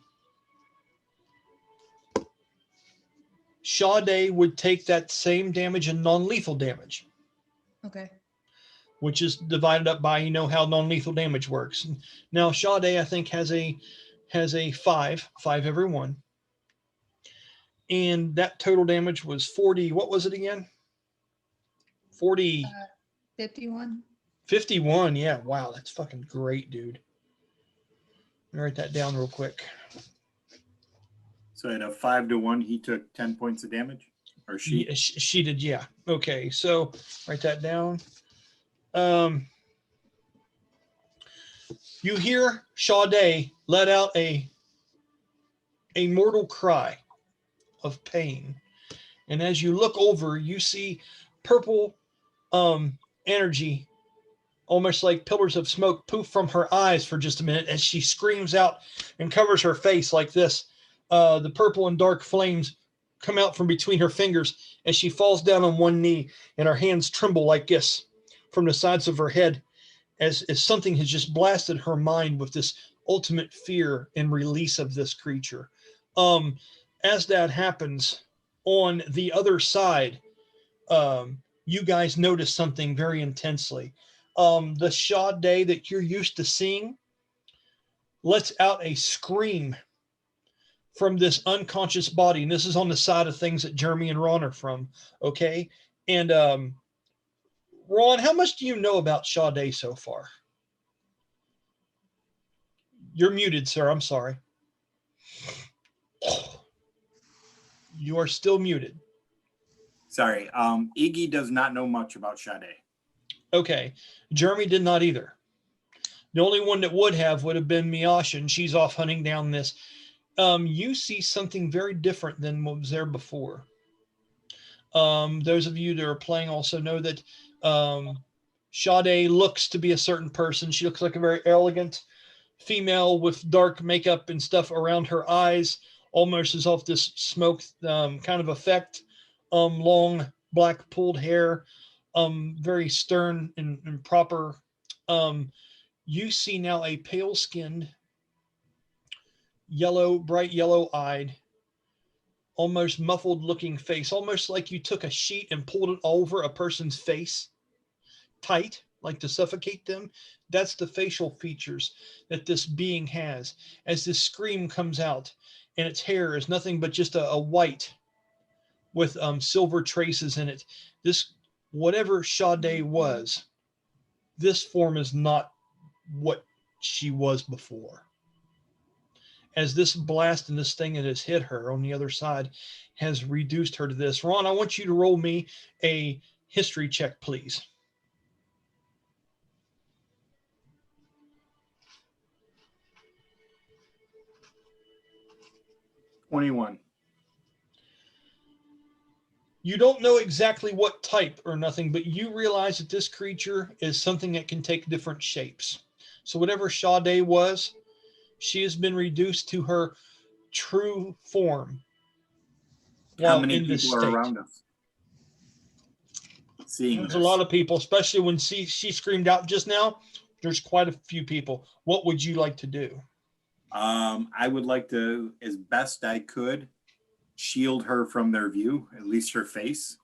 Speaker 1: Sha-dae would take that same damage and non-lethal damage.
Speaker 3: Okay.
Speaker 1: Which is divided up by, you know how non-lethal damage works. Now Sha-dae, I think, has a 5 every one. And that total damage was 40. What was it again? 40.
Speaker 3: 51.
Speaker 1: 51. Yeah. Wow. That's fucking great, dude. Let me write that down real quick.
Speaker 4: So at a 5 to 1, he took 10 points of damage, or she?
Speaker 1: Yeah, she did. Yeah. Okay. So write that down. You hear Sha-dae let out a mortal cry of pain. And as you look over, you see purple energy, almost like pillars of smoke, poof from her eyes for just a minute as she screams out and covers her face like this. The purple and dark flames come out from between her fingers as she falls down on one knee, and her hands tremble like this from the sides of her head as something has just blasted her mind with this ultimate fear and release of this creature. As that happens, on the other side, you guys notice something very intensely. The Sha-dae that you're used to seeing lets out a scream from this unconscious body. And this is on the side of things that Jeremy and Ron are from. Okay. And Ron, how much do you know about Sha-dae so far? You're muted, sir. I'm sorry. You are still muted.
Speaker 4: Sorry. Iggy does not know much about Sha-dae.
Speaker 1: Okay. Jeremy did not either. The only one that would have been Miasha, and she's off hunting down this. You see something very different than what was there before. Those of you that are playing also know that Sha-dae looks to be a certain person. She looks like a very elegant female with dark makeup and stuff around her eyes, almost as off this smoke kind of effect. Long black pulled hair, very stern and proper. you see now a pale-skinned, yellow, bright yellow-eyed, almost muffled-looking face, almost like you took a sheet and pulled it over a person's face, tight, like to suffocate them. That's the facial features that this being has. As this scream comes out, and its hair is nothing but just a white with silver traces in it. This, whatever Sha-dae was, this form is not what she was before. As this blast and this thing that has hit her on the other side has reduced her to this. Ron, I want you to roll me a history check, please.
Speaker 4: $21.
Speaker 1: You don't know exactly what type or nothing, but you realize that this creature is something that can take different shapes. So whatever Sha-dae was, she has been reduced to her true form.
Speaker 4: How
Speaker 1: While
Speaker 4: many
Speaker 1: in this
Speaker 4: people are
Speaker 1: state.
Speaker 4: around us seeing
Speaker 1: There's
Speaker 4: this?
Speaker 1: a lot of people, especially when she screamed out just now. There's quite a few people. What would you like to do?
Speaker 4: I would like to, as best I could, shield her from their view, at least her face.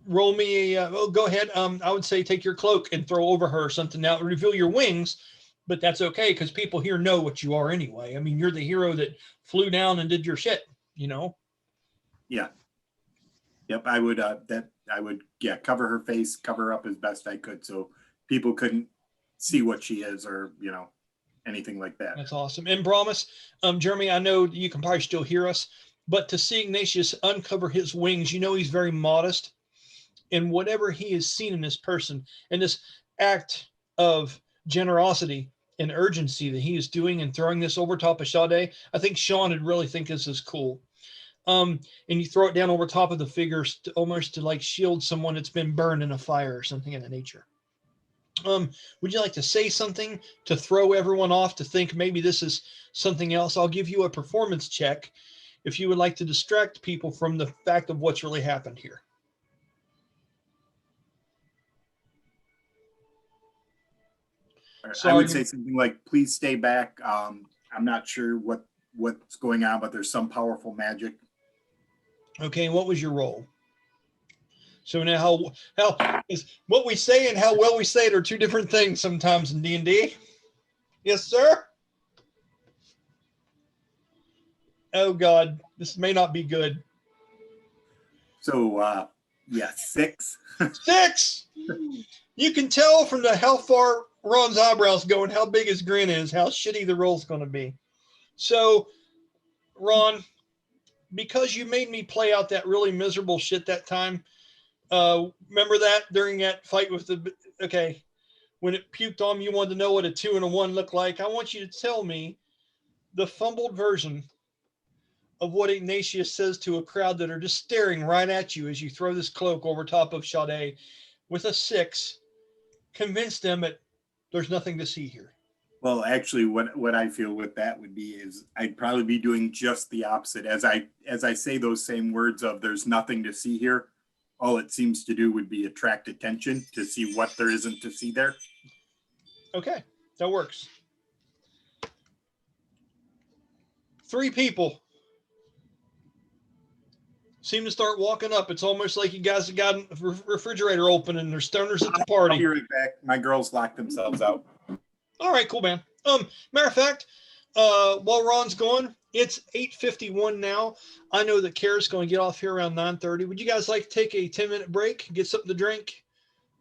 Speaker 1: Roll me a, oh, go ahead. I would say take your cloak and throw over her or something. Now reveal your wings, but that's okay because people here know what you are anyway. I mean, you're the hero that flew down and did your shit, you know?
Speaker 4: Yeah. Yep, I would cover her face, cover her up as best I could so people couldn't see what she is or, anything like that.
Speaker 1: That's awesome. And Brahmus, Jeremy, I know you can probably still hear us, but to see Ignatius uncover his wings, you know he's very modest in whatever he has seen in this person, and this act of generosity and urgency that he is doing and throwing this over top of Sha-dae. I think Sean would really think this is cool. And you throw it down over top of the figures to, almost to like shield someone that's been burned in a fire or something of that nature. Would you like to say something to throw everyone off to think maybe this is something else? I'll give you a performance check if you would like to distract people from the fact of what's really happened here.
Speaker 4: So I would say something like, please stay back. I'm not sure what's going on, but there's some powerful magic.
Speaker 1: Okay, and what was your role? So now how is what we say and how well we say it are two different things sometimes in D&D. Yes, sir? Oh, God, this may not be good.
Speaker 4: So, yeah, 6.
Speaker 1: 6! You can tell from how far Ron's eyebrows go and how big his grin is, how shitty the roll's going to be. So, Ron, because you made me play out that really miserable shit that time, remember that during that fight with okay, when it puked on me, you wanted to know what a 2 and a 1 looked like. I want you to tell me the fumbled version of what Ignatius says to a crowd that are just staring right at you as you throw this cloak over top of Sha-dae with a 6. Convince them that there's nothing to see here.
Speaker 4: Well, actually, what I feel with that would be is I'd probably be doing just the opposite. As I say those same words of there's nothing to see here, all it seems to do would be attract attention to see what there isn't to see there.
Speaker 1: Okay, that works. 3 people seem to start walking up. It's almost like you guys have got a refrigerator open and there's stoners at the party.
Speaker 4: I'll be right back. My girls locked themselves out.
Speaker 1: All right, cool, man. Matter of fact, while Ron's going, it's 8:51 now. I know that Kara's going to get off here around 9:30. Would you guys like to take a 10-minute break, get something to drink,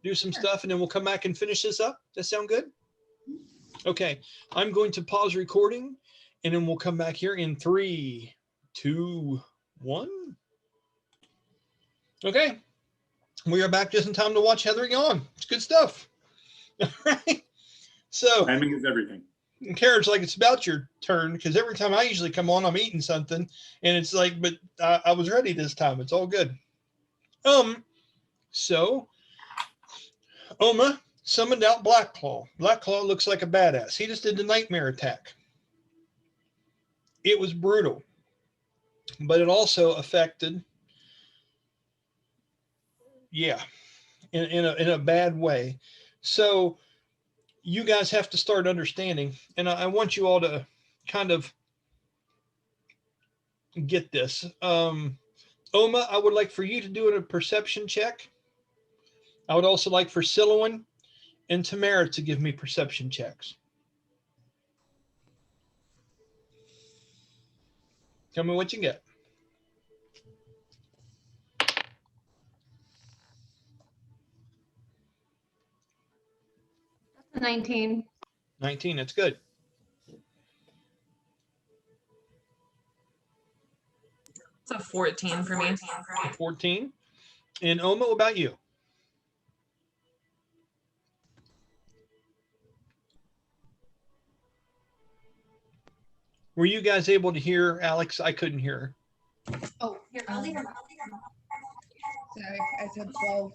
Speaker 1: do some stuff, and then we'll come back and finish this up? That sound good? Okay, I'm going to pause recording, and then we'll come back here in 3, 2, 1. Okay, we are back just in time to watch Heather yawn. It's good stuff. All right. So
Speaker 4: Timing is everything.
Speaker 1: And Kara's like, it's about your turn, because every time I usually come on, I'm eating something, and it's like, but I was ready this time. It's all good. So Oma summoned out Blackclaw. Blackclaw looks like a badass. He just did the nightmare attack. It was brutal, but it also affected, yeah, in a bad way. So you guys have to start understanding, and I want you all to kind of get this. Oma, I would like for you to do a perception check. I would also like for Sylowen and Tamara to give me perception checks. Tell me what you get.
Speaker 2: 19.
Speaker 1: 19, that's good.
Speaker 5: It's a 14 for me.
Speaker 1: 14. And Oma, what about you? Were you guys able to hear Alex? I couldn't hear her.
Speaker 3: Oh, sorry, I said 12.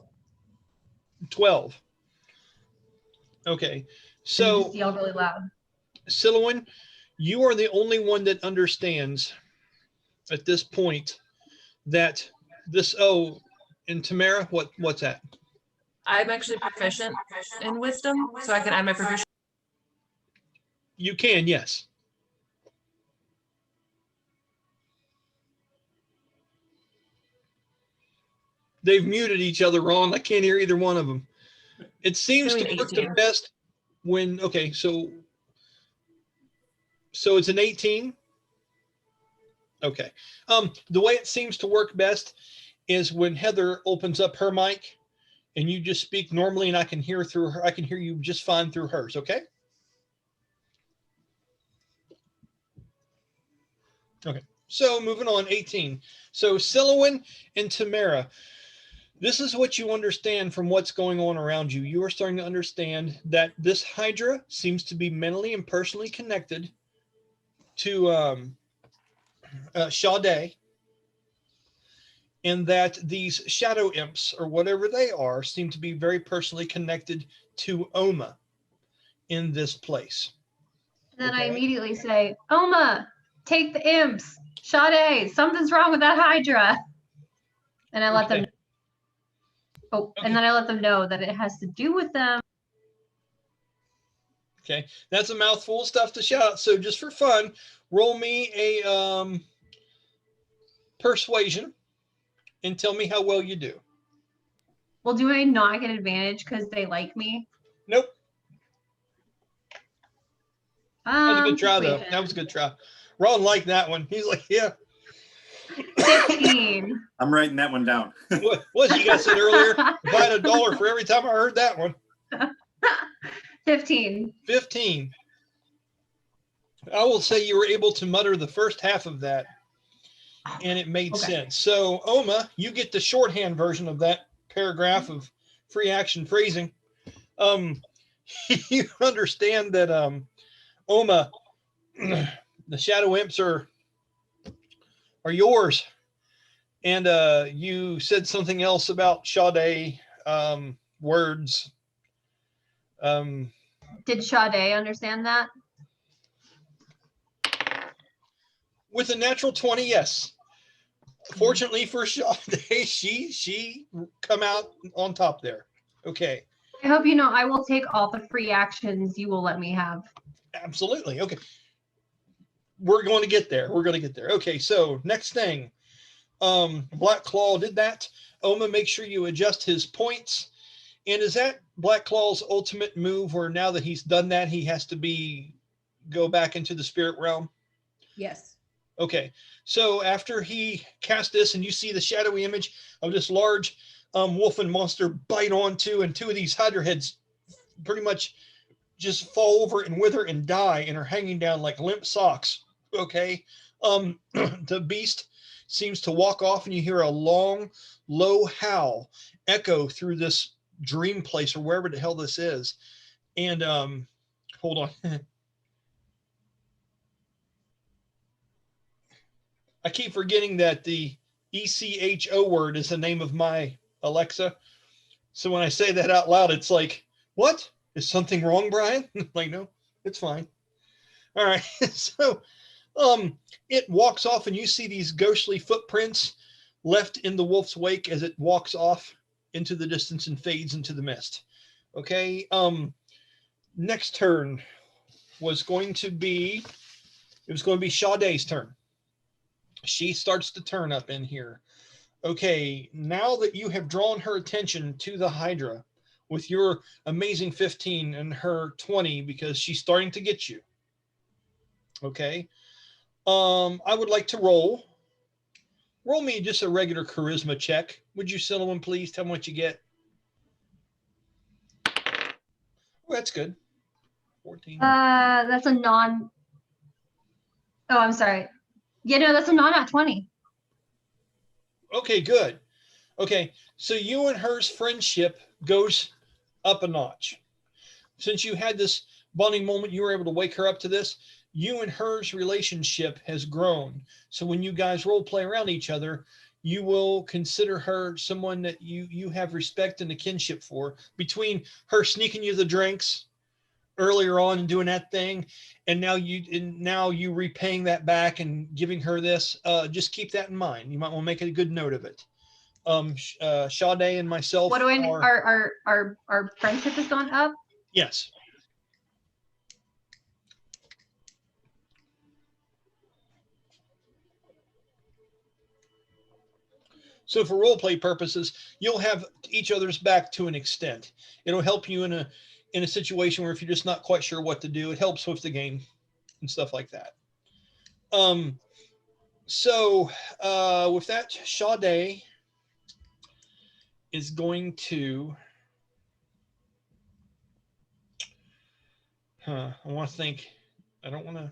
Speaker 1: 12. Okay. So
Speaker 2: Just yell really loud.
Speaker 1: Sylowen, you are the only one that understands at this point that this, oh, and Tamara, what's that?
Speaker 5: I'm actually proficient in wisdom, so I can add my proficiency.
Speaker 1: You can, yes. They've muted each other, Ron. I can't hear either one of them. It seems to
Speaker 5: Doing
Speaker 1: work the
Speaker 5: 18.
Speaker 1: best when, okay, so it's an 18. Okay. The way it seems to work best is when Heather opens up her mic and you just speak normally and I can hear through her. I can hear you just fine through hers. Okay. Okay. So moving on, 18. So Sylowen and Tamara, this is what you understand from what's going on around you. You are starting to understand that this Hydra seems to be mentally and personally connected to Sha-dae, and that these shadow imps or whatever they are seem to be very personally connected to Oma in this place.
Speaker 2: And then I
Speaker 1: Okay.
Speaker 2: immediately say, Oma, take the imps. Sha-dae, something's wrong with that Hydra. And I let them
Speaker 1: Okay.
Speaker 2: Oh,
Speaker 1: Okay.
Speaker 2: and then I let them know that it has to do with them.
Speaker 1: Okay, that's a mouthful of stuff to shout. So just for fun, roll me a persuasion and tell me how well you do.
Speaker 2: Well, do I not get advantage because they like me?
Speaker 1: Nope. That was a good try, though.
Speaker 2: Persuasion.
Speaker 1: That was a good try. Ron liked that one. He's like, yeah.
Speaker 2: 15.
Speaker 4: I'm writing that one down.
Speaker 1: What you guys said earlier? If I had $1 for every time I heard that one.
Speaker 2: 15.
Speaker 1: 15. I will say you were able to mutter the first half of that, and it made
Speaker 2: Okay.
Speaker 1: sense. So, Oma, you get the shorthand version of that paragraph of free action phrasing. You understand that, Oma, the shadow imps are yours. And you said something else about Sha-dae words.
Speaker 2: Did Sha-dae understand that?
Speaker 1: With a natural 20, yes. Fortunately for Sha-dae, she come out on top there. Okay.
Speaker 2: I hope you know I will take all the free actions you will let me have.
Speaker 1: Absolutely. Okay. We're going to get there. We're going to get there. Okay, so next thing. Black Claw did that. Oma, make sure you adjust his points. And is that Black Claw's ultimate move where now that he's done that, he has to go back into the spirit realm?
Speaker 3: Yes.
Speaker 1: Okay, so after he cast this and you see the shadowy image of this large wolfen monster bite onto, and two of these Hydra heads pretty much just fall over and wither and die and are hanging down like limp socks. Okay, the beast seems to walk off and you hear a long, low howl echo through this dream place or wherever the hell this is. And hold on. I keep forgetting that the ECHO word is the name of my Alexa. So when I say that out loud, it's like, what? Is something wrong, Brian? Like, no, it's fine. All right. So it walks off and you see these ghostly footprints left in the wolf's wake as it walks off into the distance and fades into the mist. Okay. Next turn was going to be, it was going to be Sha-dae's turn. She starts to turn up in here. Okay, now that you have drawn her attention to the Hydra with your amazing 15 and her 20, because she's starting to get you. Okay. I would like to roll me just a regular charisma check. Would you, Sylowen, please tell me what you get? Oh, that's good. 14.
Speaker 2: That's a non. Oh, I'm sorry. Yeah, no, that's a non-at 20.
Speaker 1: Okay, good. Okay, so you and her's friendship goes up a notch. Since you had this bonding moment, you were able to wake her up to this. You and her's relationship has grown. So when you guys role play around each other, you will consider her someone that you have respect and a kinship for. Between her sneaking you the drinks earlier on and doing that thing, and now you repaying that back and giving her this, just keep that in mind. You might want to make a good note of it. Sha-dae and myself.
Speaker 2: What do I? Our friendship has gone up.
Speaker 1: Yes. So for role play purposes, you'll have each other's back to an extent. It'll help you in a situation where if you're just not quite sure what to do, it helps with the game and stuff like that. So with that, Sha-dae is going to. I want to think. I don't want to.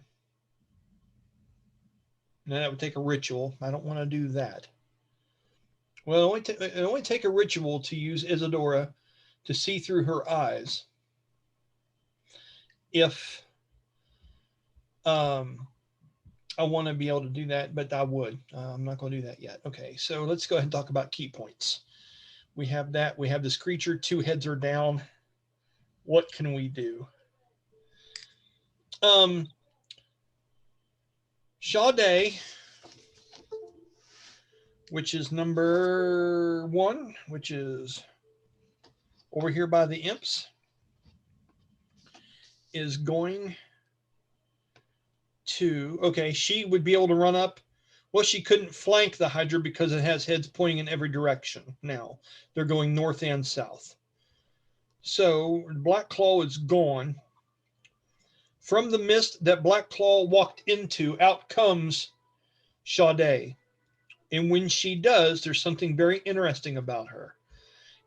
Speaker 1: No, that would take a ritual. I don't want to do that. Well, it only take a ritual to use Isadora to see through her eyes. If I want to be able to do that, but I would. I'm not going to do that yet. Okay, so let's go ahead and talk about key points. We have that. We have this creature. 2 heads are down. What can we do? Sha-dae, which is number 1, which is over here by the imps, is going to, okay, she would be able to run up. Well, she couldn't flank the Hydra because it has heads pointing in every direction now. They're going north and south. So Black Claw is gone. From the mist that Black Claw walked into, out comes Sha-dae. And when she does, there's something very interesting about her.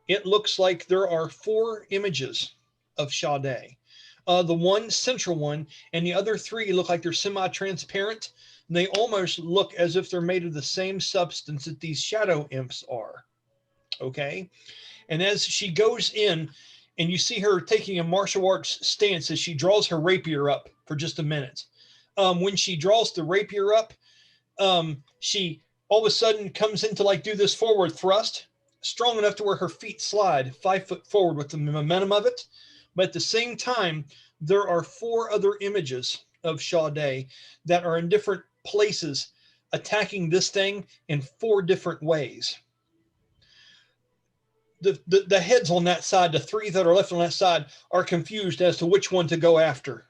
Speaker 1: It looks like there are 4 images of Sha-dae. The one central one and the other 3 look like they're semi-transparent. They almost look as if they're made of the same substance that these shadow imps are. Okay? And as she goes in, and you see her taking a martial arts stance as she draws her rapier up for just a minute. When she draws the rapier up, she all of a sudden comes in to like do this forward thrust, strong enough to where her feet slide 5 foot forward with the momentum of it. But at the same time, there are 4 other images of Sha-dae that are in different places attacking this thing in 4 different ways. The heads on that side, the 3 that are left on that side, are confused as to which one to go after.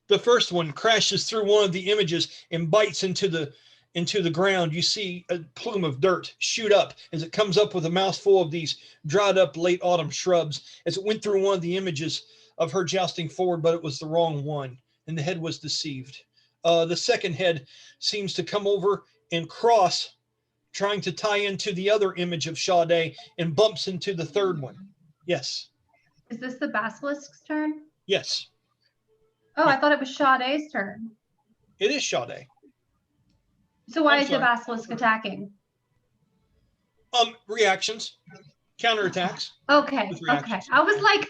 Speaker 1: The first one crashes through one of the images and bites into the ground. You see a plume of dirt shoot up as it comes up with a mouthful of these dried up late autumn shrubs as it went through one of the images of her jousting forward, but it was the wrong one, and the head was deceived. The second head seems to come over and cross, trying to tie into the other image of Sha-dae, and bumps into the third one. Yes.
Speaker 2: Is this the Basilisk's turn?
Speaker 1: Yes.
Speaker 2: Oh, I thought it was Sha-dae's turn.
Speaker 1: It is Sha-dae.
Speaker 2: So why is the Basilisk attacking?
Speaker 1: Reactions, counterattacks.
Speaker 2: Okay. Okay. I was like,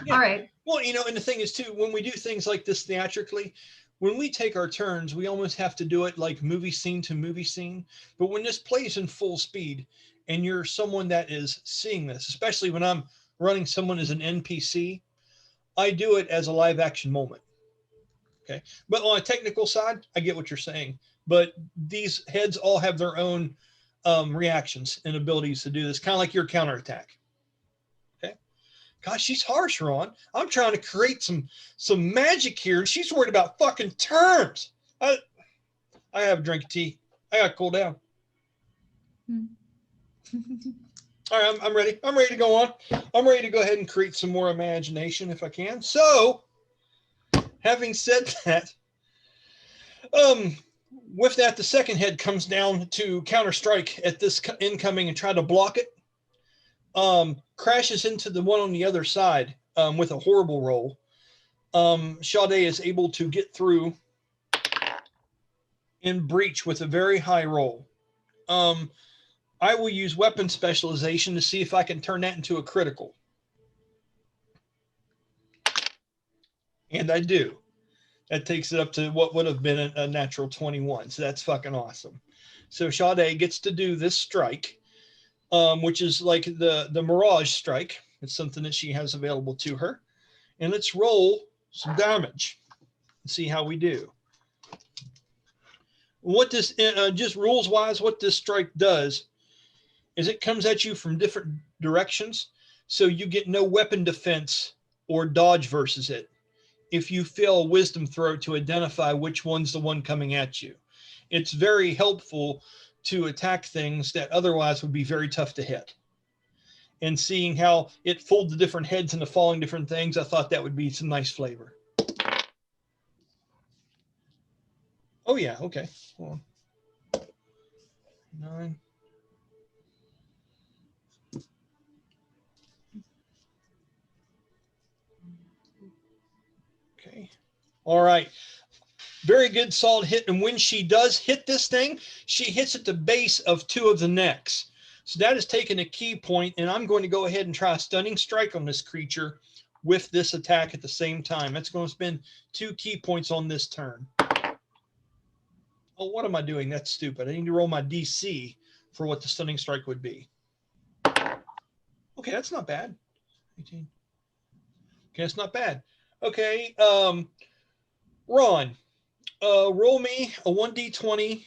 Speaker 1: Yeah.
Speaker 2: All right.
Speaker 1: Well, and the thing is too, when we do things like this theatrically, when we take our turns, we almost have to do it like movie scene to movie scene. But when this plays in full speed and you're someone that is seeing this, especially when I'm running someone as an NPC, I do it as a live action moment. Okay. But on a technical side, I get what you're saying. But these heads all have their own reactions and abilities to do this, kind of like your counterattack. Okay. Gosh, she's harsh, Ron. I'm trying to create some magic here, and she's worried about fucking terms. I have a drink of tea. I got to cool down. All right, I'm ready. I'm ready to go on. I'm ready to go ahead and create some more imagination if I can. So, having said that, with that, the second head comes down to counter strike at this incoming and try to block it. Crashes into the one on the other side with a horrible roll. Sha-dae is able to get through and breach with a very high roll. I will use weapon specialization to see if I can turn that into a critical. And I do. That takes it up to what would have been a natural 21. So that's fucking awesome. So Sha-dae gets to do this strike, which is like the Mirage strike. It's something that she has available to her. And let's roll some damage and see how we do. What this, just rules wise, what this strike does is it comes at you from different directions. So you get no weapon defense or dodge versus it if you fail a wisdom throw to identify which one's the one coming at you. It's very helpful to attack things that otherwise would be very tough to hit. And seeing how it folds the different heads into falling different things, I thought that would be some nice flavor. Oh yeah, okay. Hold on. 9. Okay. All right. Very good, solid hit. And when she does hit this thing, she hits at the base of 2 of the necks. So that has taken a key point, and I'm going to go ahead and try a stunning strike on this creature with this attack at the same time. That's going to spend 2 key points on this turn. Oh, what am I doing? That's stupid. I need to roll my DC for what the stunning strike would be. Okay, that's not bad. 18. Okay, that's not bad. Okay, Ron, roll me a 1d20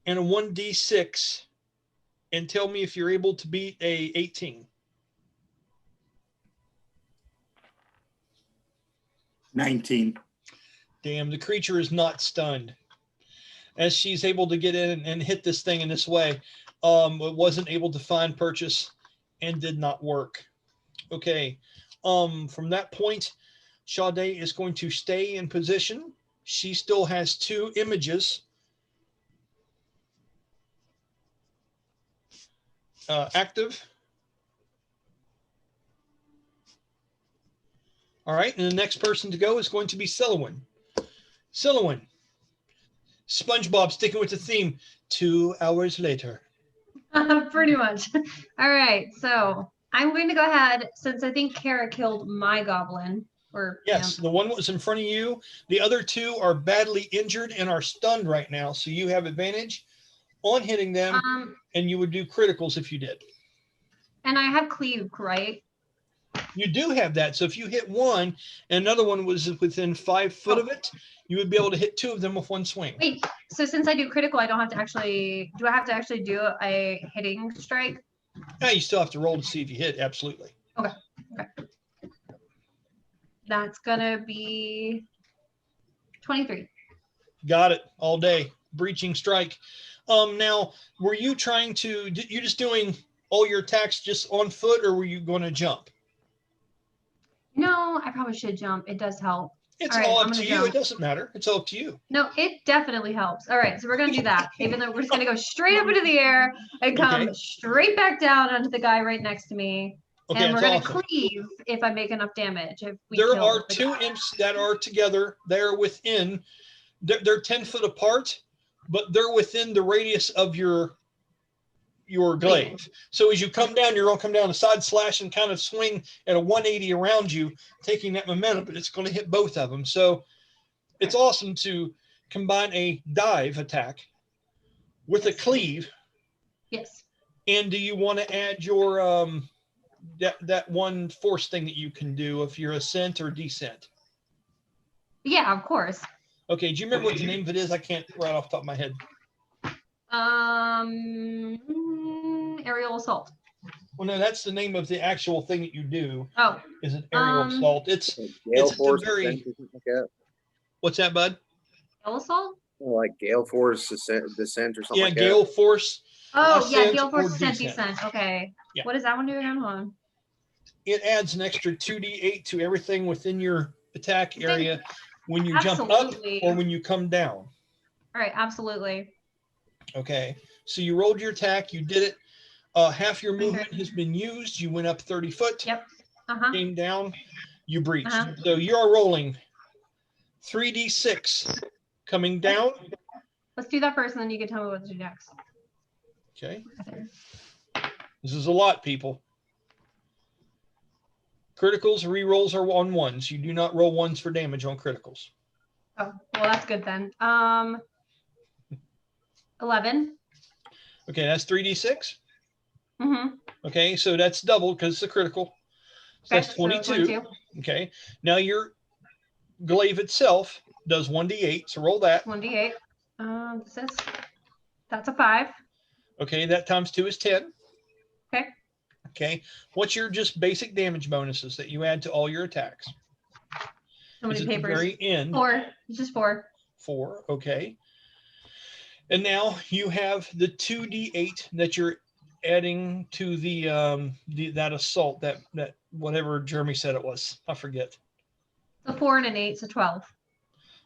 Speaker 1: and a 1d6 and tell me if you're able to beat a 18.
Speaker 4: 19.
Speaker 1: Damn, the creature is not stunned. As she's able to get in and hit this thing in this way, it wasn't able to find purchase and did not work. Okay, from that point, Sha-dae is going to stay in position. She still has 2 images active. All right, and the next person to go is going to be Sylowen. Sylowen, SpongeBob sticking with the theme, 2 hours later.
Speaker 2: Pretty much. All right, so I'm going to go ahead, since I think Kara killed my goblin. Or
Speaker 1: yes, the one that was in front of you. The other 2 are badly injured and are stunned right now, so you have advantage on hitting them, and you would do criticals if you did.
Speaker 2: And I have cleave, right?
Speaker 1: You do have that. So if you hit one and another one was within 5 foot of it, you would be able to hit 2 of them with one swing.
Speaker 2: Wait, so since I do critical, I don't have to actually, do I have to actually do a hitting strike?
Speaker 1: Yeah, you still have to roll to see if you hit. Absolutely.
Speaker 2: Okay. Okay. That's gonna be 23.
Speaker 1: Got it. All day. Breaching strike. Now, were you trying to, you just doing all your attacks just on foot, or were you going to jump?
Speaker 2: No, I probably should jump. It does help.
Speaker 1: It's
Speaker 2: All right,
Speaker 1: all
Speaker 2: I'm
Speaker 1: up to
Speaker 2: gonna
Speaker 1: you.
Speaker 2: jump.
Speaker 1: It doesn't matter. It's all up to you.
Speaker 2: No, it definitely helps. All right, so we're gonna do that. Even though we're just gonna go straight up into the air and come
Speaker 1: Okay.
Speaker 2: straight back down onto the guy right next to me.
Speaker 1: Okay,
Speaker 2: And we're
Speaker 1: that's
Speaker 2: gonna
Speaker 1: awesome.
Speaker 2: cleave if I make enough damage. If we
Speaker 1: There
Speaker 2: kill
Speaker 1: are
Speaker 2: the
Speaker 1: 2
Speaker 2: guy.
Speaker 1: imps that are together. They're within, they're 10 foot apart, but they're within the radius of your glaive. So as you come down, you're going to come down a side slash and kind of swing at a 180 around you, taking that momentum, but it's going to hit both of them. So it's awesome to combine a dive attack with a cleave.
Speaker 2: Yes.
Speaker 1: And do you want to add your that one force thing that you can do if you're ascent or descent?
Speaker 2: Yeah, of course.
Speaker 1: Okay, do you remember what the name of it is? I can't right off the top of my head.
Speaker 2: Aerial assault.
Speaker 1: Well, no, that's the name of the actual thing that you do.
Speaker 2: Oh,
Speaker 1: Is an aerial assault. It's
Speaker 9: Gale
Speaker 1: it's a
Speaker 9: force
Speaker 1: very.
Speaker 9: descent or something like that.
Speaker 1: What's that, bud?
Speaker 2: Gale assault?
Speaker 9: Like gale force descent or something
Speaker 1: Yeah,
Speaker 9: like
Speaker 1: gale force.
Speaker 2: Oh, yeah,
Speaker 1: Ascent
Speaker 2: gale force
Speaker 1: or
Speaker 2: descent,
Speaker 1: descent.
Speaker 2: descent. Okay.
Speaker 1: Yeah.
Speaker 2: What does that one do again? Hold on.
Speaker 1: It adds an extra 2d8 to everything within your attack area when you jump
Speaker 2: Absolutely.
Speaker 1: up or when you come down.
Speaker 2: All right, absolutely.
Speaker 1: Okay, so you rolled your attack, you did it. Half your movement has been used. You went up 30 foot.
Speaker 2: Yep. Uh-huh.
Speaker 1: Came down. You breached.
Speaker 2: Uh-huh.
Speaker 1: So you're rolling 3d6 coming down.
Speaker 2: Let's do that first, and then you can tell me what to do next.
Speaker 1: Okay. This is a lot, people. Criticals, rerolls are on ones. You do not roll ones for damage on criticals.
Speaker 2: Oh, well, that's good then. 11.
Speaker 1: Okay, that's 3d6.
Speaker 2: Mm-hmm.
Speaker 1: Okay, so that's double because it's a critical. So
Speaker 2: Okay,
Speaker 1: that's 22.
Speaker 2: So 22.
Speaker 1: Okay, now your glaive itself does 1d8, so roll that.
Speaker 2: 1d8. That's a 5.
Speaker 1: Okay, that times 2 is 10.
Speaker 2: Okay.
Speaker 1: Okay, what's your just basic damage bonuses that you add to all your attacks?
Speaker 2: How many
Speaker 1: Is at the
Speaker 2: papers?
Speaker 1: very end.
Speaker 2: 4. It's just 4.
Speaker 1: 4, okay. And now you have the 2d8 that you're adding to the that assault, that whatever Jeremy said it was. I forget.
Speaker 2: So 4 and an 8, so 12.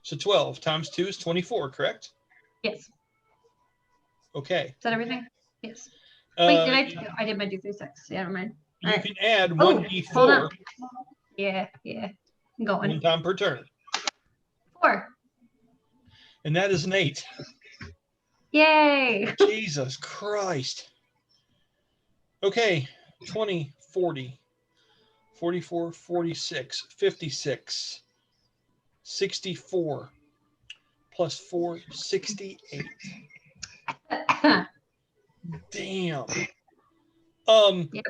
Speaker 1: So 12 times 2 is 24, correct?
Speaker 2: Yes. Is
Speaker 1: Okay.
Speaker 2: that everything? Yes. Wait, did I did my 2, 3, 6. Yeah, never mind.
Speaker 1: You
Speaker 2: All
Speaker 1: can add
Speaker 2: Oh,
Speaker 1: 1d4
Speaker 2: hold on. Yeah. I'm going.
Speaker 1: one time per turn.
Speaker 2: 4.
Speaker 1: And that is an 8.
Speaker 2: Yay.
Speaker 1: Jesus Christ. Okay, 20, 40, 44, 46, 56, 64, plus 4, 68. Damn.
Speaker 2: Yeah,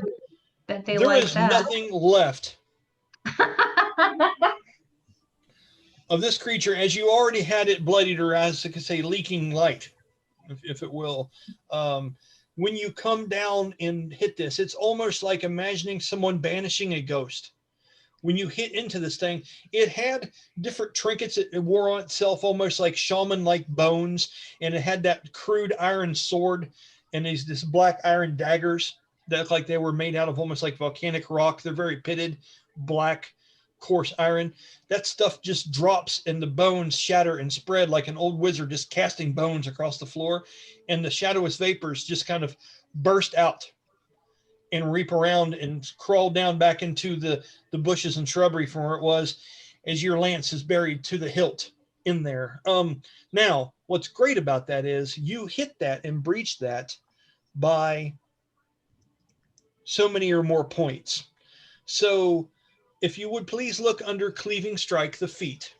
Speaker 2: bet they
Speaker 1: There
Speaker 2: like
Speaker 1: is
Speaker 2: that.
Speaker 1: nothing left of this creature, as you already had it bloodied, or as I could say, leaking light, if it will. When you come down and hit this, it's almost like imagining someone banishing a ghost. When you hit into this thing, it had different trinkets it wore on itself, almost like shaman-like bones, and it had that crude iron sword and this black iron daggers that look like they were made out of almost like volcanic rock. They're very pitted, black, coarse iron. That stuff just drops and the bones shatter and spread like an old wizard just casting bones across the floor, and the shadowless vapors just kind of burst out and reap around and crawl down back into the bushes and shrubbery from where it was, as your lance is buried to the hilt in there. Now, what's great about that is you hit that and breach that by so many or more points. So if you would please look under Cleaving Strike, the feat.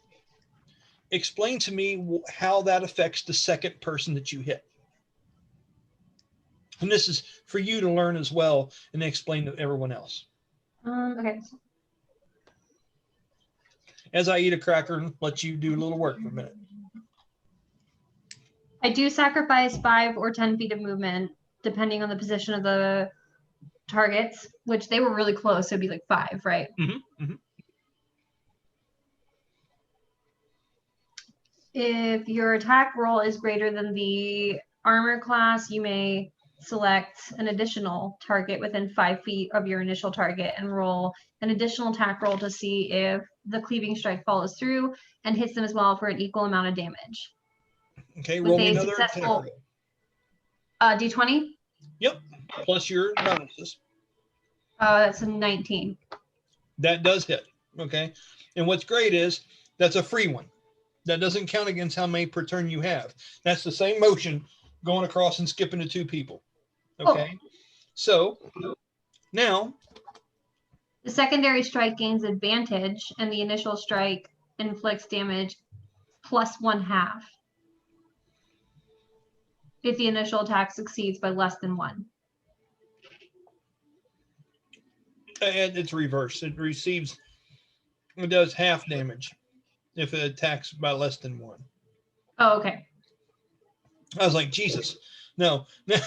Speaker 1: Explain to me how that affects the second person that you hit. And this is for you to learn as well and explain to everyone else.
Speaker 2: Okay.
Speaker 1: As I eat a cracker and let you do a little work for a minute.
Speaker 2: I do sacrifice 5 or 10 feet of movement, depending on the position of the targets, which they were really close, so it'd be like 5, right?
Speaker 1: Mm-hmm, mm-hmm.
Speaker 2: If your attack roll is greater than the armor class, you may select an additional target within 5 feet of your initial target and roll an additional attack roll to see if the Cleaving Strike follows through and hits them as well for an equal amount of damage.
Speaker 1: Okay, roll me another
Speaker 2: successful
Speaker 1: attack roll.
Speaker 2: D20?
Speaker 1: Yep, plus your bonuses.
Speaker 2: That's a 19.
Speaker 1: That does hit, okay? And what's great is that's a free one. That doesn't count against how many per turn you have. That's the same motion going across and skipping to 2 people, okay? So now
Speaker 2: the secondary strike gains advantage, and the initial strike inflicts damage plus 1/2 if the initial attack succeeds by less than 1.
Speaker 1: and it's reversed. It does half damage if it attacks by less than 1.
Speaker 2: Oh, okay.
Speaker 1: I was like, Jesus, no.
Speaker 2: No,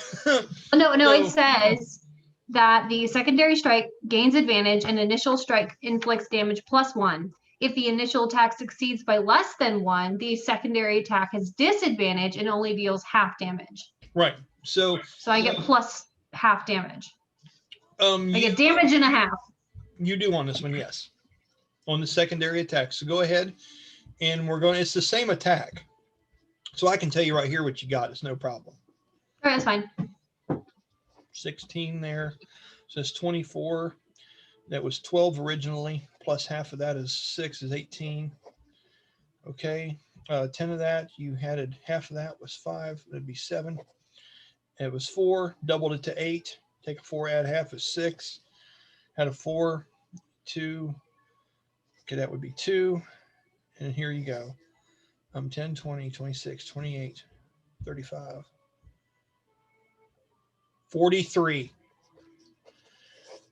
Speaker 2: it says that the secondary strike gains advantage and initial strike inflicts damage +1. If the initial attack succeeds by less than 1, the secondary attack has disadvantage and only deals half damage.
Speaker 1: Right. So
Speaker 2: I get plus half damage. I
Speaker 1: you,
Speaker 2: get damage and a half.
Speaker 1: You do on this one, yes. On the secondary attack. So go ahead and it's the same attack. So I can tell you right here what you got. It's no problem.
Speaker 2: All right, that's fine.
Speaker 1: 16 there. So it's 24. That was 12 originally. Plus half of that is 6 is 18. Okay. 10 of that, you added half of that was 5. That'd be 7. It was 4. Doubled it to 8. Take a 4, add half is 6. Had a 4, 2. Okay, that would be 2. And here you go. 10, 20, 26, 28, 35, 43.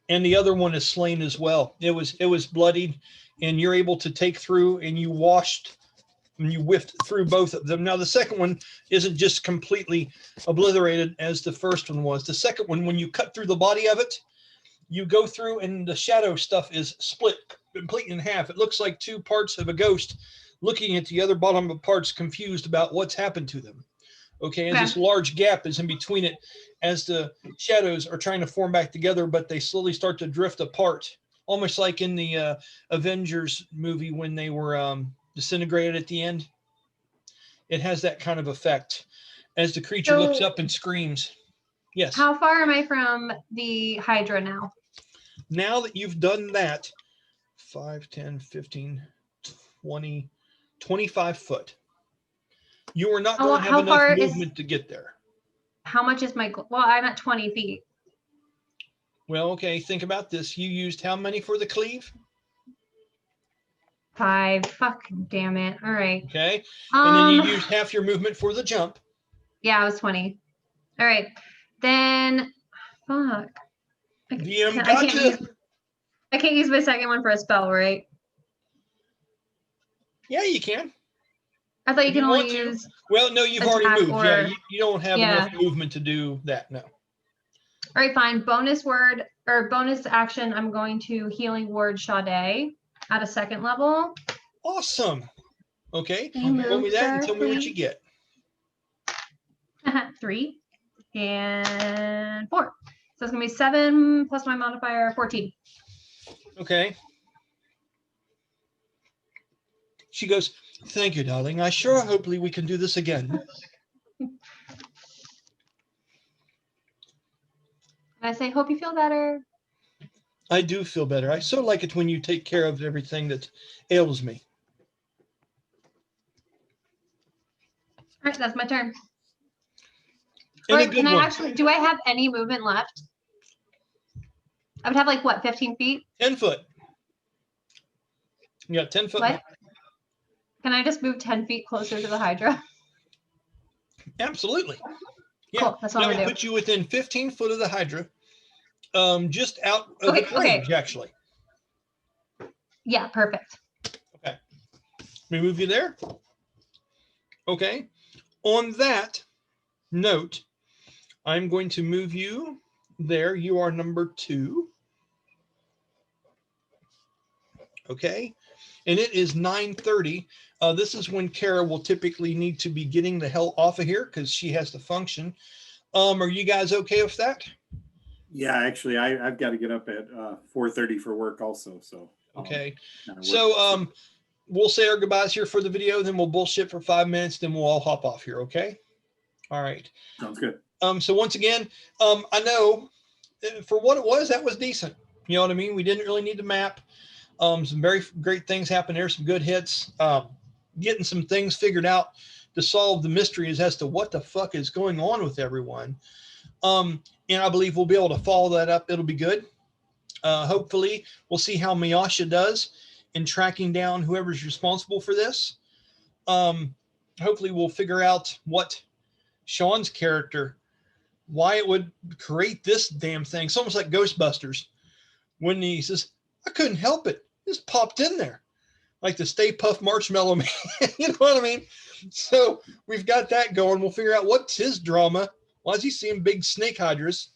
Speaker 1: And the other one is slain as well. It was bloodied, and you're able to take through, and you washed and you whiffed through both of them. Now the second one isn't just completely obliterated as the first one was. The second one, when you cut through the body of it, you go through and the shadow stuff is split completely in half. It looks like two parts of a ghost looking at the other bottom of parts, confused about what's happened to them. Okay, as this large gap is in between it, as the shadows are trying to form back together, but they slowly start to drift apart, almost like in the Avengers movie when they were disintegrated at the end. It has that kind of effect as the creature looks up and screams. Yes.
Speaker 2: How far am I from the Hydra now?
Speaker 1: Now that you've done that, 5, 10, 15, 20, 25 foot. You are not going to have enough movement to get there.
Speaker 2: How much is my, well, I'm at 20 feet.
Speaker 1: Well, okay, think about this. You used how many for the cleave?
Speaker 2: 5. Fuck, damn it. All right.
Speaker 1: Okay. And then you used half your movement for the jump.
Speaker 2: Yeah, I was 20. All right. Then, fuck.
Speaker 1: DM gotcha.
Speaker 2: I can't use my second one for a spell, right?
Speaker 1: Yeah, you can.
Speaker 2: I thought you can only use.
Speaker 1: Well, no, you've already moved. Yeah, you don't have enough movement to do that. No.
Speaker 2: All right, fine. Bonus word or bonus action. I'm going to healing word Sha-dae at a second level.
Speaker 1: Awesome. Okay. Roll me that and tell me what you get.
Speaker 2: 3 and 4. So it's gonna be 7 plus my modifier 14.
Speaker 1: Okay. She goes, "Thank you, darling. Hopefully we can do this again."
Speaker 2: I say, hope you feel better.
Speaker 1: I do feel better. I so like it when you take care of everything that ails me.
Speaker 2: All right, that's my turn.
Speaker 1: And
Speaker 2: can I actually, do I have any movement left? I would have like what, 15 feet?
Speaker 1: 10 foot. You got 10 foot.
Speaker 2: What? Can I just move 10 feet closer to the Hydra?
Speaker 1: Absolutely. Yeah,
Speaker 2: cool. That's what I'm gonna do.
Speaker 1: Put you within 15 foot of the Hydra. Just out of the range, actually.
Speaker 2: Yeah, perfect.
Speaker 1: Okay. Let me move you there. Okay. On that note, I'm going to move you there. You are number 2. Okay. And it is 9:30. This is when Kara will typically need to be getting the hell off of here because she has to function. Are you guys okay with that?
Speaker 4: Yeah, actually, I've got to get up at 4:30 for work also. So
Speaker 1: okay. So we'll say our goodbyes here for the video, then we'll bullshit for 5 minutes, then we'll all hop off here. Okay. All right.
Speaker 4: Sounds good.
Speaker 1: So once again, I know for what it was, that was decent. You know what I mean? We didn't really need the map. Some very great things happened there. Some good hits. Getting some things figured out to solve the mysteries as to what the fuck is going on with everyone. And I believe we'll be able to follow that up. It'll be good. Hopefully, we'll see how Miasha does in tracking down whoever's responsible for this. Hopefully, we'll figure out what Sean's character, why it would create this damn thing. It's almost like Ghostbusters when he says, "I couldn't help it. It just popped in there." Like the Stay Puft Marshmallow Man. You know what I mean? So we've got that going. We'll figure out what's his drama. Why is he seeing big snake hydras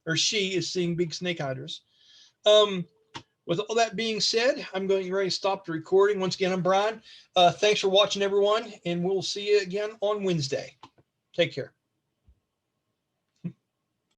Speaker 1: or she is seeing big snake hydras. With all that being said, I'm going ready to stop the recording. Once again, I'm Brian. Thanks for watching, everyone, and we'll see you again on Wednesday. Take care.